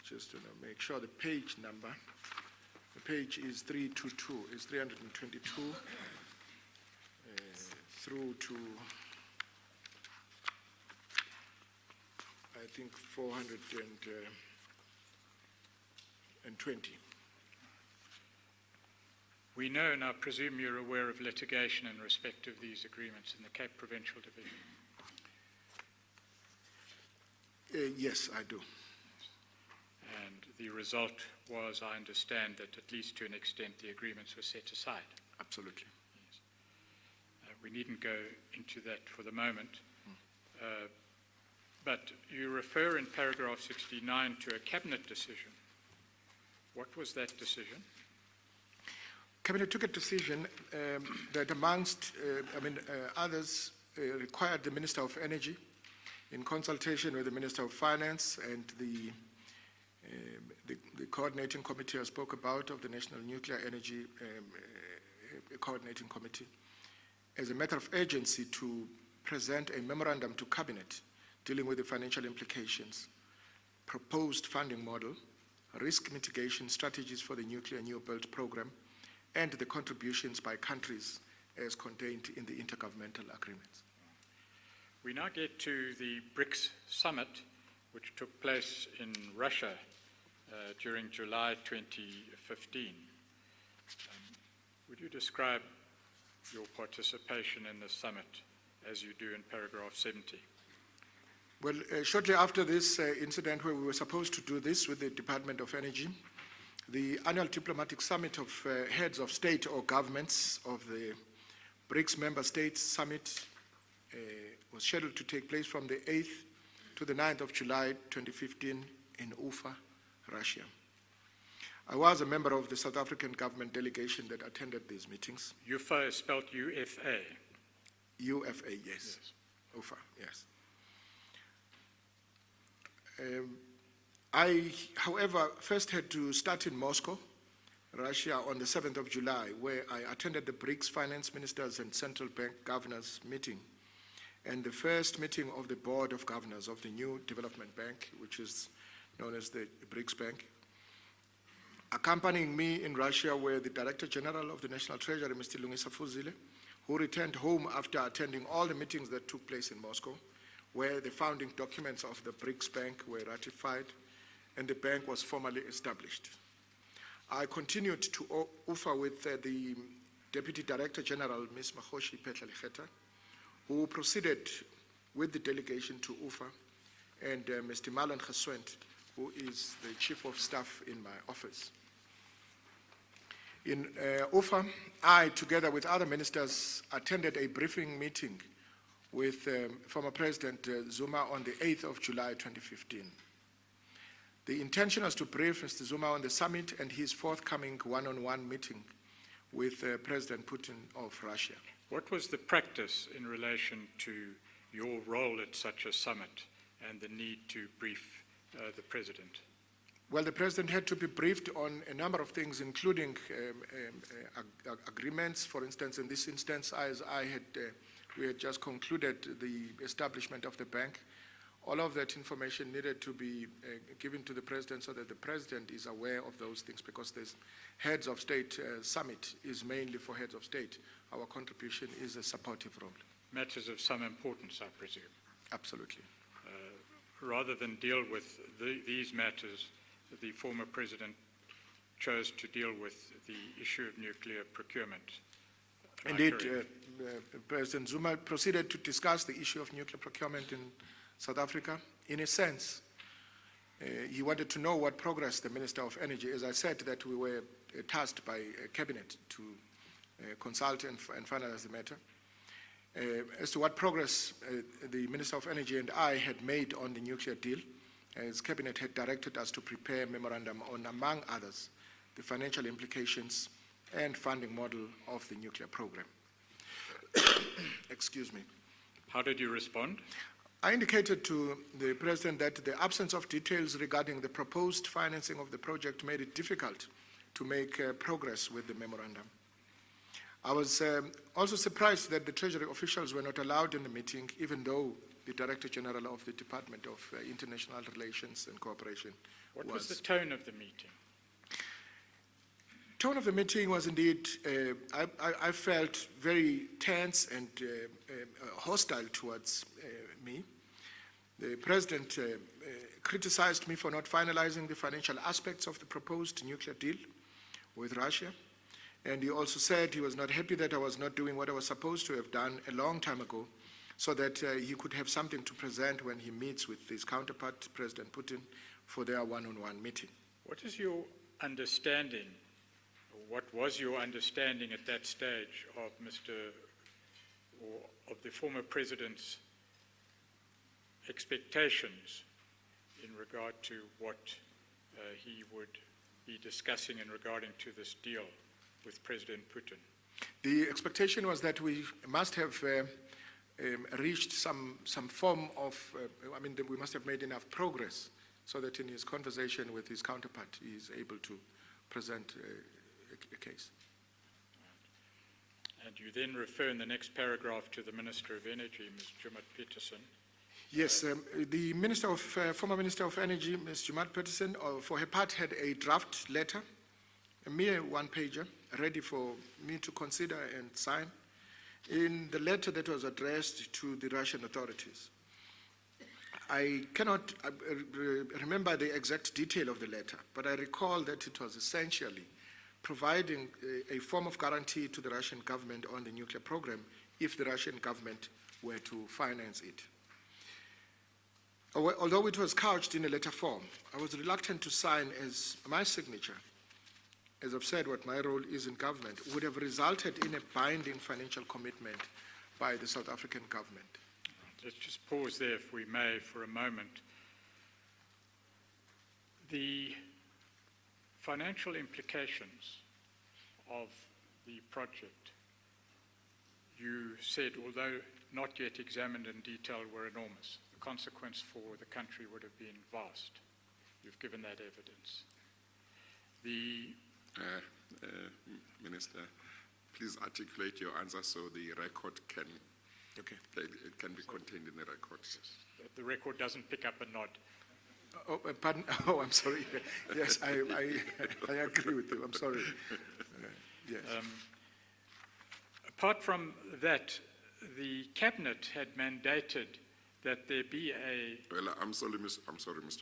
Just to make sure the page number. The page is 322, is 322 through to, I think, 420. We know, and I presume you're aware of litigation in respect of these agreements in the Cape Provincial Division. Yes, I do. And the result was, I understand, that at least to an extent the agreements were set aside. Absolutely. Yes. We needn't go into that for the moment. But you refer in paragraph 69 to a cabinet decision. What was that decision? Cabinet took a decision that amongst others required the Minister of Energy, in consultation with the Minister of Finance and the coordinating committee I spoke about of the National Nuclear Energy Coordinating Committee, as a matter of urgency to present a memorandum to Cabinet dealing with the financial implications, proposed funding model, risk mitigation strategies for the nuclear new build program, and the contributions by countries as contained in the intergovernmental agreements. We now get to the BRICS summit, which took place in Russia during July 2015. Would you describe your participation in the summit as you do in paragraph 70? Well, shortly after this incident where we were supposed to do this with the Department of Energy, the annual diplomatic summit of heads of state or governments of the BRICS member states summit was scheduled to take place from the 8th to the 9th of July 2015 in Ufa, Russia. I was a member of the South African government delegation that attended these meetings. UFA is spelled UFA. UFA, yes. Ufa, yes. I, however, first had to start in Moscow, Russia, on the 7th of July, where I attended the BRICS finance ministers and central bank governors meeting, and the first meeting of the board of governors of the new development bank, which is known as the BRICS Bank. Accompanying me in Russia were the Director General of the National Treasury, Mr. Lungisa Fuzile, who returned home after attending all the meetings that took place in Moscow, where the founding documents of the BRICS Bank were ratified and the bank was formally established. I continued to Ufa with the Deputy Director General, Ms. Mahoshi Petlalecheta, who proceeded with the delegation to Ufa, and Mr. Malan Khaswent, who is the Chief of Staff in my office. In Ufa, I, together with other ministers, attended a briefing meeting with former President Zuma on the 8th of July 2015. The intention was to brief Mr. Zuma on the summit and his forthcoming one-on-one meeting with President Putin of Russia. What was the practice in relation to your role at such a summit and the need to brief the President? Well, the President had to be briefed on a number of things, including agreements. For instance, in this instance, as we had just concluded the establishment of the bank. All of that information needed to be given to the President so that the President is aware of those things, because this heads of state summit is mainly for heads of state. Our contribution is a supportive role. Matters of some importance, I presume. Absolutely. Rather than deal with these matters, the former President chose to deal with the issue of nuclear procurement. Indeed, President Zuma proceeded to discuss the issue of nuclear procurement in South Africa. In a sense, he wanted to know what progress the Minister of Energy, as I said, that we were tasked by Cabinet to consult and finalize the matter, as to what progress the Minister of Energy and I had made on the nuclear deal, as Cabinet had directed us to prepare a memorandum on, among others, the financial implications and funding model of the nuclear program. Excuse me. How did you respond? I indicated to the President that the absence of details regarding the proposed financing of the project made it difficult to make progress with the memorandum. I was also surprised that the Treasury officials were not allowed in the meeting, even though the Director General of the Department of International Relations and Cooperation What was the tone of the meeting? Tone of the meeting was indeed, I felt very tense and hostile towards me. The President criticized me for not finalizing the financial aspects of the proposed nuclear deal with Russia. And he also said he was not happy that I was not doing what I was supposed to have done a long time ago, so that he could have something to present when he meets with his counterpart, President Putin, for their one-on-one meeting. What is your understanding, or what was your understanding at that stage of of the former President's expectations in regard to what he would be discussing in regarding to this deal with President Putin? The expectation was that we must have reached some form of, we must have made enough progress so that in his conversation with his counterpart, he is able to present a case. And you then refer in the next paragraph to the Minister of Energy, Ms. Judith Peterson. Yes, the former Minister of Energy, Ms. Jumat Peterson, for her part had a draft letter, a mere one-pager, ready for me to consider and sign, in the letter that was addressed to the Russian authorities. I cannot remember the exact detail of the letter, but I recall that it was essentially providing a form of guarantee to the Russian government on the nuclear program if the Russian government were to finance it. Although it was couched in a letter form, I was reluctant to sign as my signature, as I've said what my role is in government, would have resulted in a binding financial commitment by the South African government. Let's just pause there, if we may, for a moment. The financial implications of the project, you said, although not yet examined in detail, were enormous. The consequence for the country would have been vast. You've given that evidence. Minister, please articulate your answer so the record can, it can be contained in the record. The record doesn't pick up a nod. Oh, pardon? Oh, I'm sorry. Yes, I agree with you. I'm sorry. Yes. Apart from that, the cabinet had mandated that there be a... Well, I'm sorry, Mr.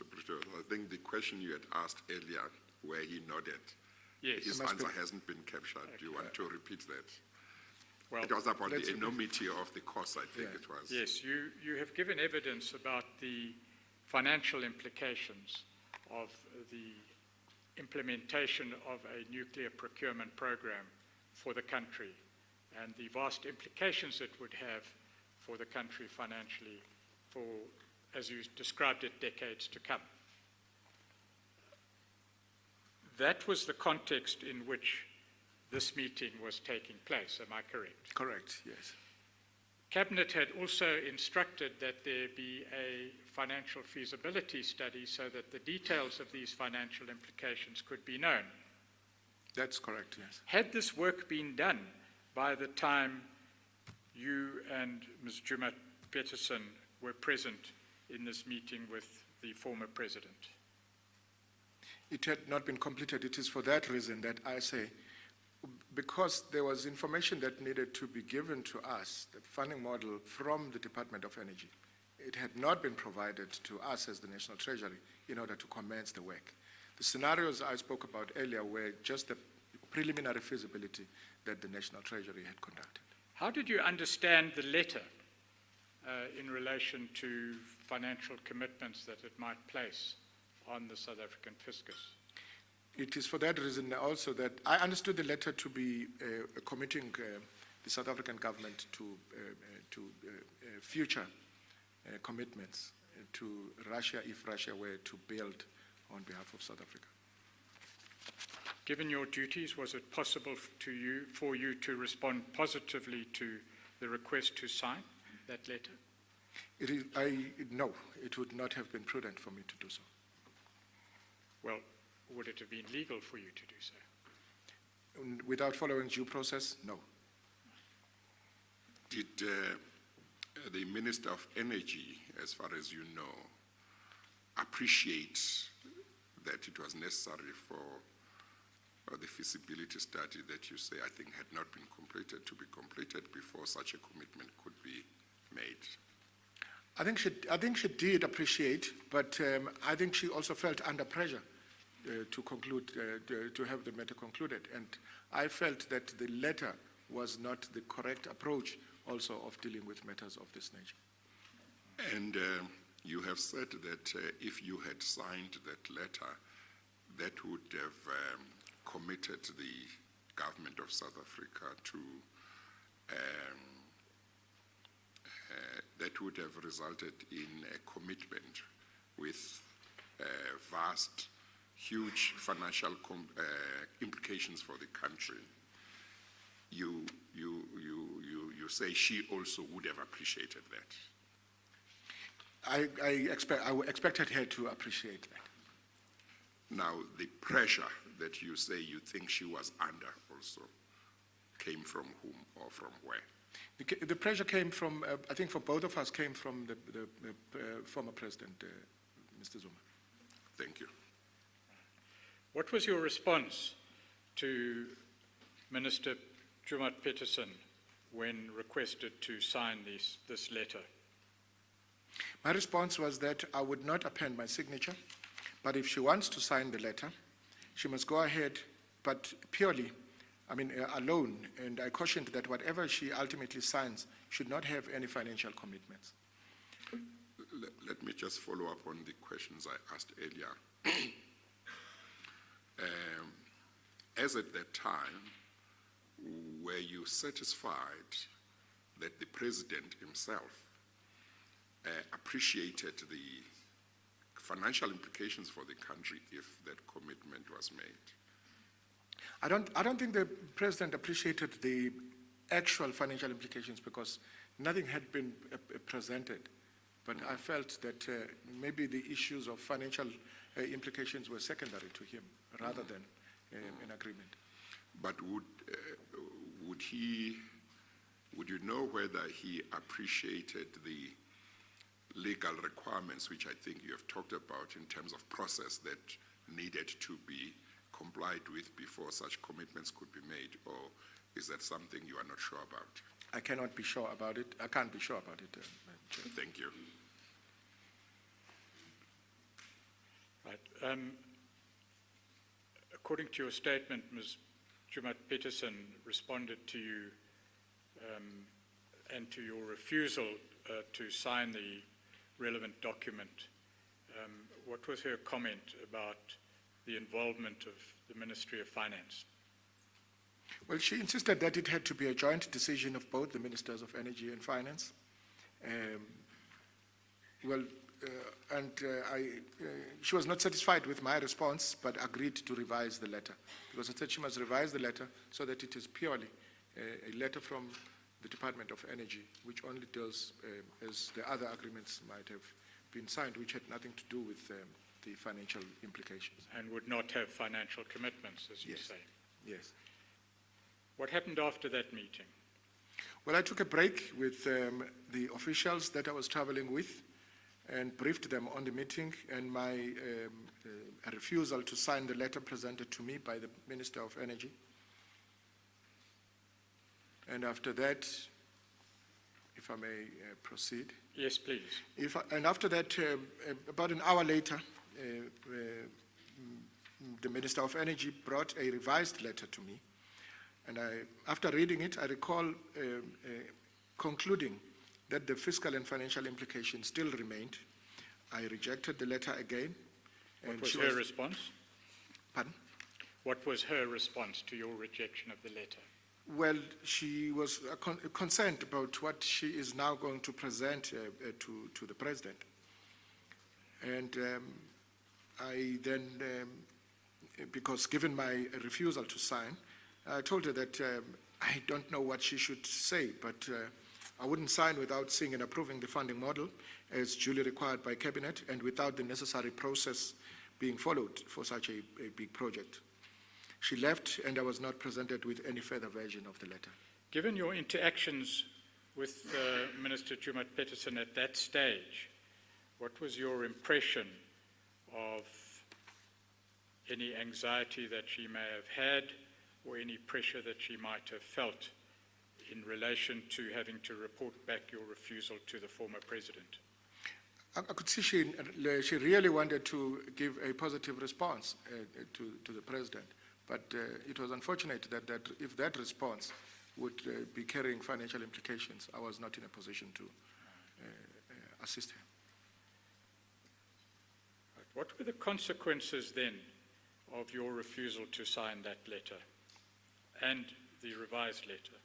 Brito. I think the question you had asked earlier, where he nodded, Yes. his answer hasn't been captured. Do you want to repeat that? Well, it was about the enormity of the cost, I think it was. Yes, you have given evidence about the financial implications of the implementation of a nuclear procurement program for the country and the vast implications it would have for the country financially for, as you described it, decades to come. That was the context in which this meeting was taking place, am I correct? Correct, yes. Cabinet had also instructed that there be a financial feasibility study so that the details of these financial implications could be known. That's correct, yes. Had this work been done by the time you and Ms. Jumat Peterson were present in this meeting with the former president? It had not been completed. It is for that reason that I say, because there was information that needed to be given to us, the funding model from the Department of Energy, it had not been provided to us as the National Treasury in order to commence the work. The scenarios I spoke about earlier were just the preliminary feasibility that the National Treasury had conducted. How did you understand the letter in relation to financial commitments that it might place on the South African fiscus? It is for that reason also that I understood the letter to be committing the South African government to future commitments to Russia if Russia were to build on behalf of South Africa. Given your duties, was it possible for you to respond positively to the request to sign that letter? No, it would not have been prudent for me to do so. Well, would it have been legal for you to do so? Without following due process, no. Did the Minister of Energy, as far as you know, appreciate that it was necessary for the feasibility study that you say, I think, had not been completed to be completed before such a commitment could be made? I think she did appreciate, but I think she also felt under pressure to conclude, to have the matter concluded. And I felt that the letter was not the correct approach also of dealing with matters of this nature. And you have said that if you had signed that letter, that would have committed the government of South Africa to, that would have resulted in a commitment with vast, huge financial implications for the country. You say she also would have appreciated that. I expected her to appreciate that. Now, the pressure that you say you think she was under also came from whom or from where? The pressure came from, I think for both of us, came from the former president, Mr. Zuma. Thank you. What was your response to Minister Jumat Peterson when requested to sign this letter? My response was that I would not append my signature, but if she wants to sign the letter, she must go ahead, but purely, alone, and I cautioned that whatever she ultimately signs should not have any financial commitments. Let me just follow up on the questions I asked earlier. As at that time, were you satisfied that the president himself appreciated the financial implications for the country if that commitment was made? I don't think the president appreciated the actual financial implications because nothing had been presented. But I felt that maybe the issues of financial implications were secondary to him rather than an agreement. But would you know whether he appreciated the legal requirements, which I think you have talked about in terms of process that needed to be complied with before such commitments could be made, or is that something you are not sure about? I cannot be sure about it. I can't be sure about it. Chair. Thank you. Right. According to your statement, Ms. Jumat Peterson responded to you and to your refusal to sign the relevant document. What was her comment about the involvement of the Ministry of Finance? Well, she insisted that it had to be a joint decision of both the Ministers of Energy and Finance. She was not satisfied with my response, but agreed to revise the letter. Because I said she must revise the letter so that it is purely a letter from the Department of Energy, which only deals, as the other agreements might have been signed, which had nothing to do with the financial implications. And would not have financial commitments, as you say. Yes. What happened after that meeting? Well, I took a break with the officials that I was traveling with and briefed them on the meeting and my refusal to sign the letter presented to me by the Minister of Energy. And after that, if I may proceed. Yes, please. And after that, about an hour later, the Minister of Energy brought a revised letter to me. And after reading it, I recall concluding that the fiscal and financial implications still remained. I rejected the letter again. What was her response? Pardon? What was her response to your rejection of the letter? Well, she was concerned about what she is now going to present to the president. And I then, because given my refusal to sign, I told her that I don't know what she should say, but I wouldn't sign without seeing and approving the funding model as duly required by Cabinet and without the necessary process being followed for such a big project. She left and I was not presented with any further version of the letter. Given your interactions with Minister Jumat Peterson at that stage, what was your impression of any anxiety that she may have had or any pressure that she might have felt in relation to having to report back your refusal to the former president? I could see she really wanted to give a positive response to the president, but it was unfortunate that if that response would be carrying financial implications, I was not in a position to assist her. What were the consequences then of your refusal to sign that letter and the revised letter?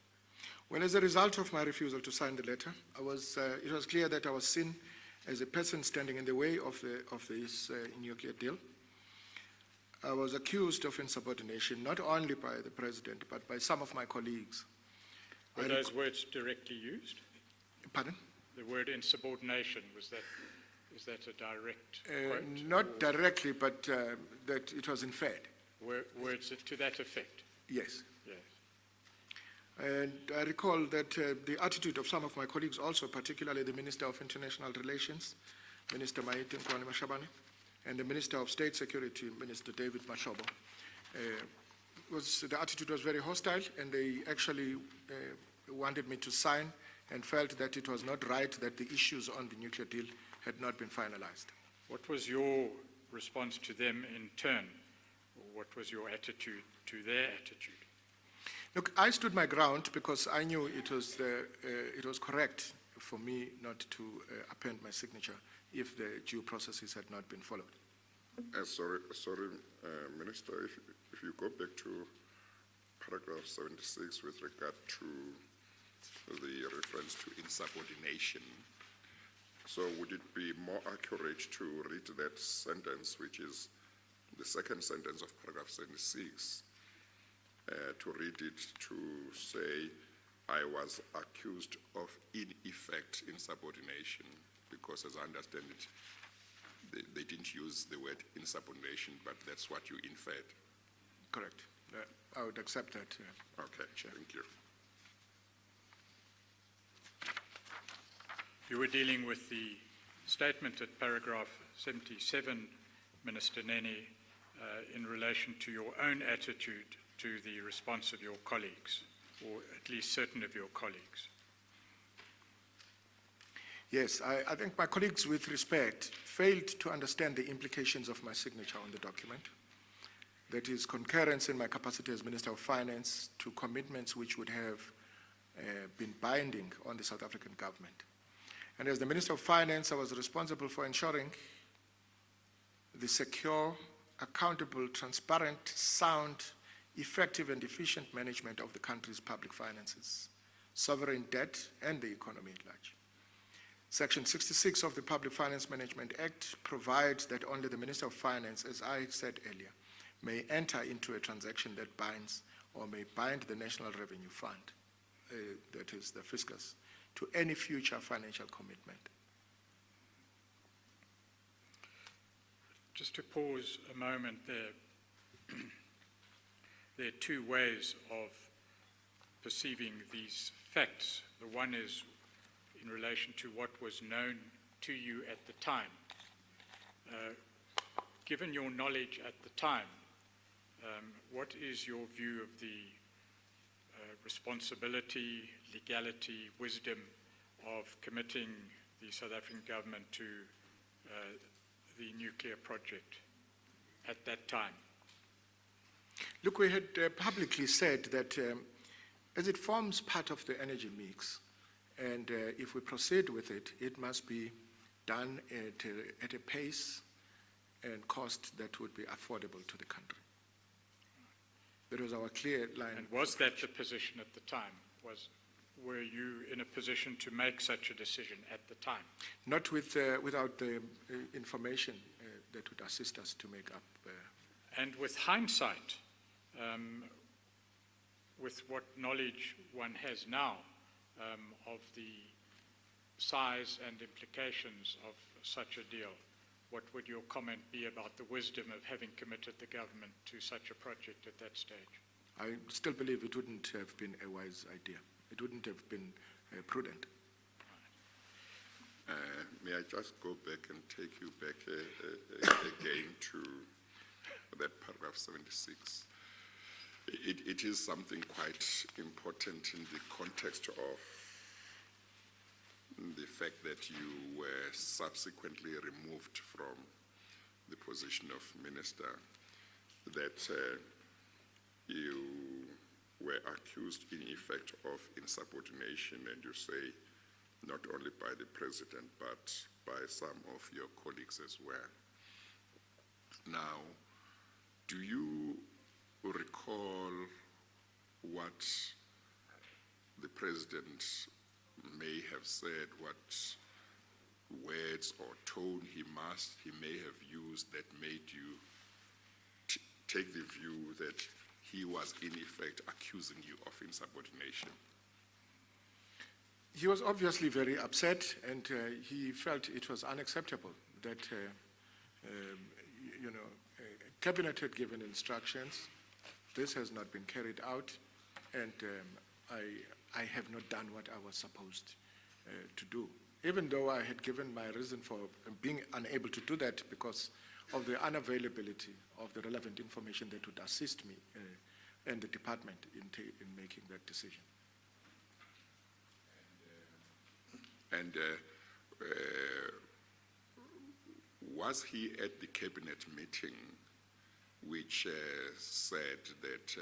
Well, as a result of my refusal to sign the letter, it was clear that I was seen as a person standing in the way of this nuclear deal. I was accused of insubordination, not only by the president, but by some of my colleagues. Were those words directly used? Pardon? The word insubordination, is that a direct quote? Not directly, but that it was inferred. Words to that effect? Yes. Yes. And I recall that the attitude of some of my colleagues also, particularly the Minister of International Relations, Minister Maite Mashabane, and the Minister of State Security, Minister David Mashobo, the attitude was very hostile, and they actually wanted me to sign and felt that it was not right that the issues on the nuclear deal had not been finalized. What was your response to them in turn? What was your attitude to their attitude? Look, I stood my ground because I knew it was correct for me not to append my signature if the due processes had not been followed. Sorry, Minister, if you go back to paragraph 76 with regard to the reference to insubordination, so would it be more accurate to read that sentence, which is the second sentence of paragraph 76, to read it to say, I was accused of, in effect, insubordination, because as I understand it, they didn't use the word insubordination, but that's what you inferred. Correct. I would accept that. Okay, thank you. You were dealing with the statement at paragraph 77, Minister Nene, in relation to your own attitude to the response of your colleagues, or at least certain of your colleagues. Yes, I think my colleagues, with respect, failed to understand the implications of my signature on the document. That is, concurrence in my capacity as Minister of Finance to commitments which would have been binding on the South African government. And as the Minister of Finance, I was responsible for ensuring the secure, accountable, transparent, sound, effective and efficient management of the country's public finances, sovereign debt, and the economy at large. Section 66 of the Public Finance Management Act provides that only the Minister of Finance, as I said earlier, may enter into a transaction that binds or may bind the National Revenue Fund, that is the fiscus, to any future financial commitment. Just to pause a moment there, there are two ways of perceiving these facts. The one is in relation to what was known to you at the time. Given your knowledge at the time, what is your view of the responsibility, legality, wisdom of committing the South African government to the nuclear project at that time? Look, we had publicly said that as it forms part of the energy mix, and if we proceed with it, it must be done at a pace and cost that would be affordable to the country. That was our clear line. And was that the position at the time? Were you in a position to make such a decision at the time? Not without the information that would assist us to make up. And with hindsight, with what knowledge one has now of the size and implications of such a deal, what would your comment be about the wisdom of having committed the government to such a project at that stage? I still believe it wouldn't have been a wise idea. It wouldn't have been prudent. May I just go back and take you back again to that paragraph 76? It is something quite important in the context of the fact that you were subsequently removed from the position of minister, that you were accused in effect of insubordination, and you say not only by the president but by some of your colleagues as well. Now, do you recall what the president may have said, what words or tone he may have used that made you take the view that he was in effect accusing you of insubordination? He was obviously very upset, and he felt it was unacceptable that cabinet had given instructions. This has not been carried out, and I have not done what I was supposed to do, even though I had given my reason for being unable to do that because of the unavailability of the relevant information that would assist me and the department in making that decision. And was he at the cabinet meeting which said that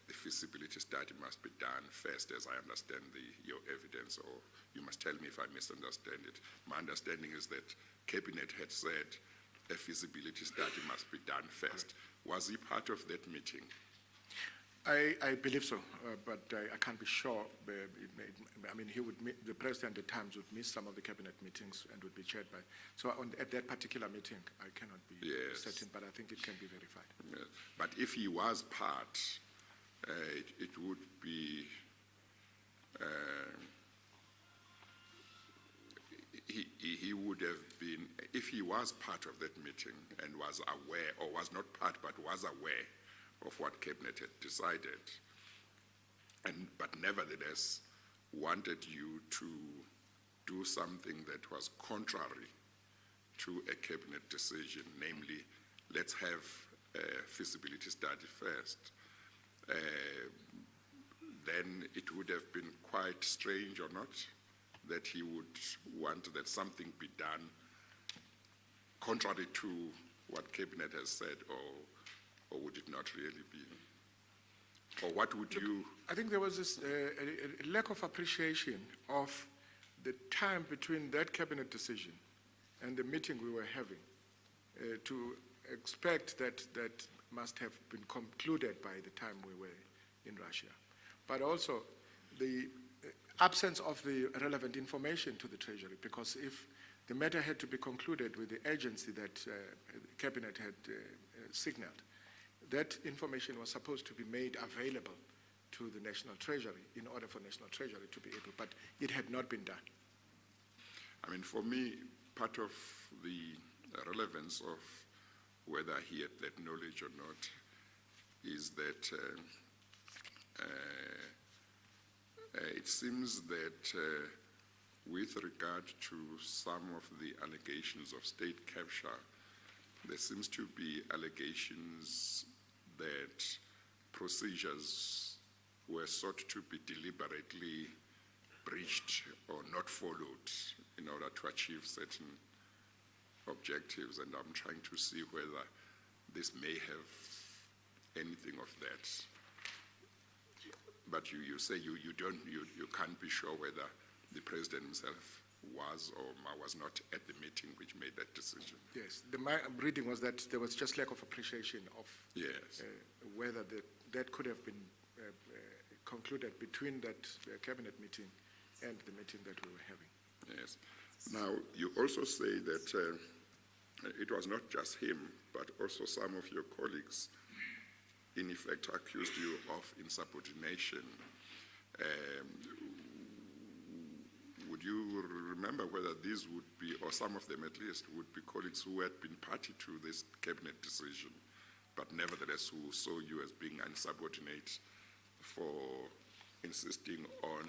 the feasibility study must be done first, as I understand your evidence, or you must tell me if I misunderstand it? My understanding is that cabinet had said a feasibility study must be done first. Was he part of that meeting? I believe so, but I can't be sure. I mean, the president at times would miss some of the cabinet meetings and would be chaired by. So at that particular meeting, I cannot be certain, but I think it can be verified. Yeah. But if he was part, it would be, he would have been, if he was part of that meeting and was aware, or was not part, but was aware of what cabinet had decided, but nevertheless wanted you to do something that was contrary to a cabinet decision, namely, let's have a feasibility study first, then it would have been quite strange, or not, that he would want that something be done contrary to what cabinet has said, or would it not really be? Or what would you... I think there was this a lack of appreciation of the time between that cabinet decision and the meeting we were having to expect that must have been concluded by the time we were in Russia. But also the absence of the relevant information to the Treasury, because if the matter had to be concluded with the agency that the cabinet had signaled, that information was supposed to be made available to the National Treasury in order for National Treasury to be able, but it had not been done. I mean, for me, part of the relevance of whether he had that knowledge or not is that it seems that with regard to some of the allegations of state capture, there seems to be allegations that procedures were sought to be deliberately breached or not followed in order to achieve certain objectives, and I'm trying to see whether this may have anything of that. But you say you can't be sure whether the president himself was or was not at the meeting which made that decision. Yes, my reading was that there was just lack of appreciation of whether that could have been concluded between that cabinet meeting and the meeting that we were having. Yes. Now, you also say that it was not just him, but also some of your colleagues, in effect, accused you of insubordination. Would you remember whether these would be, or some of them at least, would be colleagues who had been party to this cabinet decision, but nevertheless who saw you as being insubordinate for insisting on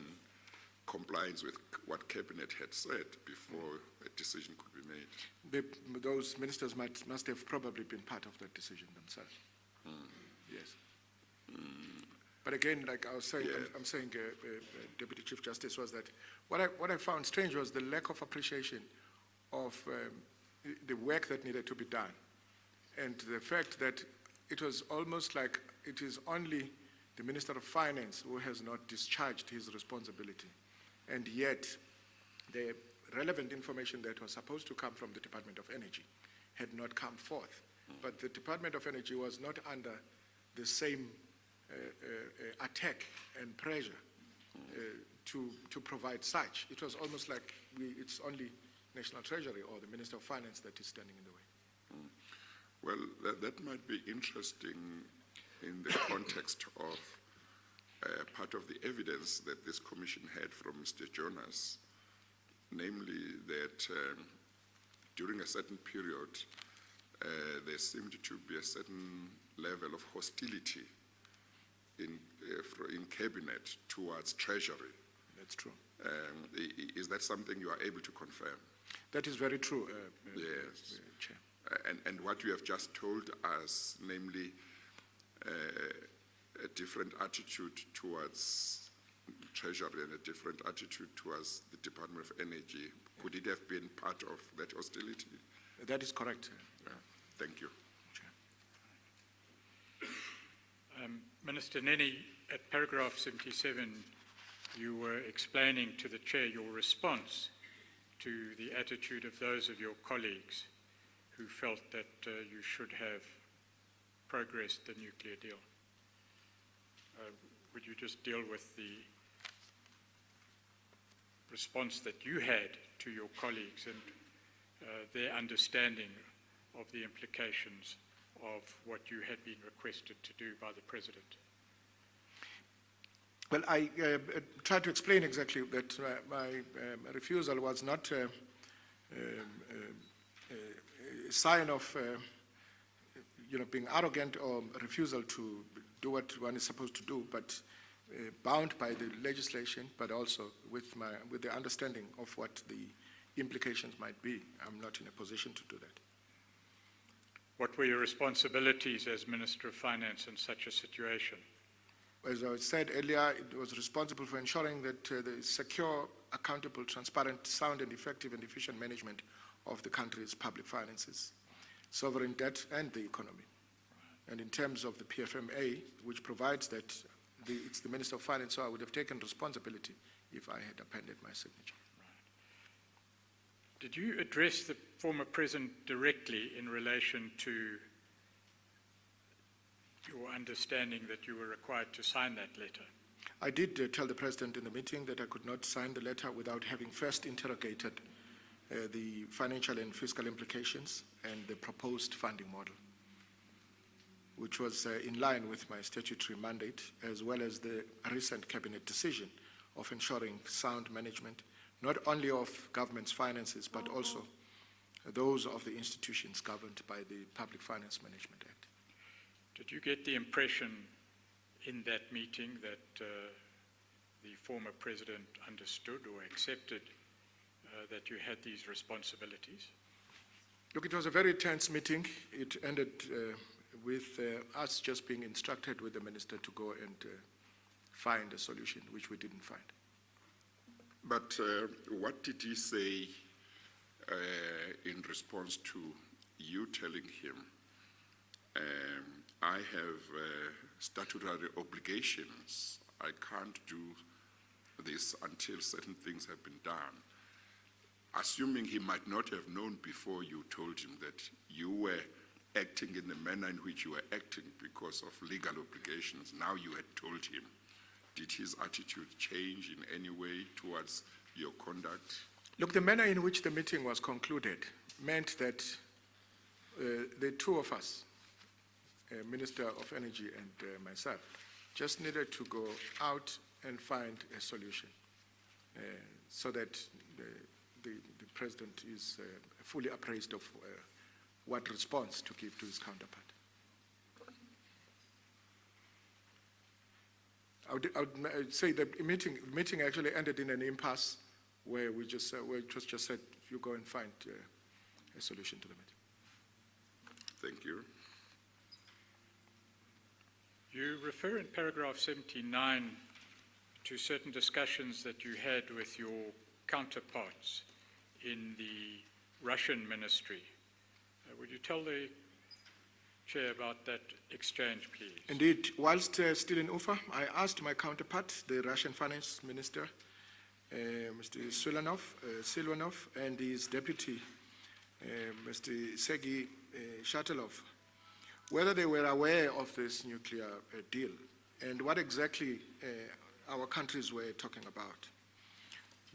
compliance with what cabinet had said before a decision could be made? Those ministers must have probably been part of that decision themselves. Yes. But again, like I was saying, I'm saying, Deputy Chief Justice, was that what I found strange was the lack of appreciation of the work that needed to be done, and the fact that it was almost like it is only the Minister of Finance who has not discharged his responsibility, and yet the relevant information that was supposed to come from the Department of Energy had not come forth. But the Department of Energy was not under the same attack and pressure to provide such. It was almost like it's only National Treasury or the Minister of Finance that is standing in the way. Well, that might be interesting in the context of part of the evidence that this commission had from Mr. Jonas, namely that during a certain period, there seemed to be a certain level of hostility in cabinet towards treasury. That's true. Is that something you are able to confirm? That is very true, Yes. Chair. And what you have just told us, namely a different attitude towards treasury and a different attitude towards the Department of Energy, could it have been part of that hostility? That is correct. Thank you. Minister Nene, at paragraph 77, you were explaining to the Chair your response to the attitude of those of your colleagues who felt that you should have progressed the nuclear deal. Would you just deal with the response that you had to your colleagues and their understanding of the implications of what you had been requested to do by the President? Well, I tried to explain exactly that my refusal was not a sign of being arrogant or refusal to do what one is supposed to do, but bound by the legislation, but also with the understanding of what the implications might be. I'm not in a position to do that. What were your responsibilities as Minister of Finance in such a situation? As I said earlier, it was responsible for ensuring that the secure, accountable, transparent, sound and effective and efficient management of the country's public finances, sovereign debt and the economy. And in terms of the PFMA, which provides that it's the Minister of Finance, so I would have taken responsibility if I had appended my signature. Did you address the former President directly in relation to your understanding that you were required to sign that letter? I did tell the President in the meeting that I could not sign the letter without having first interrogated the financial and fiscal implications and the proposed funding model, which was in line with my statutory mandate, as well as the recent cabinet decision of ensuring sound management, not only of government's finances, but also those of the institutions governed by the Public Finance Management Act. Did you get the impression in that meeting that the former President understood or accepted that you had these responsibilities? Look, it was a very tense meeting. It ended with us just being instructed with the Minister to go and find a solution, which we didn't find. But what did he say in response to you telling him, I have statutory obligations, I can't do this until certain things have been done? Assuming he might not have known before you told him that you were acting in the manner in which you were acting because of legal obligations, now you had told him, did his attitude change in any way towards your conduct? Look, the manner in which the meeting was concluded meant that the two of us, Minister of Energy and myself, just needed to go out and find a solution so that the President is fully appraised of what response to give to his counterpart. I would say the meeting actually ended in an impasse where it was just said, you go and find a solution to the matter. Thank you. You refer in paragraph 79 to certain discussions that you had with your counterparts in the Russian ministry. Would you tell the Chair about that exchange, please? Indeed, whilst still in Ufa, I asked my counterpart, the Russian finance minister, Mr. Silvanov, and his deputy, Mr. Sergei Shatelov, whether they were aware of this nuclear deal and what exactly our countries were talking about.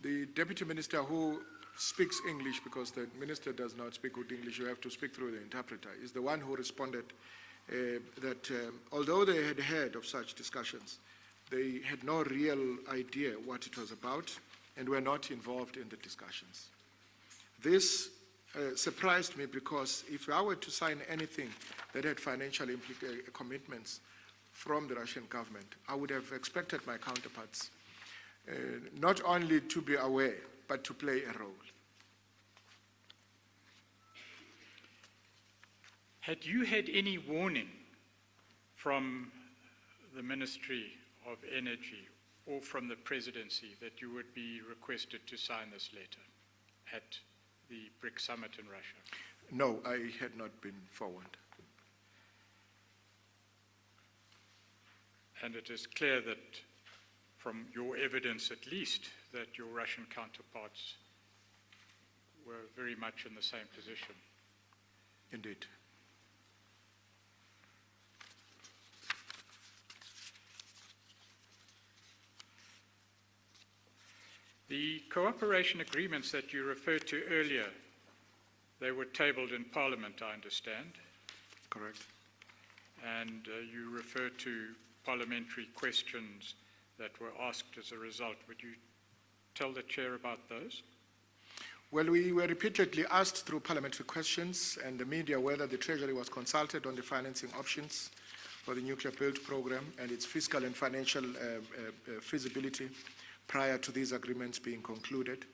The deputy minister, who speaks English, because the minister does not speak good English, you have to speak through the interpreter, is the one who responded that although they had heard of such discussions, they had no real idea what it was about and were not involved in the discussions. This surprised me, because if I were to sign anything that had financial commitments from the Russian government, I would have expected my counterparts not only to be aware, but to play a role. Had you had any warning from the Ministry of Energy or from the Presidency that you would be requested to sign this letter at the BRICS summit in Russia? No, I had not been forwarded. And it is clear that, from your evidence at least, that your Russian counterparts were very much in the same position. Indeed. The cooperation agreements that you referred to earlier, they were tabled in Parliament, I understand. Correct. And you refer to parliamentary questions that were asked as a result. Would you tell the Chair about those? Well, we were repeatedly asked through parliamentary questions and the media whether the Treasury was consulted on the financing options for the nuclear build program and its fiscal and financial feasibility prior to these agreements being concluded.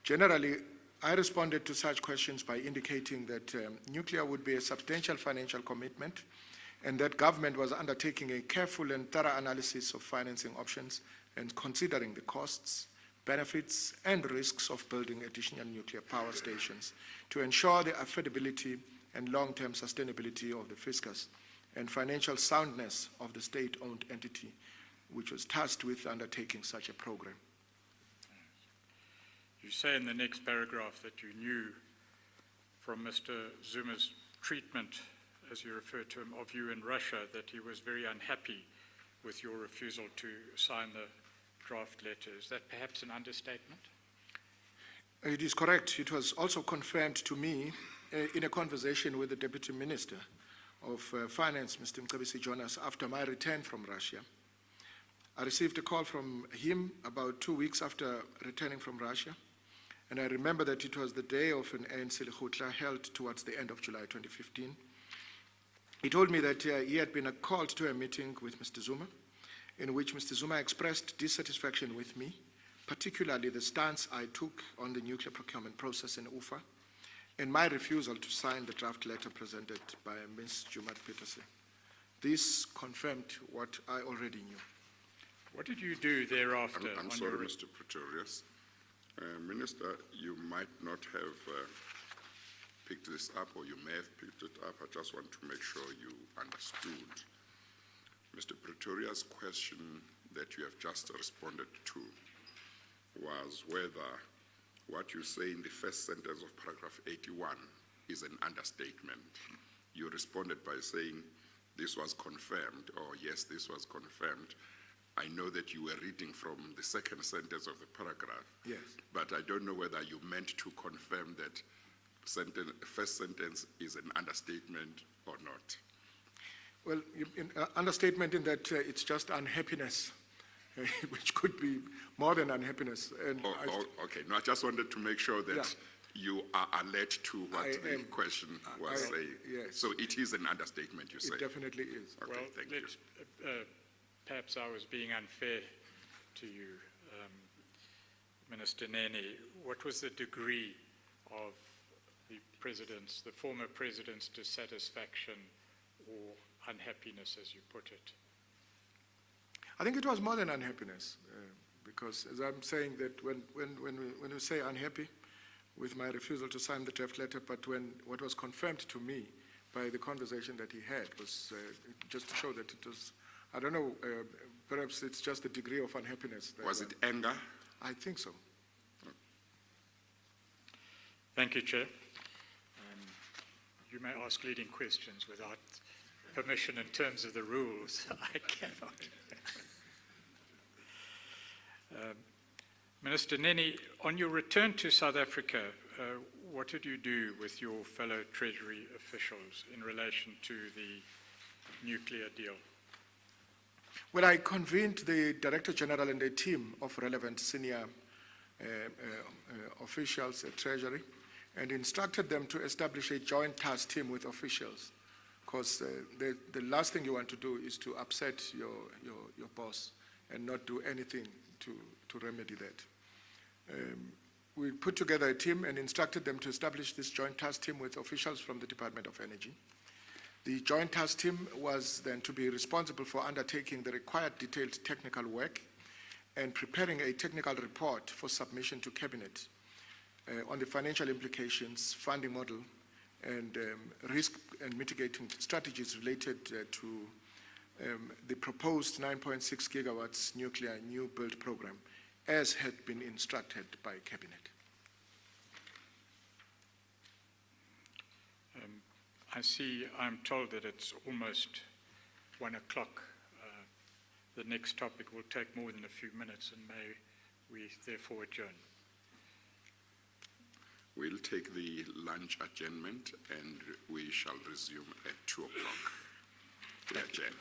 Generally, I responded to such questions by indicating that nuclear would be a substantial financial commitment and that government was undertaking a careful and thorough analysis of financing options and considering the costs, benefits, and risks of building additional nuclear power stations to ensure the affordability and long-term sustainability of the fiscus and financial soundness of the state-owned entity, which was tasked with undertaking such a program. You say in the next paragraph that you knew from Mr. Zuma's treatment, as you refer to him, of you in Russia, that he was very unhappy with your refusal to sign the draft letter. Is that perhaps an understatement? It is correct. It was also confirmed to me in a conversation with the Deputy Minister of Finance, Mr. Mcebisi Jonas, after my return from Russia. I received a call from him about 2 weeks after returning from Russia, and I remember that it was the day of an ANC Lekgotla held towards the end of July 2015. He told me that he had been called to a meeting with Mr. Zuma, in which Mr. Zuma expressed dissatisfaction with me, particularly the stance I took on the nuclear procurement process in UFA, and my refusal to sign the draft letter presented by Ms. Jumat Petersen. This confirmed what I already knew. What did you do thereafter? I'm sorry, Mr. Pretorius. Minister, you might not have picked this up, or you may have picked it up. I just want to make sure you understood. Mr. Pretorius' question that you have just responded to was whether what you say in the first sentence of paragraph 81 is an understatement. You responded by saying this was confirmed, or yes, this was confirmed. I know that you were reading from the second sentence of the paragraph. Yes. But I don't know whether you meant to confirm that first sentence is an understatement or not. Well, understatement in that it's just unhappiness, which could be more than unhappiness. And okay. No, I just wanted to make sure that Yeah. you are alert to what the question was saying. yes. So it is an understatement, you say? It definitely is. Okay, Well, thank you. perhaps I was being unfair to you, Minister Nene. What was the degree of the former president's dissatisfaction or unhappiness, as you put it? I think it was more than unhappiness, because as I'm saying that when we say unhappy with my refusal to sign the draft letter, but when what was confirmed to me by the conversation that he had was just to show that it was, I don't know, perhaps it's just the degree of unhappiness. Was it anger? I think so. Thank you, Chair. You may ask leading questions without permission in terms of the rules. I cannot. Minister Nene, on your return to South Africa, what did you do with your fellow Treasury officials in relation to the nuclear deal? Well, I convened the Director General and a team of relevant senior officials at Treasury and instructed them to establish a joint task team with officials because the last thing you want to do is to upset your boss and not do anything to remedy that. We put together a team and instructed them to establish this joint task team with officials from the Department of Energy. The joint task team was then to be responsible for undertaking the required detailed technical work and preparing a technical report for submission to Cabinet on the financial implications, funding model, and risk and mitigating strategies related to the proposed 9.6 gigawatts nuclear new build program, as had been instructed by Cabinet. I'm told that it's almost 1 o'clock. The next topic will take more than a few minutes, and may we therefore adjourn. We'll take the lunch adjournment and we shall resume at 2 o'clock. We adjourn.